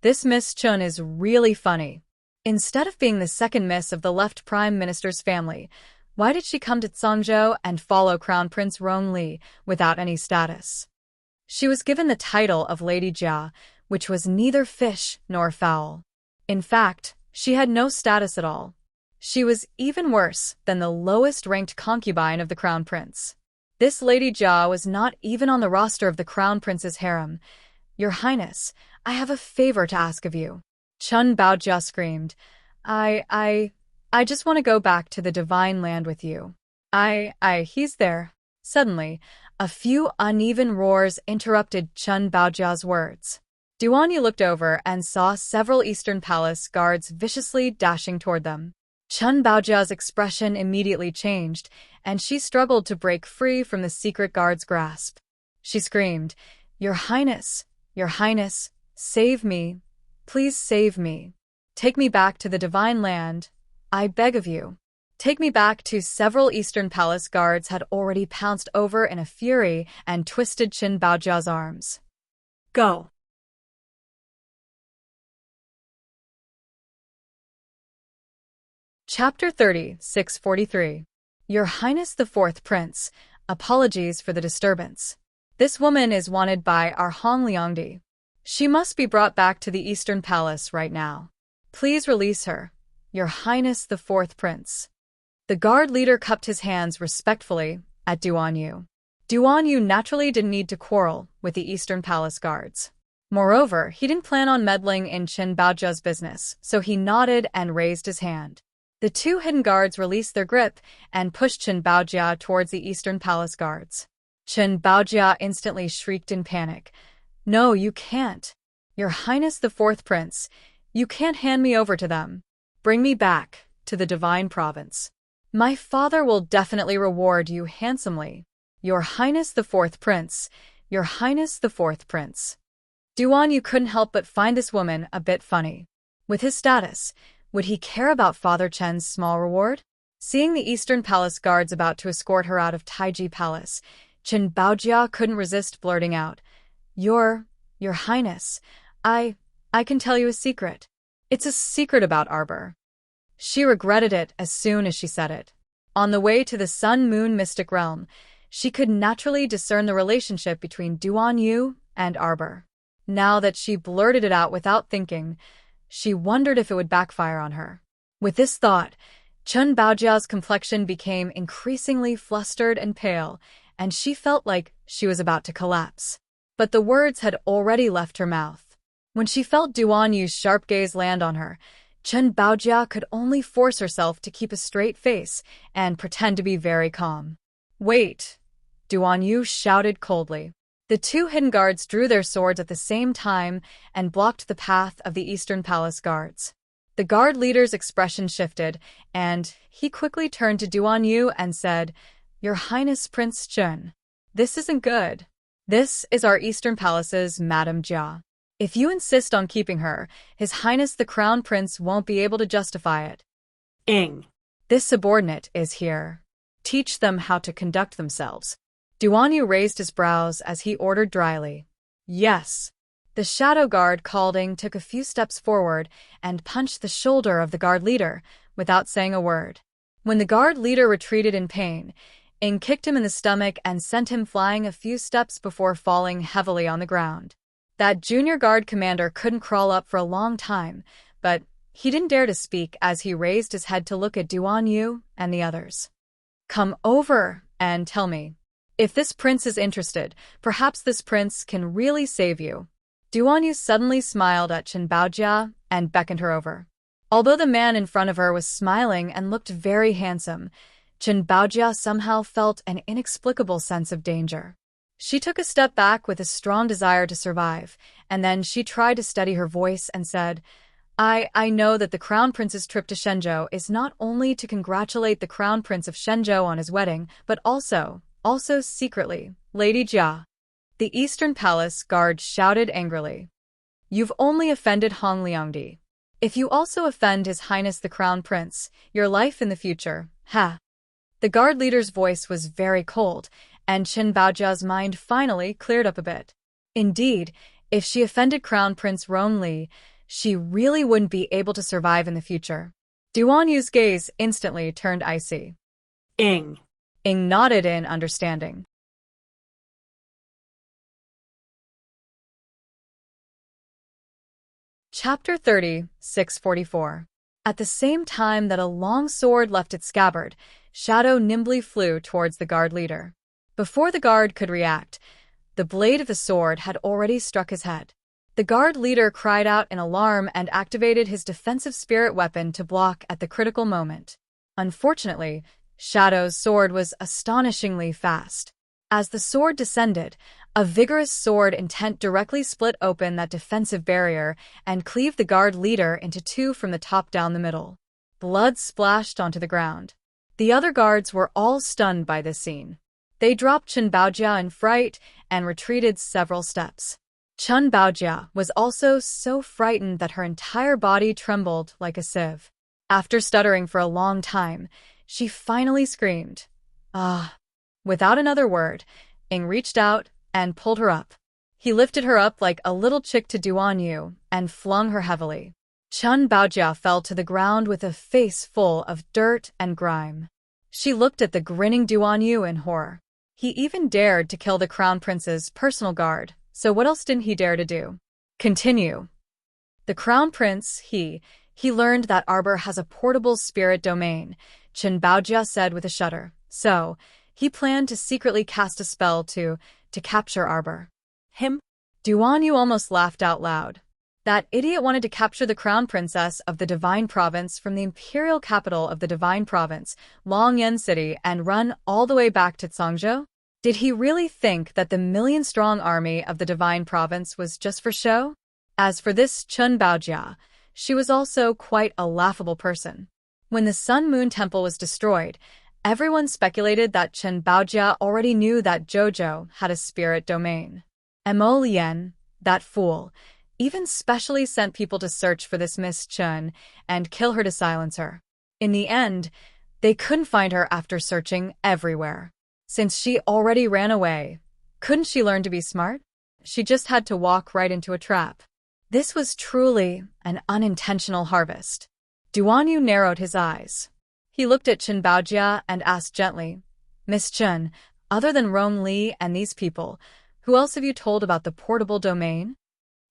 This Miss Chun is really funny. Instead of being the second miss of the left Prime Minister's family, why did she come to Zhangzhou and follow Crown Prince Rongli without any status? She was given the title of Lady Jia, which was neither fish nor fowl. In fact, she had no status at all. She was even worse than the lowest-ranked concubine of the Crown Prince. This Lady Jia was not even on the roster of the Crown Prince's harem. Your Highness, I have a favor to ask of you." Qin Baojia screamed. I just want to go back to the Divine Land with you. He's there." Suddenly, a few uneven roars interrupted Qin Baojia's words. Duan Yu looked over and saw several Eastern Palace guards viciously dashing toward them. Qin Baojia's expression immediately changed, and she struggled to break free from the secret guard's grasp. She screamed, Your Highness, save me. Please save me. Take me back to the Divine Land. I beg of you." Take me back to several Eastern Palace guards had already pounced over in a fury and twisted Qin Baojia's arms. Go. Chapter 30, 643. Your Highness the Fourth Prince, apologies for the disturbance. This woman is wanted by our Hong Liangdi. She must be brought back to the Eastern Palace right now. Please release her, Your Highness the Fourth Prince. The guard leader cupped his hands respectfully at Duan Yu. Duan Yu naturally didn't need to quarrel with the Eastern Palace guards. Moreover, he didn't plan on meddling in Qin Baojia's business, so he nodded and raised his hand. The two hidden guards released their grip and pushed Qin Baojia towards the Eastern Palace guards. Qin Baojia instantly shrieked in panic. No, you can't. Your Highness the Fourth Prince, you can't hand me over to them. Bring me back to the Divine Province. My father will definitely reward you handsomely. Your Highness the Fourth Prince, Your Highness the Fourth Prince. Duan Yu couldn't help but find this woman a bit funny. With his status, would he care about Father Chen's small reward? Seeing the Eastern Palace guards about to escort her out of Taiji Palace, Qin Baojia couldn't resist blurting out, Your Highness, I can tell you a secret. It's a secret about Arbor. She regretted it as soon as she said it. On the way to the Sun-Moon Mystic Realm, she could naturally discern the relationship between Duan Yu and Arbor. Now that she blurted it out without thinking, she wondered if it would backfire on her. With this thought, Chun Baojia's complexion became increasingly flustered and pale, and she felt like she was about to collapse. But the words had already left her mouth. When she felt Duan Yu's sharp gaze land on her, Chun Baojia could only force herself to keep a straight face and pretend to be very calm. "Wait!" Duan Yu shouted coldly. The two hidden guards drew their swords at the same time and blocked the path of the Eastern Palace guards. The guard leader's expression shifted, and he quickly turned to Duan Yu and said, "Your Highness Prince Chun, this isn't good. This is our Eastern Palace's Madame Jia. If you insist on keeping her, His Highness the Crown Prince won't be able to justify it. This subordinate is here. Teach them how to conduct themselves." Duan Yu raised his brows as he ordered dryly. "Yes." The shadow guard Calding took a few steps forward and punched the shoulder of the guard leader without saying a word. When the guard leader retreated in pain, Ing kicked him in the stomach and sent him flying a few steps before falling heavily on the ground. That junior guard commander couldn't crawl up for a long time, but he didn't dare to speak as he raised his head to look at Duan Yu and the others. "Come over and tell me. If this prince is interested, perhaps this prince can really save you." Duan Yu suddenly smiled at Chun Baojia and beckoned her over. Although the man in front of her was smiling and looked very handsome, Chun Baojia somehow felt an inexplicable sense of danger. She took a step back with a strong desire to survive, and then she tried to steady her voice and said, I know that the Crown Prince's trip to Shenzhou is not only to congratulate the Crown Prince of Shenzhou on his wedding, but also secretly, Lady Jia." The Eastern Palace guard shouted angrily. "You've only offended Hong Liangdi. If you also offend His Highness the Crown Prince, your life in the future, ha." The guard leader's voice was very cold, and Chun Baojia's mind finally cleared up a bit. Indeed, if she offended Crown Prince Ron Li, she really wouldn't be able to survive in the future. Duan Yu's gaze instantly turned icy. Ing nodded in understanding. Chapter 30, 644. At the same time that a long sword left its scabbard, Shadow nimbly flew towards the guard leader. Before the guard could react, the blade of the sword had already struck his head. The guard leader cried out in alarm and activated his defensive spirit weapon to block at the critical moment. Unfortunately, Shadow's sword was astonishingly fast. As the sword descended, a vigorous sword intent directly split open that defensive barrier and cleaved the guard leader into two from the top down the middle. Blood splashed onto the ground. The other guards were all stunned by this scene. They dropped Chun Baojia in fright and retreated several steps. Chun Baojia was also so frightened that her entire body trembled like a sieve. After stuttering for a long time, she finally screamed, "Ah!" Without another word, Ing reached out and pulled her up. He lifted her up like a little chick to Duan Yu and flung her heavily. Chun Baojia fell to the ground with a face full of dirt and grime. She looked at the grinning Duan Yu in horror. He even dared to kill the Crown Prince's personal guard, so what else didn't he dare to do? Continue. The Crown Prince, he learned that Arbor has a portable spirit domain, Chun Baojia said with a shudder. So, he planned to secretly cast a spell to capture Arbor. Him? Duan Yu almost laughed out loud. That idiot wanted to capture the Crown Princess of the Divine Province from the imperial capital of the Divine Province, Longyan City, and run all the way back to Cangzhou? Did he really think that the million-strong army of the Divine Province was just for show? As for this Chun Baojia, she was also quite a laughable person. When the Sun Moon Temple was destroyed, everyone speculated that Chun Baojia already knew that Zhou had a spirit domain. Mo Lian, that fool, even specially sent people to search for this Miss Chun and kill her to silence her. In the end, they couldn't find her after searching everywhere. Since she already ran away, couldn't she learn to be smart? She just had to walk right into a trap. This was truly an unintentional harvest. Duan Yu narrowed his eyes. He looked at Chun Baojia and asked gently, "Miss Chun, Other than Rong Li and these people, who else have you told about the portable domain?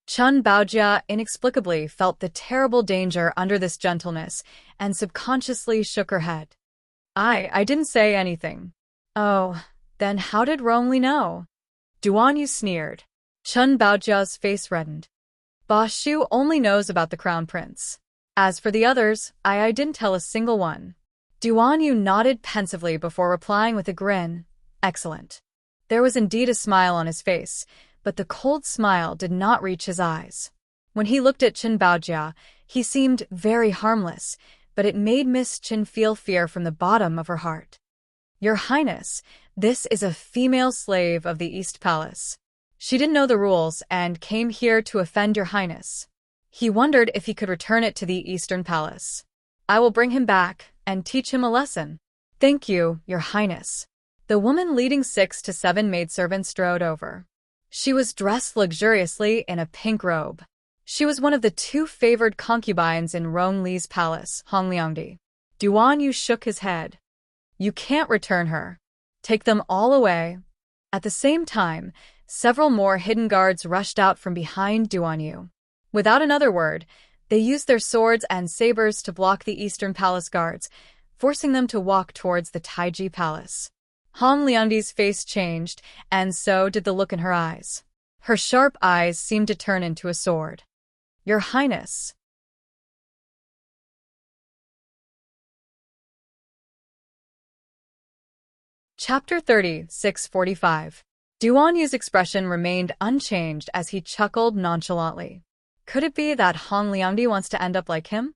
Chun Baojia inexplicably felt the terrible danger under this gentleness and subconsciously shook her head. I didn't say anything. Oh, then how did Rong Li know? Duan Yu sneered. Chun Baojia's face reddened. Boss Shu only knows about the crown prince. As for the others, I didn't tell a single one. Duan Yu nodded pensively before replying with a grin. Excellent. There was indeed a smile on his face, but the cold smile did not reach his eyes. When he looked at Chun Baojia, he seemed very harmless, but it made Miss Chin feel fear from the bottom of her heart. Your Highness, this is a female slave of the East Palace. She didn't know the rules and came here to offend your Highness. He wondered if he could return it to the Eastern Palace. I will bring him back and teach him a lesson. Thank you, your Highness. The woman leading 6 to 7 maidservants strode over. She was dressed luxuriously in a pink robe. She was one of the 2 favored concubines in Rong Li's palace, Hong Liangdi. Duan Yu shook his head. You can't return her. Take them all away. At the same time, several more hidden guards rushed out from behind Duan Yu. Without another word, they used their swords and sabers to block the Eastern Palace guards, forcing them to walk towards the Taiji Palace. Hong Liangdi's face changed, and so did the look in her eyes. Her sharp eyes seemed to turn into a sword. Your Highness. Chapter 30, 645. Duan Yu's expression remained unchanged as he chuckled nonchalantly. Could it be that Hong Liangdi wants to end up like him?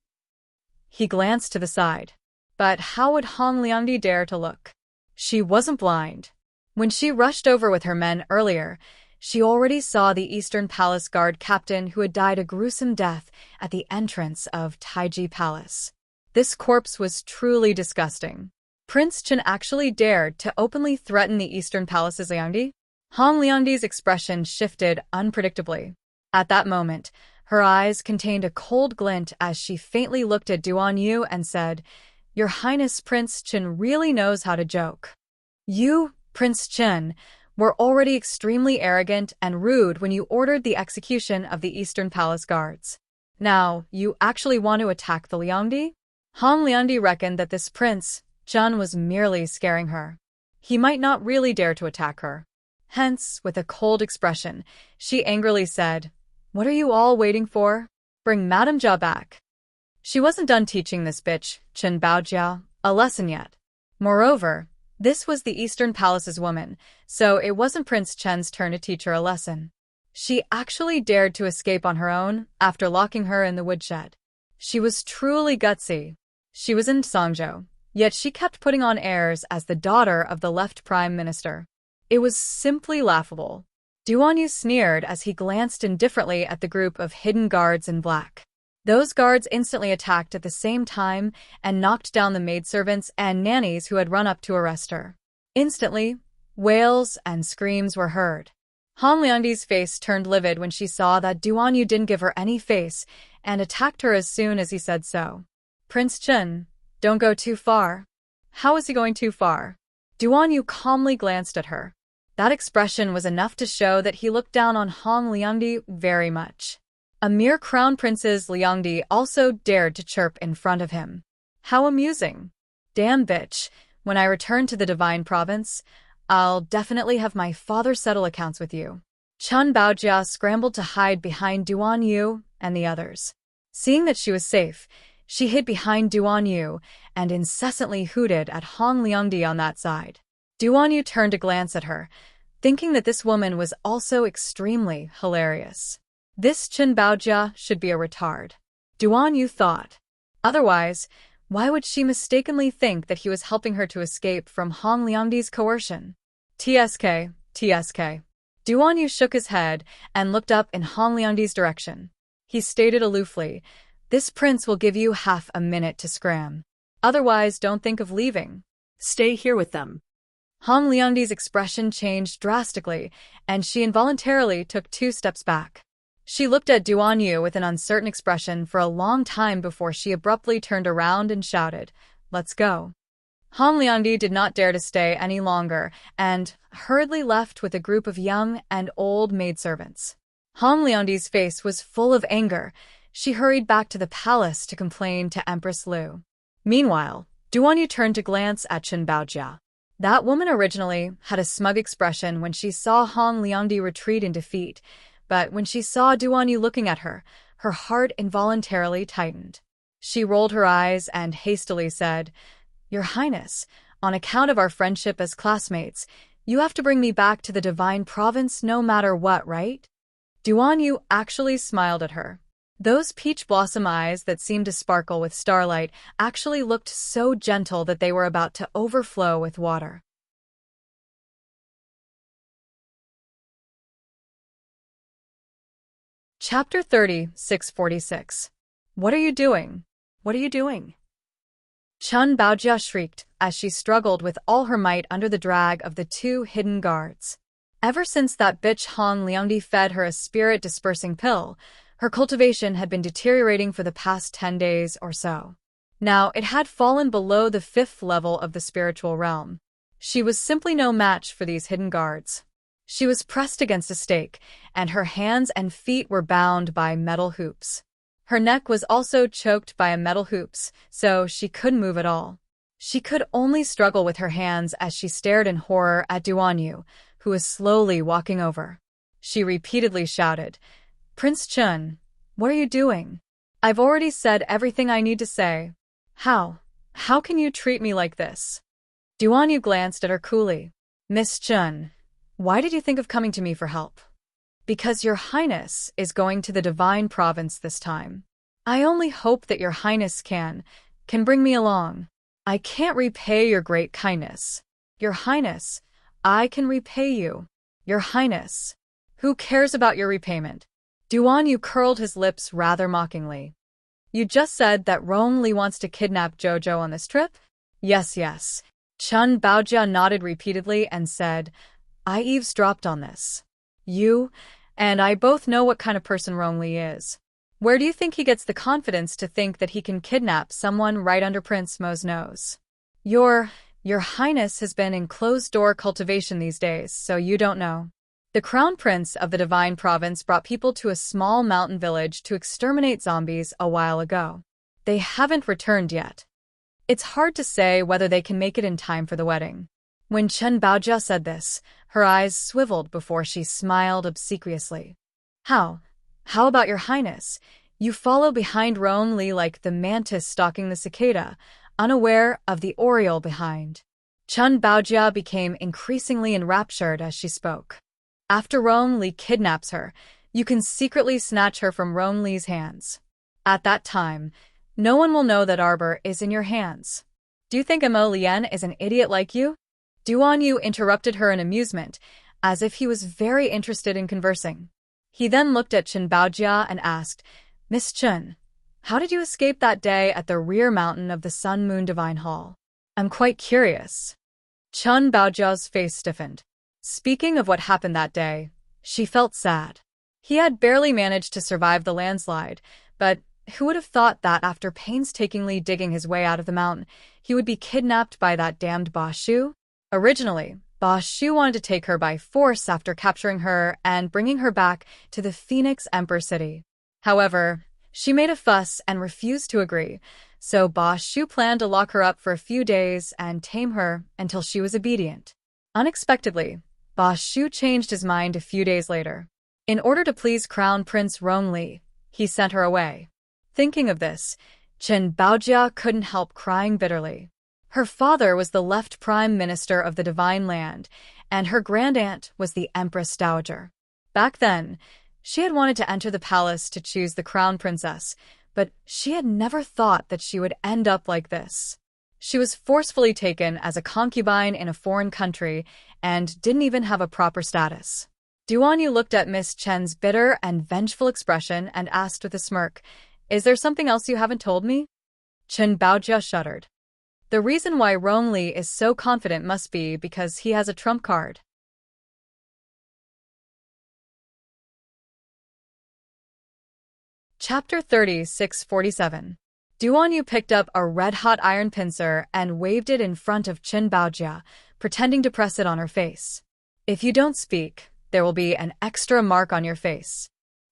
He glanced to the side. But how would Hong Liangdi dare to look? She wasn't blind. When she rushed over with her men earlier, she already saw the Eastern Palace guard captain who had died a gruesome death at the entrance of Taiji Palace. This corpse was truly disgusting. Prince Chen actually dared to openly threaten the Eastern Palace's Liangdi? Hong Liangdi's expression shifted unpredictably. At that moment, her eyes contained a cold glint as she faintly looked at Duan Yu and said, Your Highness Prince Chen really knows how to joke. You, Prince Chen, were already extremely arrogant and rude when you ordered the execution of the Eastern Palace guards. Now, you actually want to attack the Liangdi? Hong Liangdi reckoned that this Prince Chen was merely scaring her. He might not really dare to attack her. Hence, with a cold expression, she angrily said, What are you all waiting for? Bring Madame Jia back. She wasn't done teaching this bitch, Chun Baojia, a lesson yet. Moreover, this was the Eastern Palace's woman, so it wasn't Prince Chen's turn to teach her a lesson. She actually dared to escape on her own after locking her in the woodshed. She was truly gutsy. She was in Songzhou, yet she kept putting on airs as the daughter of the left prime minister. It was simply laughable. Duan Yu sneered as he glanced indifferently at the group of hidden guards in black. Those guards instantly attacked at the same time and knocked down the maidservants and nannies who had run up to arrest her. Instantly, wails and screams were heard. Hong Liangdi's face turned livid when she saw that Duan Yu didn't give her any face and attacked her as soon as he said so. Prince Chen, don't go too far. How is he going too far? Duan Yu calmly glanced at her. That expression was enough to show that he looked down on Hong Liangdi very much. A mere crown prince's Liangdi also dared to chirp in front of him. How amusing. Damn bitch, when I return to the Divine Province, I'll definitely have my father settle accounts with you. Chun Baojia scrambled to hide behind Duan Yu and the others. Seeing that she was safe, she hid behind Duan Yu and incessantly hooted at Hong Liangdi on that side. Duan Yu turned to glance at her, thinking that this woman was also extremely hilarious. This Chun Baojia should be a retard. Duan Yu thought. Otherwise, why would she mistakenly think that he was helping her to escape from Hong Liangdi's coercion? TSK, TSK. Duan Yu shook his head and looked up in Hong Liangdi's direction. He stated aloofly, This prince will give you half a minute to scram. Otherwise, don't think of leaving. Stay here with them. Hong Liangdi's expression changed drastically, and she involuntarily took 2 steps back. She looked at Duan Yu with an uncertain expression for a long time before she abruptly turned around and shouted, Let's go. Han Liandi did not dare to stay any longer and hurriedly left with a group of young and old maidservants. Han Liandi's face was full of anger. She hurried back to the palace to complain to Empress Liu. Meanwhile, Duanyu turned to glance at Chen Baojia. That woman originally had a smug expression when she saw Han Liandi retreat in defeat, but when she saw Duanyu looking at her, her heart involuntarily tightened. She rolled her eyes and hastily said, "Your Highness, on account of our friendship as classmates, you have to bring me back to the Divine Province no matter what, right?" Duanyu actually smiled at her. Those peach blossom eyes that seemed to sparkle with starlight actually looked so gentle that they were about to overflow with water. Chapter 30, 646. What are you doing? What are you doing? Chen Baojia shrieked as she struggled with all her might under the drag of the two hidden guards. Ever since that bitch Han Liandi fed her a spirit-dispersing pill, her cultivation had been deteriorating for the past 10 days or so. Now it had fallen below the 5th level of the spiritual realm. She was simply no match for these hidden guards. She was pressed against a stake, and her hands and feet were bound by metal hoops. Her neck was also choked by metal hoops, so she couldn't move at all. She could only struggle with her hands as she stared in horror at Duanyu, who was slowly walking over. She repeatedly shouted, "Prince Chun, what are you doing? I've already said everything I need to say. How can you treat me like this?" Duanyu glanced at her coolly. "Miss Chun, why did you think of coming to me for help?" "Because your Highness is going to the Divine Province this time. I only hope that your Highness can bring me along. I can't repay your great kindness. Your Highness, I can repay you. Your Highness. Who cares about your repayment?" Duanyu curled his lips rather mockingly. "You just said that Rong Li wants to kidnap Jojo on this trip?" Yes. Chen Baojia nodded repeatedly and said, "I eavesdropped on this. You and I both know what kind of person Rong Li is. Where do you think he gets the confidence to think that he can kidnap someone right under Prince Mo's nose? Your Highness has been in closed-door cultivation these days, so you don't know. The Crown Prince of the Divine Province brought people to a small mountain village to exterminate zombies a while ago. They haven't returned yet. It's hard to say whether they can make it in time for the wedding." When Chen Baojia said this, her eyes swiveled before she smiled obsequiously. How about your Highness? You follow behind Rong Li like the mantis stalking the cicada, unaware of the oriole behind. Chen Baojia became increasingly enraptured as she spoke. After Rong Li kidnaps her, you can secretly snatch her from Rong Li's hands. At that time, no one will know that Arbor is in your hands. Do you think Mo Lian is an idiot like you? Duanyu interrupted her in amusement, as if he was very interested in conversing. He then looked at Chen Baojia and asked, "Miss Chen, how did you escape that day at the rear mountain of the Sun Moon Divine Hall? I'm quite curious." Chen Baojia's face stiffened. Speaking of what happened that day, she felt sad. He had barely managed to survive the landslide, but who would have thought that after painstakingly digging his way out of the mountain, he would be kidnapped by that damned Ba Shu? Originally, Ba Shu wanted to take her by force after capturing her and bringing her back to the Phoenix Emperor City. However, she made a fuss and refused to agree, so Ba Shu planned to lock her up for a few days and tame her until she was obedient. Unexpectedly, Ba Shu changed his mind a few days later. In order to please Crown Prince Rong Li, he sent her away. Thinking of this, Chen Baojia couldn't help crying bitterly. Her father was the left prime minister of the Divine Land, and her grandaunt was the Empress Dowager. Back then, she had wanted to enter the palace to choose the crown princess, but she had never thought that she would end up like this. She was forcefully taken as a concubine in a foreign country and didn't even have a proper status. Duanyu looked at Miss Chen's bitter and vengeful expression and asked with a smirk, "Is there something else you haven't told me?" Chen Baojia shuddered. The reason why Rong Li is so confident must be because he has a trump card. Chapter 30, 647. Duanyu picked up a red-hot iron pincer and waved it in front of Chen Baojia, pretending to press it on her face. If you don't speak, there will be an extra mark on your face.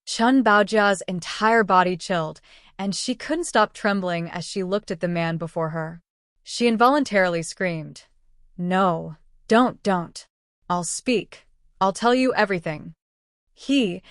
Chen Baojia's entire body chilled, and she couldn't stop trembling as she looked at the man before her. She involuntarily screamed, "No, don't. I'll speak. I'll tell you everything." He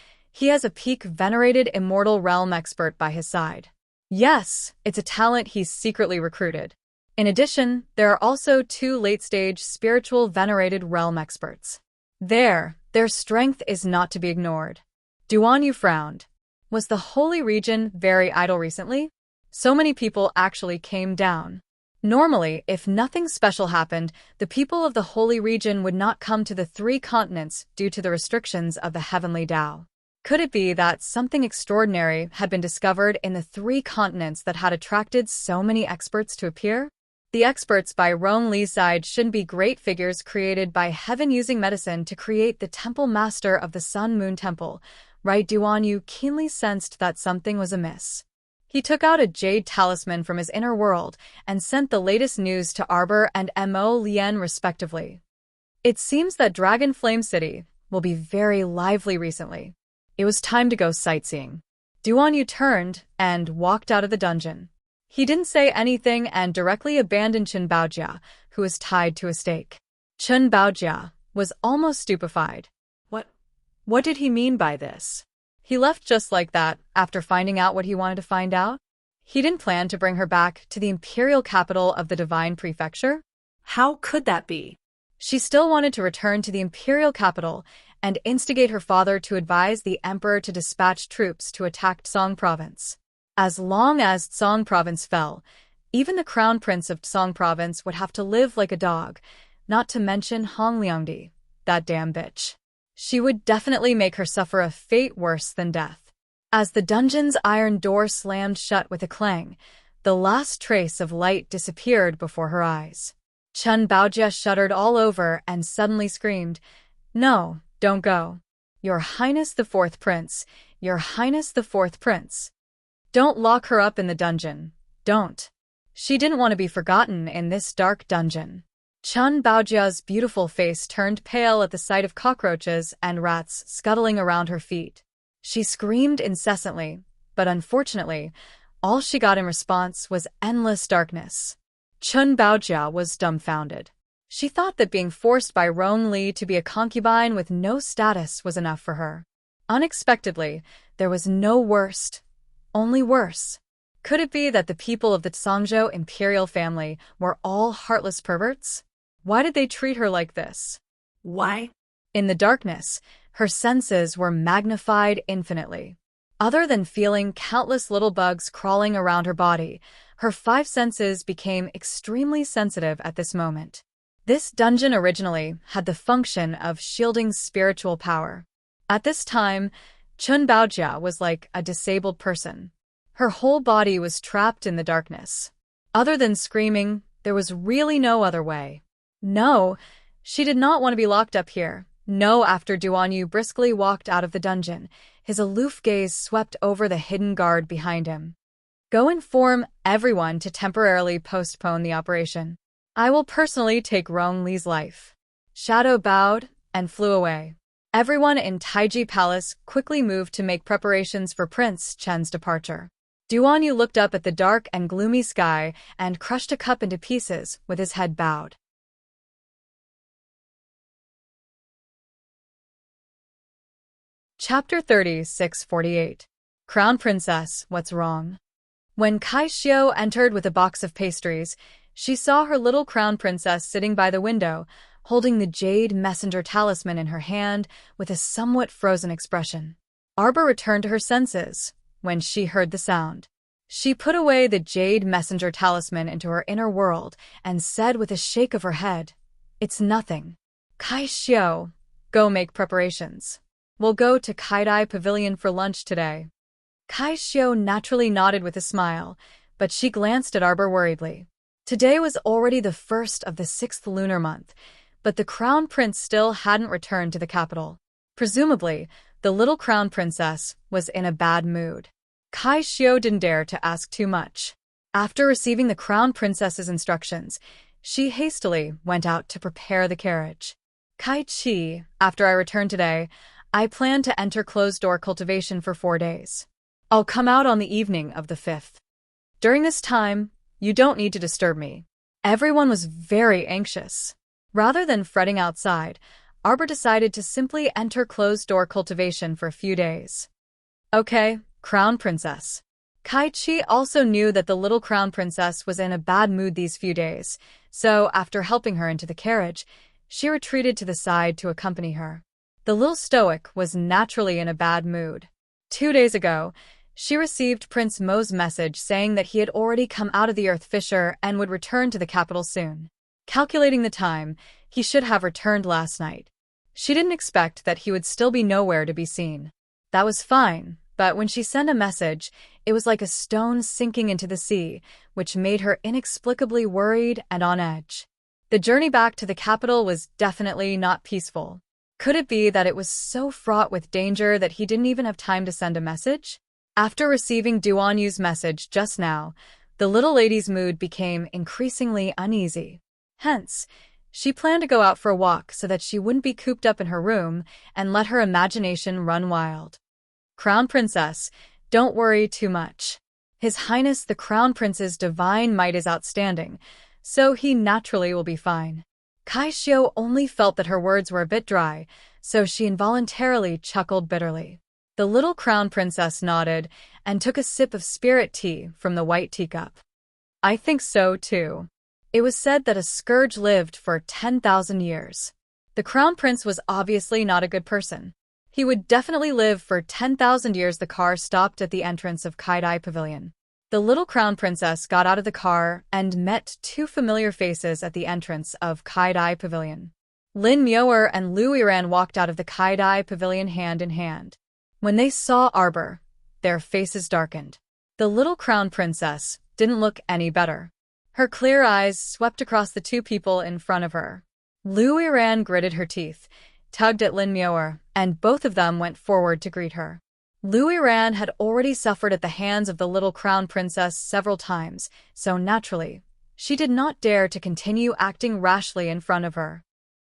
has a peak venerated immortal realm expert by his side. Yes, it's a talent he's secretly recruited. In addition, there are also 2 late-stage spiritual venerated realm experts. Their strength is not to be ignored. Duanyu frowned. Was the Holy Region very idle recently? So many people actually came down. Normally, if nothing special happened, the people of the Holy Region would not come to the 3 continents due to the restrictions of the Heavenly Tao. Could it be that something extraordinary had been discovered in the 3 continents that had attracted so many experts to appear? The experts by Rong Li's side shouldn't be great figures created by heaven using medicine to create the temple master of the Sun Moon Temple, right? Duanyu keenly sensed that something was amiss. He took out a jade talisman from his inner world and sent the latest news to Arbor and Mo Lien respectively. It seems that Dragon Flame City will be very lively recently. It was time to go sightseeing. Duanyu turned and walked out of the dungeon. He didn't say anything and directly abandoned Chen Baojia, who was tied to a stake. Chen Baojia was almost stupefied. What did he mean by this? He left just like that after finding out what he wanted to find out? He didn't plan to bring her back to the imperial capital of the Divine Prefecture? How could that be? She still wanted to return to the imperial capital and instigate her father to advise the emperor to dispatch troops to attack Tsong province. As long as Tsong province fell, even the crown prince of Tsong province would have to live like a dog, not to mention Hong Liangdi, that damn bitch. She would definitely make her suffer a fate worse than death. As the dungeon's iron door slammed shut with a clang, the last trace of light disappeared before her eyes. Chen Baojia shuddered all over and suddenly screamed, "No, don't go. Your Highness the 4th Prince, Your Highness the 4th Prince. Don't lock her up in the dungeon, don't." She didn't want to be forgotten in this dark dungeon. Chen Baojia's beautiful face turned pale at the sight of cockroaches and rats scuttling around her feet. She screamed incessantly, but unfortunately, all she got in response was endless darkness. Chen Baojia was dumbfounded. She thought that being forced by Rong Li to be a concubine with no status was enough for her. Unexpectedly, there was no worst, only worse. Could it be that the people of the Tsangzhou imperial family were all heartless perverts? Why did they treat her like this? Why? In the darkness, her senses were magnified infinitely. Other than feeling countless little bugs crawling around her body, her 5 senses became extremely sensitive at this moment. This dungeon originally had the function of shielding spiritual power. At this time, Chen Baojia was like a disabled person. Her whole body was trapped in the darkness. Other than screaming, there was really no other way. No, she did not want to be locked up here. No, after Duanyu briskly walked out of the dungeon, his aloof gaze swept over the hidden guard behind him. "Go inform everyone to temporarily postpone the operation. I will personally take Rong Li's life." Shadow bowed and flew away. Everyone in Taiji Palace quickly moved to make preparations for Prince Chen's departure. Duanyu looked up at the dark and gloomy sky and crushed a cup into pieces with his head bowed. Chapter 3648. Crown Princess, What's Wrong? When Kai Xiao entered with a box of pastries, she saw her little crown princess sitting by the window, holding the jade messenger talisman in her hand with a somewhat frozen expression. Arbor returned to her senses when she heard the sound. She put away the jade messenger talisman into her inner world and said with a shake of her head, "It's nothing. Kai Xiao, go make preparations. We'll go to Kaidai Pavilion for lunch today." Kai Xiao naturally nodded with a smile, but she glanced at Arbor worriedly. Today was already the 1st of the 6th lunar month, but the crown prince still hadn't returned to the capital. Presumably, the little crown princess was in a bad mood. Kai Xiao didn't dare to ask too much. After receiving the Crown Princess's instructions, she hastily went out to prepare the carriage. Kai-Chi, after I return today, I plan to enter closed-door cultivation for 4 days. I'll come out on the evening of the 5th. During this time, you don't need to disturb me. Everyone was very anxious. Rather than fretting outside, Arbor decided to simply enter closed-door cultivation for a few days. Okay, Crown Princess. Kai-Chi also knew that the little Crown Princess was in a bad mood these few days, so after helping her into the carriage, she retreated to the side to accompany her. The little stoic was naturally in a bad mood. 2 days ago, she received Prince Mo's message saying that he had already come out of the Earth Fissure and would return to the capital soon. Calculating the time, he should have returned last night. She didn't expect that he would still be nowhere to be seen. That was fine, but when she sent a message, it was like a stone sinking into the sea, which made her inexplicably worried and on edge. The journey back to the capital was definitely not peaceful. Could it be that it was so fraught with danger that he didn't even have time to send a message? After receiving Duan Yu's message just now, the little lady's mood became increasingly uneasy. Hence, she planned to go out for a walk so that she wouldn't be cooped up in her room and let her imagination run wild. Crown Princess, don't worry too much. His Highness the Crown Prince's divine might is outstanding, so he naturally will be fine. Kai-Xiu only felt that her words were a bit dry, so she involuntarily chuckled bitterly. The little Crown Princess nodded and took a sip of spirit tea from the white teacup. I think so, too. It was said that a scourge lived for 10,000 years. The Crown Prince was obviously not a good person. He would definitely live for 10,000 years. The car stopped at the entrance of Kaidai Pavilion. The little Crown Princess got out of the car and met 2 familiar faces at the entrance of Kaidai Pavilion. Lin Myoer and Lu Yiran walked out of the Kaidai Pavilion hand in hand. When they saw Arbor, their faces darkened. The little Crown Princess didn't look any better. Her clear eyes swept across the 2 people in front of her. Lu Yiran gritted her teeth, tugged at Lin Myoer, and both of them went forward to greet her. Lu Yiran had already suffered at the hands of the little Crown Princess several times, so naturally, she did not dare to continue acting rashly in front of her.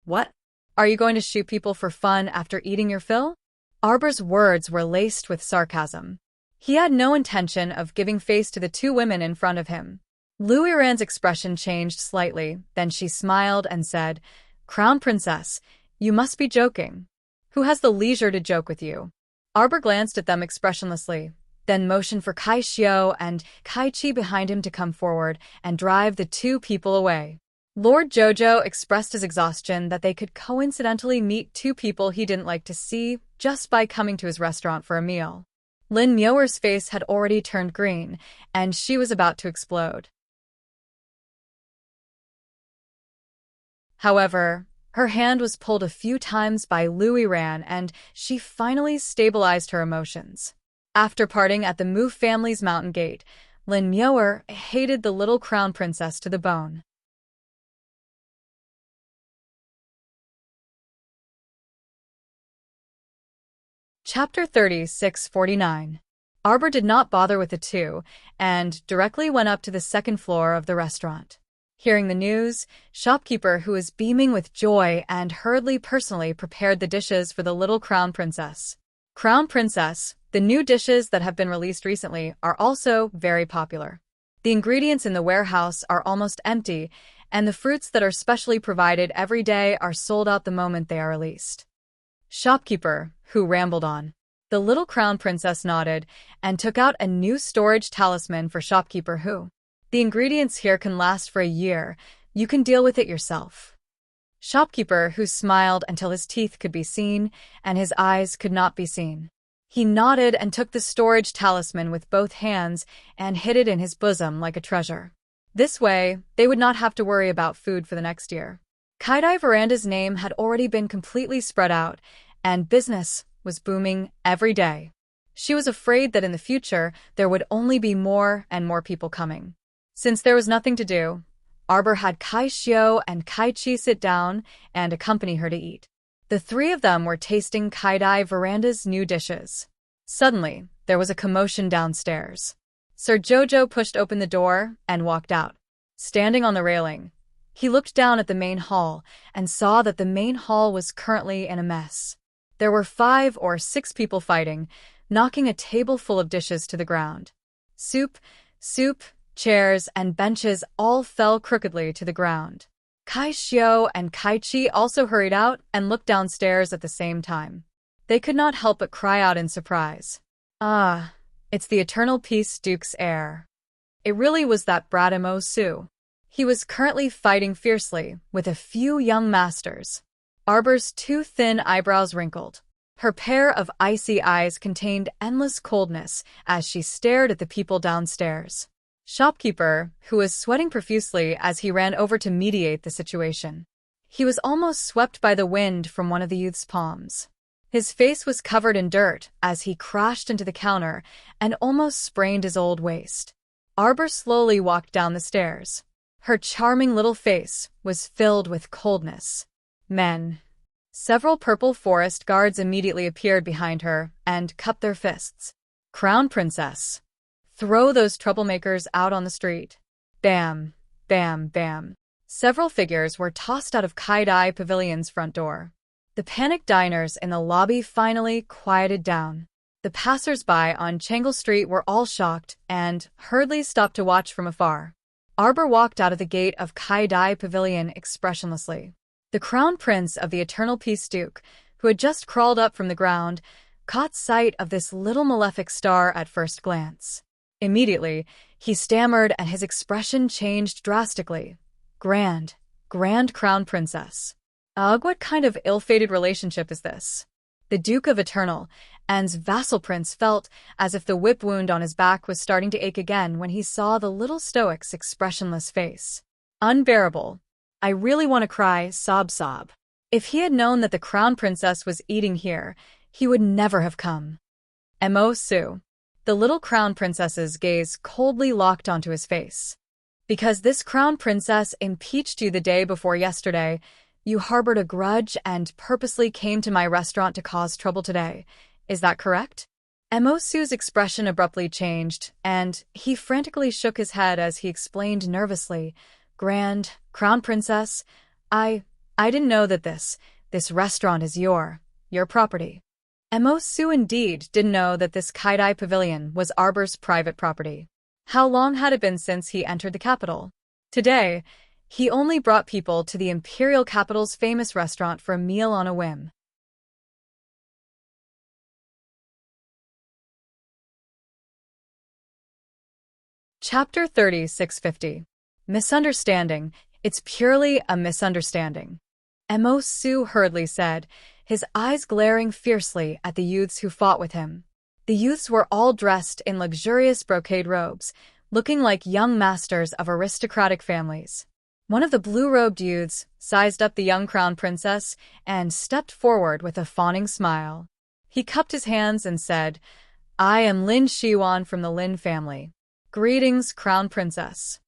What? Are you going to shoot people for fun after eating your fill? Arbor's words were laced with sarcasm. He had no intention of giving face to the 2 women in front of him. Lu Yiran's expression changed slightly, then she smiled and said, Crown Princess, you must be joking. Who has the leisure to joke with you? Arbor glanced at them expressionlessly, then motioned for Kai-Xiu and Kai-Chi behind him to come forward and drive the 2 people away. Lord Jojo expressed his exhaustion that they could coincidentally meet 2 people he didn't like to see just by coming to his restaurant for a meal. Lin Myoer's face had already turned green, and she was about to explode. However, her hand was pulled a few times by Lu Yiran and she finally stabilized her emotions. After parting at the Mu family's mountain gate, Lin Myoer hated the little Crown Princess to the bone. Chapter 3649. Arbor did not bother with the 2 and directly went up to the 2nd floor of the restaurant. Hearing the news, shopkeeper who was beaming with joy and hurriedly personally prepared the dishes for the little Crown Princess. Crown Princess, the new dishes that have been released recently are also very popular. The ingredients in the warehouse are almost empty, and the fruits that are specially provided every day are sold out the moment they are released. Shopkeeper, who rambled on. The little Crown Princess nodded and took out a new storage talisman for shopkeeper who. The ingredients here can last for a year. You can deal with it yourself. Shopkeeper who smiled until his teeth could be seen and his eyes could not be seen. He nodded and took the storage talisman with both hands and hid it in his bosom like a treasure. This way, they would not have to worry about food for the next year. Kaidai Veranda's name had already been completely spread out, and business was booming every day. She was afraid that in the future there would only be more and more people coming. Since there was nothing to do, Arbor had Kai-Xiu and Kai-Chi sit down and accompany her to eat. The 3 of them were tasting Kaidai Veranda's new dishes. Suddenly, there was a commotion downstairs. Sir Jojo pushed open the door and walked out. Standing on the railing, he looked down at the main hall and saw that the main hall was currently in a mess. There were 5 or 6 people fighting, knocking a table full of dishes to the ground. Soup, chairs, and benches all fell crookedly to the ground. Kai Xiao and Kai Chi also hurried out and looked downstairs at the same time. They could not help but cry out in surprise. Ah, it's the Eternal Peace Duke's heir. It really was that brat Immerse. He was currently fighting fiercely with a few young masters. Arbor's 2 thin eyebrows wrinkled. Her pair of icy eyes contained endless coldness as she stared at the people downstairs. Shopkeeper, who was sweating profusely as he ran over to mediate the situation. He was almost swept by the wind from one of the youth's palms. His face was covered in dirt as he crashed into the counter and almost sprained his old waist. Arbor slowly walked down the stairs. Her charming little face was filled with coldness. Men. Several purple forest guards immediately appeared behind her and cupped their fists. Crown Princess. Throw those troublemakers out on the street. Bam, bam, bam. Several figures were tossed out of Kai-Dai Pavilion's front door. The panicked diners in the lobby finally quieted down. The passers-by on Changle Street were all shocked and hurriedly stopped to watch from afar. Arbor walked out of the gate of Kai-Dai Pavilion expressionlessly. The Crown Prince of the Eternal Peace Duke, who had just crawled up from the ground, caught sight of this little malefic star at first glance. Immediately, he stammered and his expression changed drastically. Grand Crown Princess. Ugh, what kind of ill-fated relationship is this? The Duke of Eternal, Anne's vassal prince, felt as if the whip wound on his back was starting to ache again when he saw the little stoic's expressionless face. Unbearable. I really want to cry, sob. If he had known that the Crown Princess was eating here, he would never have come. Immerse. The little Crown Princess's gaze coldly locked onto his face. Because this Crown Princess impeached you the day before yesterday, you harbored a grudge and purposely came to my restaurant to cause trouble today. Is that correct? Immerse's expression abruptly changed, and he frantically shook his head as he explained nervously, Grand Crown Princess, I didn't know that this restaurant is your property. Immerse indeed didn't know that this Kai-Dai Pavilion was Arbor's private property. How long had it been since he entered the capital? Today, he only brought people to the imperial capital's famous restaurant for a meal on a whim. Chapter 3650. Misunderstanding. It's purely a misunderstanding. Immerse hurriedly said, his eyes glaring fiercely at the youths who fought with him. The youths were all dressed in luxurious brocade robes, looking like young masters of aristocratic families. One of the blue-robed youths sized up the young Crown Princess and stepped forward with a fawning smile. He cupped his hands and said, I am Lin Shiwan from the Lin family. Greetings, Crown Princess.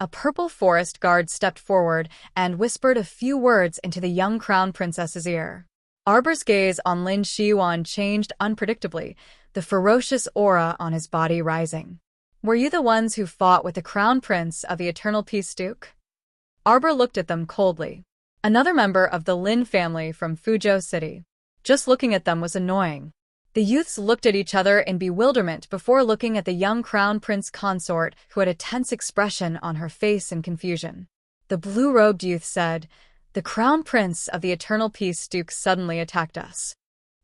A purple forest guard stepped forward and whispered a few words into the young Crown Princess's ear. Arbor's gaze on Lin Shiwan changed unpredictably, the ferocious aura on his body rising. Were you the ones who fought with the Crown Prince of the Eternal Peace Duke? Arbor looked at them coldly. Another member of the Lin family from Fuzhou City. Just looking at them was annoying. The youths looked at each other in bewilderment before looking at the young Crown Prince Consort, who had a tense expression on her face in confusion. The blue-robed youth said, The Crown Prince of the Eternal Peace Duke suddenly attacked us.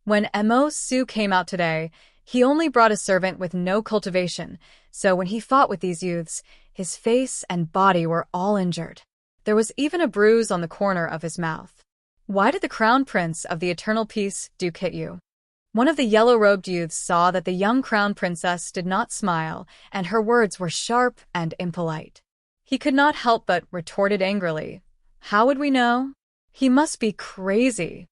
When Immerse came out today, he only brought a servant with no cultivation, so when he fought with these youths, his face and body were all injured. There was even a bruise on the corner of his mouth. Why did the Crown Prince of the Eternal Peace Duke hit you? One of the yellow-robed youths saw that the young Crown Princess did not smile, and her words were sharp and impolite. He could not help but retorted angrily, How would we know? He must be crazy.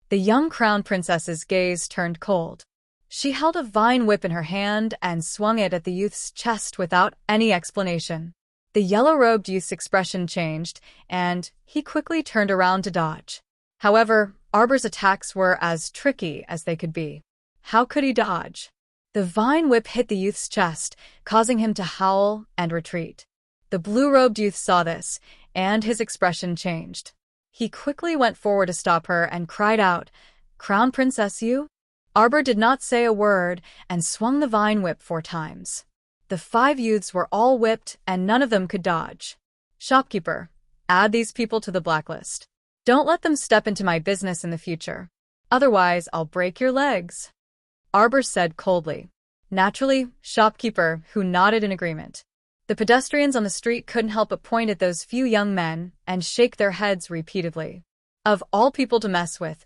The young Crown Princess's gaze turned cold. She held a vine whip in her hand and swung it at the youth's chest without any explanation. The yellow-robed youth's expression changed, and he quickly turned around to dodge. However, Arbor's attacks were as tricky as they could be. How could he dodge? The vine whip hit the youth's chest, causing him to howl and retreat. The blue-robed youth saw this, and his expression changed. He quickly went forward to stop her and cried out, "Crown Princess, you?" Arbor did not say a word and swung the vine whip 4 times. The 5 youths were all whipped and none of them could dodge. "Shopkeeper, add these people to the blacklist. Don't let them step into my business in the future. Otherwise, I'll break your legs," Arbor said coldly. Naturally, Shopkeeper, who nodded in agreement. The pedestrians on the street couldn't help but point at those few young men and shake their heads repeatedly. Of all people to mess with,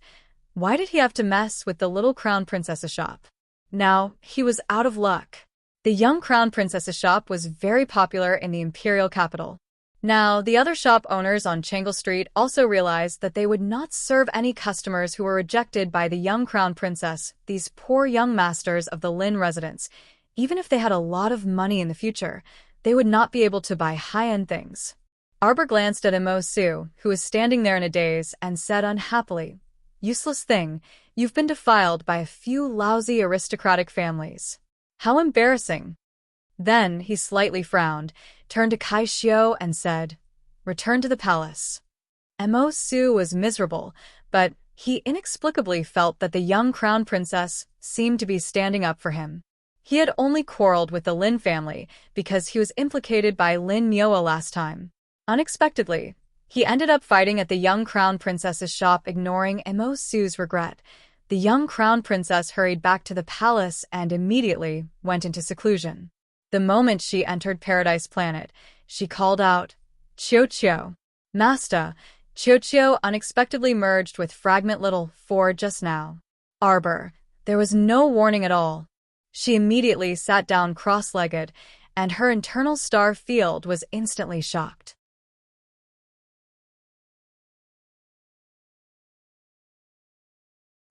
why did he have to mess with the little Crown Princess's shop? Now, he was out of luck. The young Crown Princess's shop was very popular in the imperial capital. Now, the other shop owners on Changle Street also realized that they would not serve any customers who were rejected by the young Crown Princess, these poor young masters of the Lin residence. Even if they had a lot of money in the future, they would not be able to buy high-end things. Arbor glanced at Immerse, who was standing there in a daze, and said unhappily, "Useless thing, you've been defiled by a few lousy aristocratic families. How embarrassing." Then he slightly frowned, turned to Kai Xiao and said, "Return to the palace." Immerse was miserable, but he inexplicably felt that the young Crown Princess seemed to be standing up for him. He had only quarreled with the Lin family because he was implicated by Lin Mioa last time. Unexpectedly, he ended up fighting at the young Crown Princess's shop, ignoring Immerse's regret. The young Crown Princess hurried back to the palace and immediately went into seclusion. The moment she entered Paradise Planet, she called out, "Qiu-Qiu." "Master," Qiu-Qiu unexpectedly merged with Fragment Little for just now. Arbor, there was no warning at all. She immediately sat down cross-legged, and her internal star field was instantly shocked.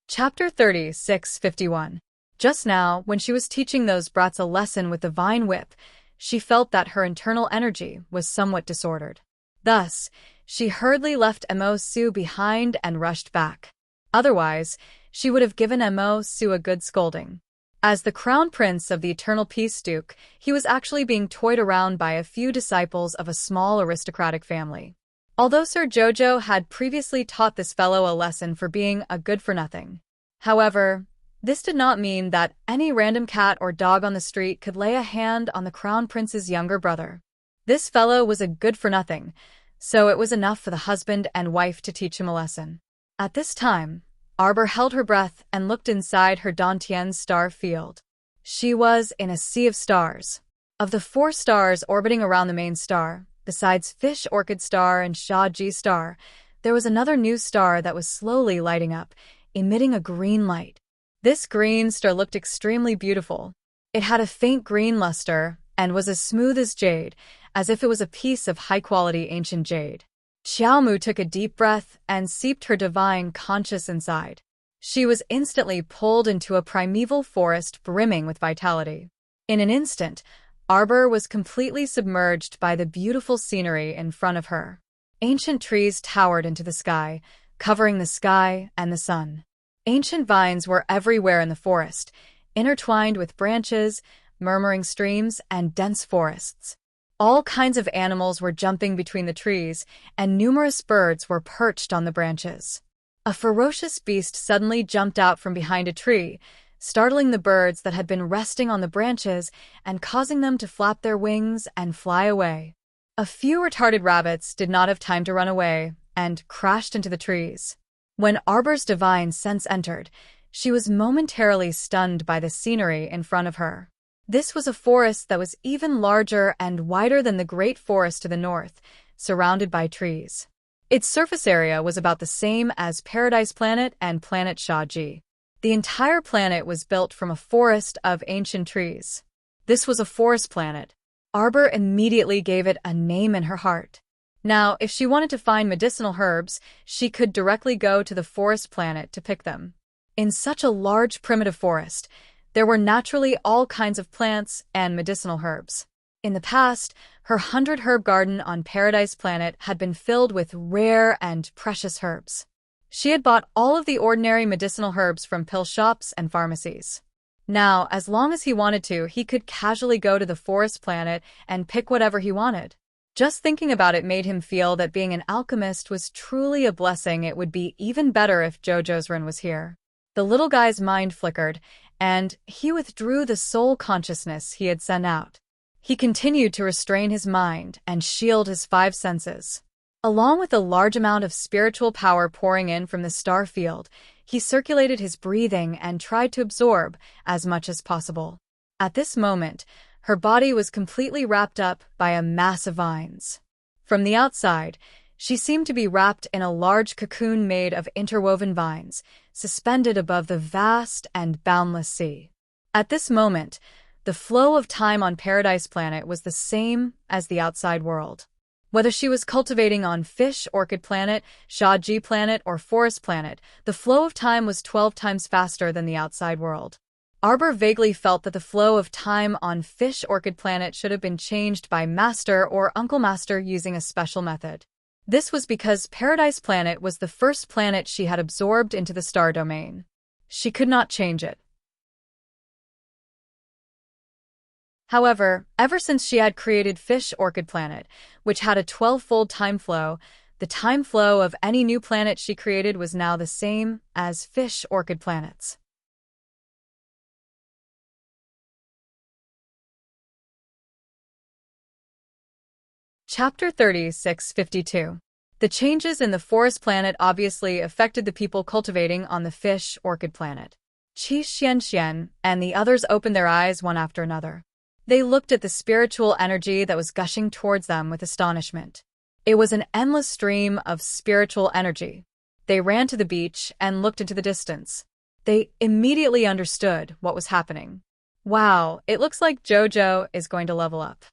Chapter 36:51. Just now, when she was teaching those brats a lesson with the vine whip, she felt that her internal energy was somewhat disordered. Thus, she hurriedly left Immerse behind and rushed back. Otherwise, she would have given Immerse a good scolding. As the crown prince of the Eternal Peace Duke, he was actually being toyed around by a few disciples of a small aristocratic family. Although Sir Jojo had previously taught this fellow a lesson for being a good-for-nothing. However, this did not mean that any random cat or dog on the street could lay a hand on the crown prince's younger brother. This fellow was a good-for-nothing, so it was enough for the husband and wife to teach him a lesson. At this time, Arbor held her breath and looked inside her Dantian's star field. She was in a sea of stars. Of the 4 stars orbiting around the main star, besides Fish Orchid Star and Sha-Ji Star, there was another new star that was slowly lighting up, emitting a green light. This green star looked extremely beautiful. It had a faint green luster and was as smooth as jade, as if it was a piece of high-quality ancient jade. Xiaomu took a deep breath and seeped her divine conscience inside. She was instantly pulled into a primeval forest brimming with vitality. In an instant, Arbor was completely submerged by the beautiful scenery in front of her. Ancient trees towered into the sky, covering the sky and the sun. Ancient vines were everywhere in the forest, intertwined with branches, murmuring streams, and dense forests. All kinds of animals were jumping between the trees, and numerous birds were perched on the branches. A ferocious beast suddenly jumped out from behind a tree, startling the birds that had been resting on the branches and causing them to flap their wings and fly away. A few retarded rabbits did not have time to run away and crashed into the trees. When Arbor's divine sense entered, she was momentarily stunned by the scenery in front of her. This was a forest that was even larger and wider than the great forest to the north, surrounded by trees. Its surface area was about the same as Paradise Planet and Planet Sha-Ji. The entire planet was built from a forest of ancient trees. This was a forest planet. Arbor immediately gave it a name in her heart. Now, if she wanted to find medicinal herbs, she could directly go to the forest planet to pick them. In such a large primitive forest, there were naturally all kinds of plants and medicinal herbs. In the past, her 100-herb garden on Paradise Planet had been filled with rare and precious herbs. She had bought all of the ordinary medicinal herbs from pill shops and pharmacies. Now, as long as he wanted to, he could casually go to the forest planet and pick whatever he wanted. Just thinking about it made him feel that being an alchemist was truly a blessing. It would be even better if Jojo's Rin was here. The little guy's mind flickered, and he withdrew the soul consciousness he had sent out. He continued to restrain his mind and shield his 5 senses. Along with a large amount of spiritual power pouring in from the star field, he circulated his breathing and tried to absorb as much as possible. At this moment, her body was completely wrapped up by a mass of vines. From the outside, she seemed to be wrapped in a large cocoon made of interwoven vines, suspended above the vast and boundless sea. At this moment, the flow of time on Paradise Planet was the same as the outside world. Whether she was cultivating on Fish Orchid Planet, Shaji Planet, or Forest Planet, the flow of time was 12 times faster than the outside world. Arbor vaguely felt that the flow of time on Fish Orchid Planet should have been changed by Master or Uncle Master using a special method. This was because Paradise Planet was the first planet she had absorbed into the star domain. She could not change it. However, ever since she had created Fish Orchid Planet, which had a 12-fold time flow, the time flow of any new planet she created was now the same as Fish Orchid Planets. Chapter 3652. The changes in the forest planet obviously affected the people cultivating on the Fish Orchid Planet. Qi Xianxian and the others opened their eyes one after another. They looked at the spiritual energy that was gushing towards them with astonishment. It was an endless stream of spiritual energy. They ran to the beach and looked into the distance. They immediately understood what was happening. Wow, it looks like Jojo is going to level up.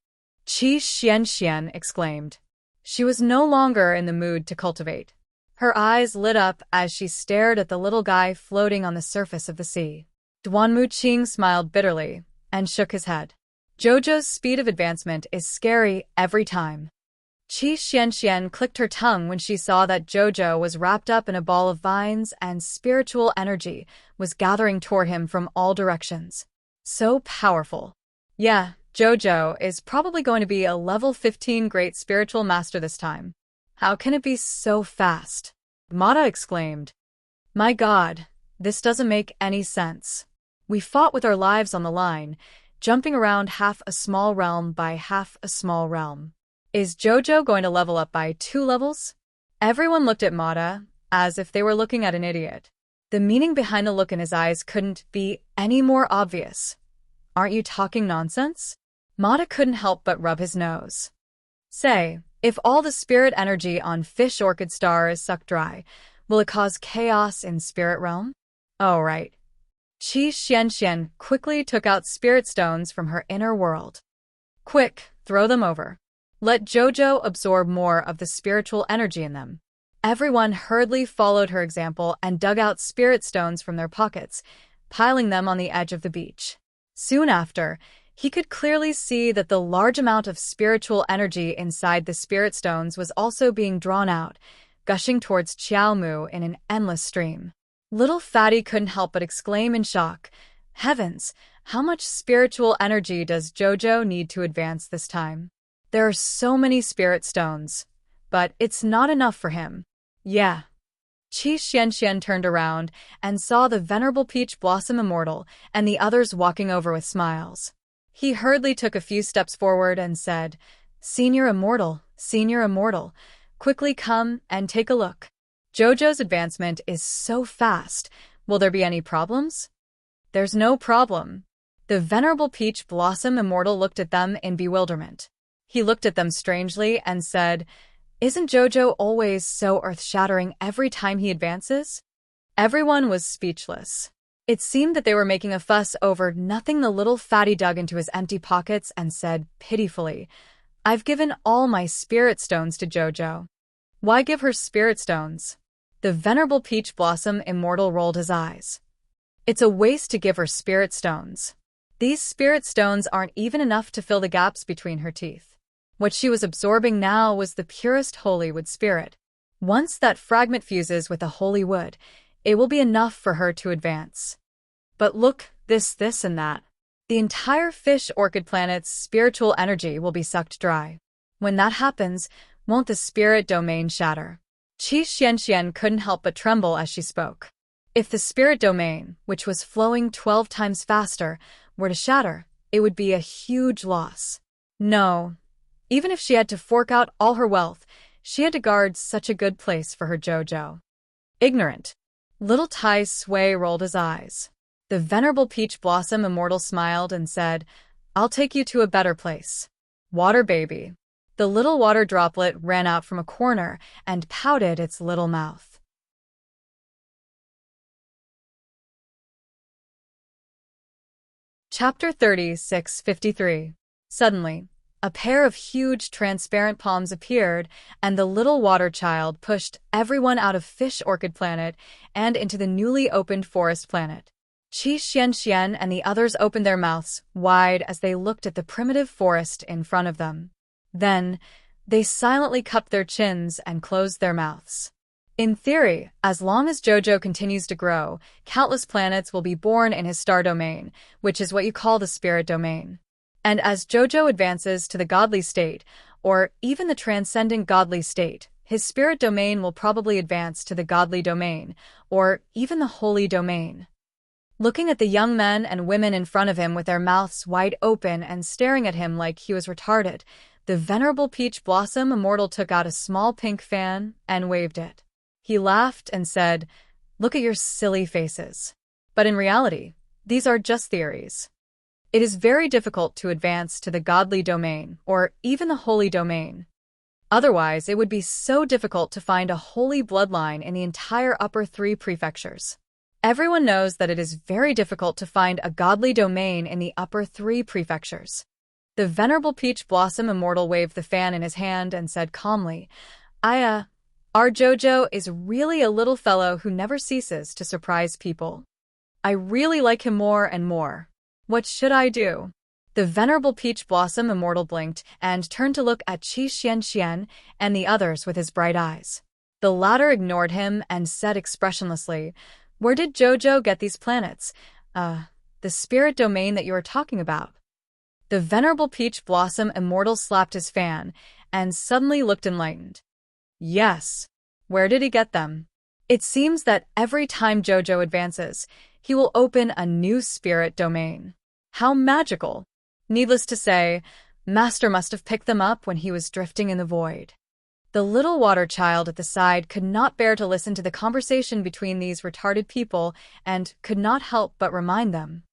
Qi Xianxian exclaimed. She was no longer in the mood to cultivate. Her eyes lit up as she stared at the little guy floating on the surface of the sea. Duanmu Qing smiled bitterly and shook his head. Jojo's speed of advancement is scary every time. Qi Xianxian clicked her tongue when she saw that Jojo was wrapped up in a ball of vines and spiritual energy was gathering toward him from all directions. So powerful. Yeah, Jojo is probably going to be a level 15 great spiritual master this time. How can it be so fast? Mata exclaimed. My God, this doesn't make any sense. We fought with our lives on the line, jumping around half a small realm by half a small realm. Is Jojo going to level up by 2 levels? Everyone looked at Mata as if they were looking at an idiot. The meaning behind the look in his eyes couldn't be any more obvious. Aren't you talking nonsense? Mata couldn't help but rub his nose. Say, if all the spirit energy on Fish Orchid Star is sucked dry, will it cause chaos in Spirit Realm? Oh, right. Qi Xianxian quickly took out spirit stones from her inner world. Quick, throw them over. Let Jojo absorb more of the spiritual energy in them. Everyone hurriedly followed her example and dug out spirit stones from their pockets, piling them on the edge of the beach. Soon after, he could clearly see that the large amount of spiritual energy inside the spirit stones was also being drawn out, gushing towards Qiaomu in an endless stream. Little Fatty couldn't help but exclaim in shock, Heavens, how much spiritual energy does Jojo need to advance this time? There are so many spirit stones, but it's not enough for him. Yeah. Qi Xianxian turned around and saw the Venerable Peach Blossom Immortal and the others walking over with smiles. He hurriedly took a few steps forward and said, Senior Immortal, quickly come and take a look. Jojo's advancement is so fast. Will there be any problems? There's no problem. The Venerable Peach Blossom Immortal looked at them in bewilderment. He looked at them strangely and said, Isn't Jojo always so earth-shattering every time he advances? Everyone was speechless. It seemed that they were making a fuss over nothing. The little fatty dug into his empty pockets and said pitifully, I've given all my spirit stones to Jojo. Why give her spirit stones? The Venerable Peach Blossom Immortal rolled his eyes. It's a waste to give her spirit stones. These spirit stones aren't even enough to fill the gaps between her teeth. What she was absorbing now was the purest holy wood spirit. Once that fragment fuses with the holy wood, it will be enough for her to advance. But look, this, and that. The entire fish orchid planet's spiritual energy will be sucked dry. When that happens, won't the spirit domain shatter? Qi Xianxian couldn't help but tremble as she spoke. If the spirit domain, which was flowing 12 times faster, were to shatter, it would be a huge loss. No. Even if she had to fork out all her wealth, she had to guard such a good place for her Jojo. Ignorant. Little Tai Sui rolled his eyes. The venerable Peach Blossom Immortal smiled and said, "I'll take you to a better place. Water baby." The little water droplet ran out from a corner and pouted its little mouth. Chapter 36:53. Suddenly, a pair of huge transparent palms appeared, and the little water child pushed everyone out of Fish Orchid Planet and into the newly opened Forest Planet. Qi Xianxian and the others opened their mouths wide as they looked at the primitive forest in front of them. Then, they silently cupped their chins and closed their mouths. In theory, as long as Jojo continues to grow, countless planets will be born in his star domain, which is what you call the spirit domain. And as Jojo advances to the godly state, or even the transcendent godly state, his spirit domain will probably advance to the godly domain, or even the holy domain. Looking at the young men and women in front of him with their mouths wide open and staring at him like he was retarded, the venerable Peach Blossom Immortal took out a small pink fan and waved it. He laughed and said, "Look at your silly faces." But in reality, these are just theories. It is very difficult to advance to the godly domain, or even the holy domain. Otherwise, it would be so difficult to find a holy bloodline in the entire upper 3 prefectures. Everyone knows that it is very difficult to find a godly domain in the upper 3 prefectures. The venerable Peach Blossom Immortal waved the fan in his hand and said calmly, Our Jojo is really a little fellow who never ceases to surprise people. I really like him more and more. What should I do?" The venerable Peach Blossom Immortal blinked and turned to look at Qi Xianxian and the others with his bright eyes. The latter ignored him and said expressionlessly, "Where did Jojo get these planets? The spirit domain that you are talking about?" The venerable Peach Blossom Immortal slapped his fan and suddenly looked enlightened. "Yes. Where did he get them? It seems that every time Jojo advances, he will open a new spirit domain. How magical! Needless to say, Master must have picked them up when he was drifting in the void." The little water child at the side could not bear to listen to the conversation between these retarded people and could not help but remind them.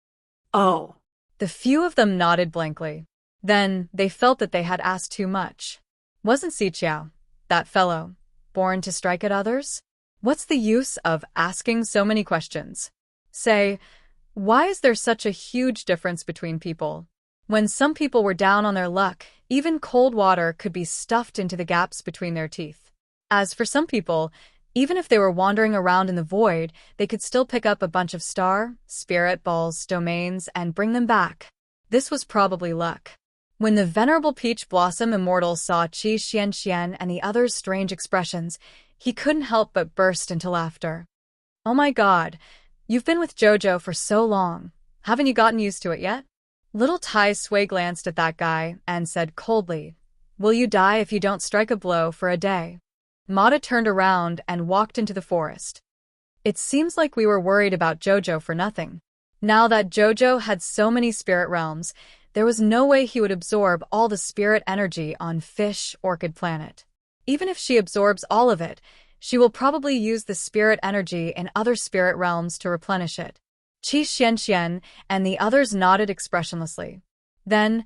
Oh. The few of them nodded blankly. Then they felt that they had asked too much. Wasn't Xiqiao, that fellow, born to strike at others? What's the use of asking so many questions? Say, why is there such a huge difference between people? When some people were down on their luck, even cold water could be stuffed into the gaps between their teeth. As for some people, even if they were wandering around in the void, they could still pick up a bunch of spirit balls, domains, and bring them back. This was probably luck. When the venerable Peach Blossom Immortal saw Qi Xianxian and the others' strange expressions, he couldn't help but burst into laughter. "Oh my God, you've been with Jojo for so long. Haven't you gotten used to it yet?" Little Tai Sui glanced at that guy and said coldly, "Will you die if you don't strike a blow for a day?" Mata turned around and walked into the forest. "It seems like we were worried about Jojo for nothing. Now that Jojo had so many spirit realms, there was no way he would absorb all the spirit energy on Fish Orchid Planet. Even if she absorbs all of it, she will probably use the spirit energy in other spirit realms to replenish it." Qi Xianxian and the others nodded expressionlessly. Then,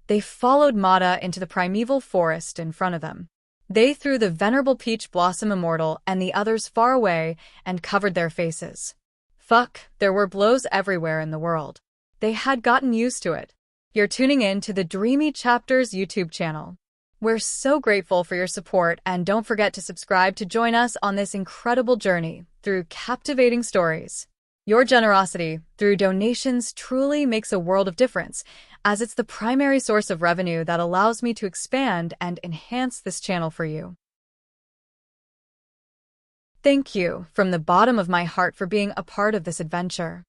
they followed Mata into the primeval forest in front of them. They threw the venerable Peach Blossom Immortal and the others far away and covered their faces. Fuck, there were blows everywhere in the world. They had gotten used to it. You're tuning in to the Dreamy Chapters YouTube channel. We're so grateful for your support, and don't forget to subscribe to join us on this incredible journey through captivating stories. Your generosity through donations truly makes a world of difference, as it's the primary source of revenue that allows me to expand and enhance this channel for you. Thank you from the bottom of my heart for being a part of this adventure.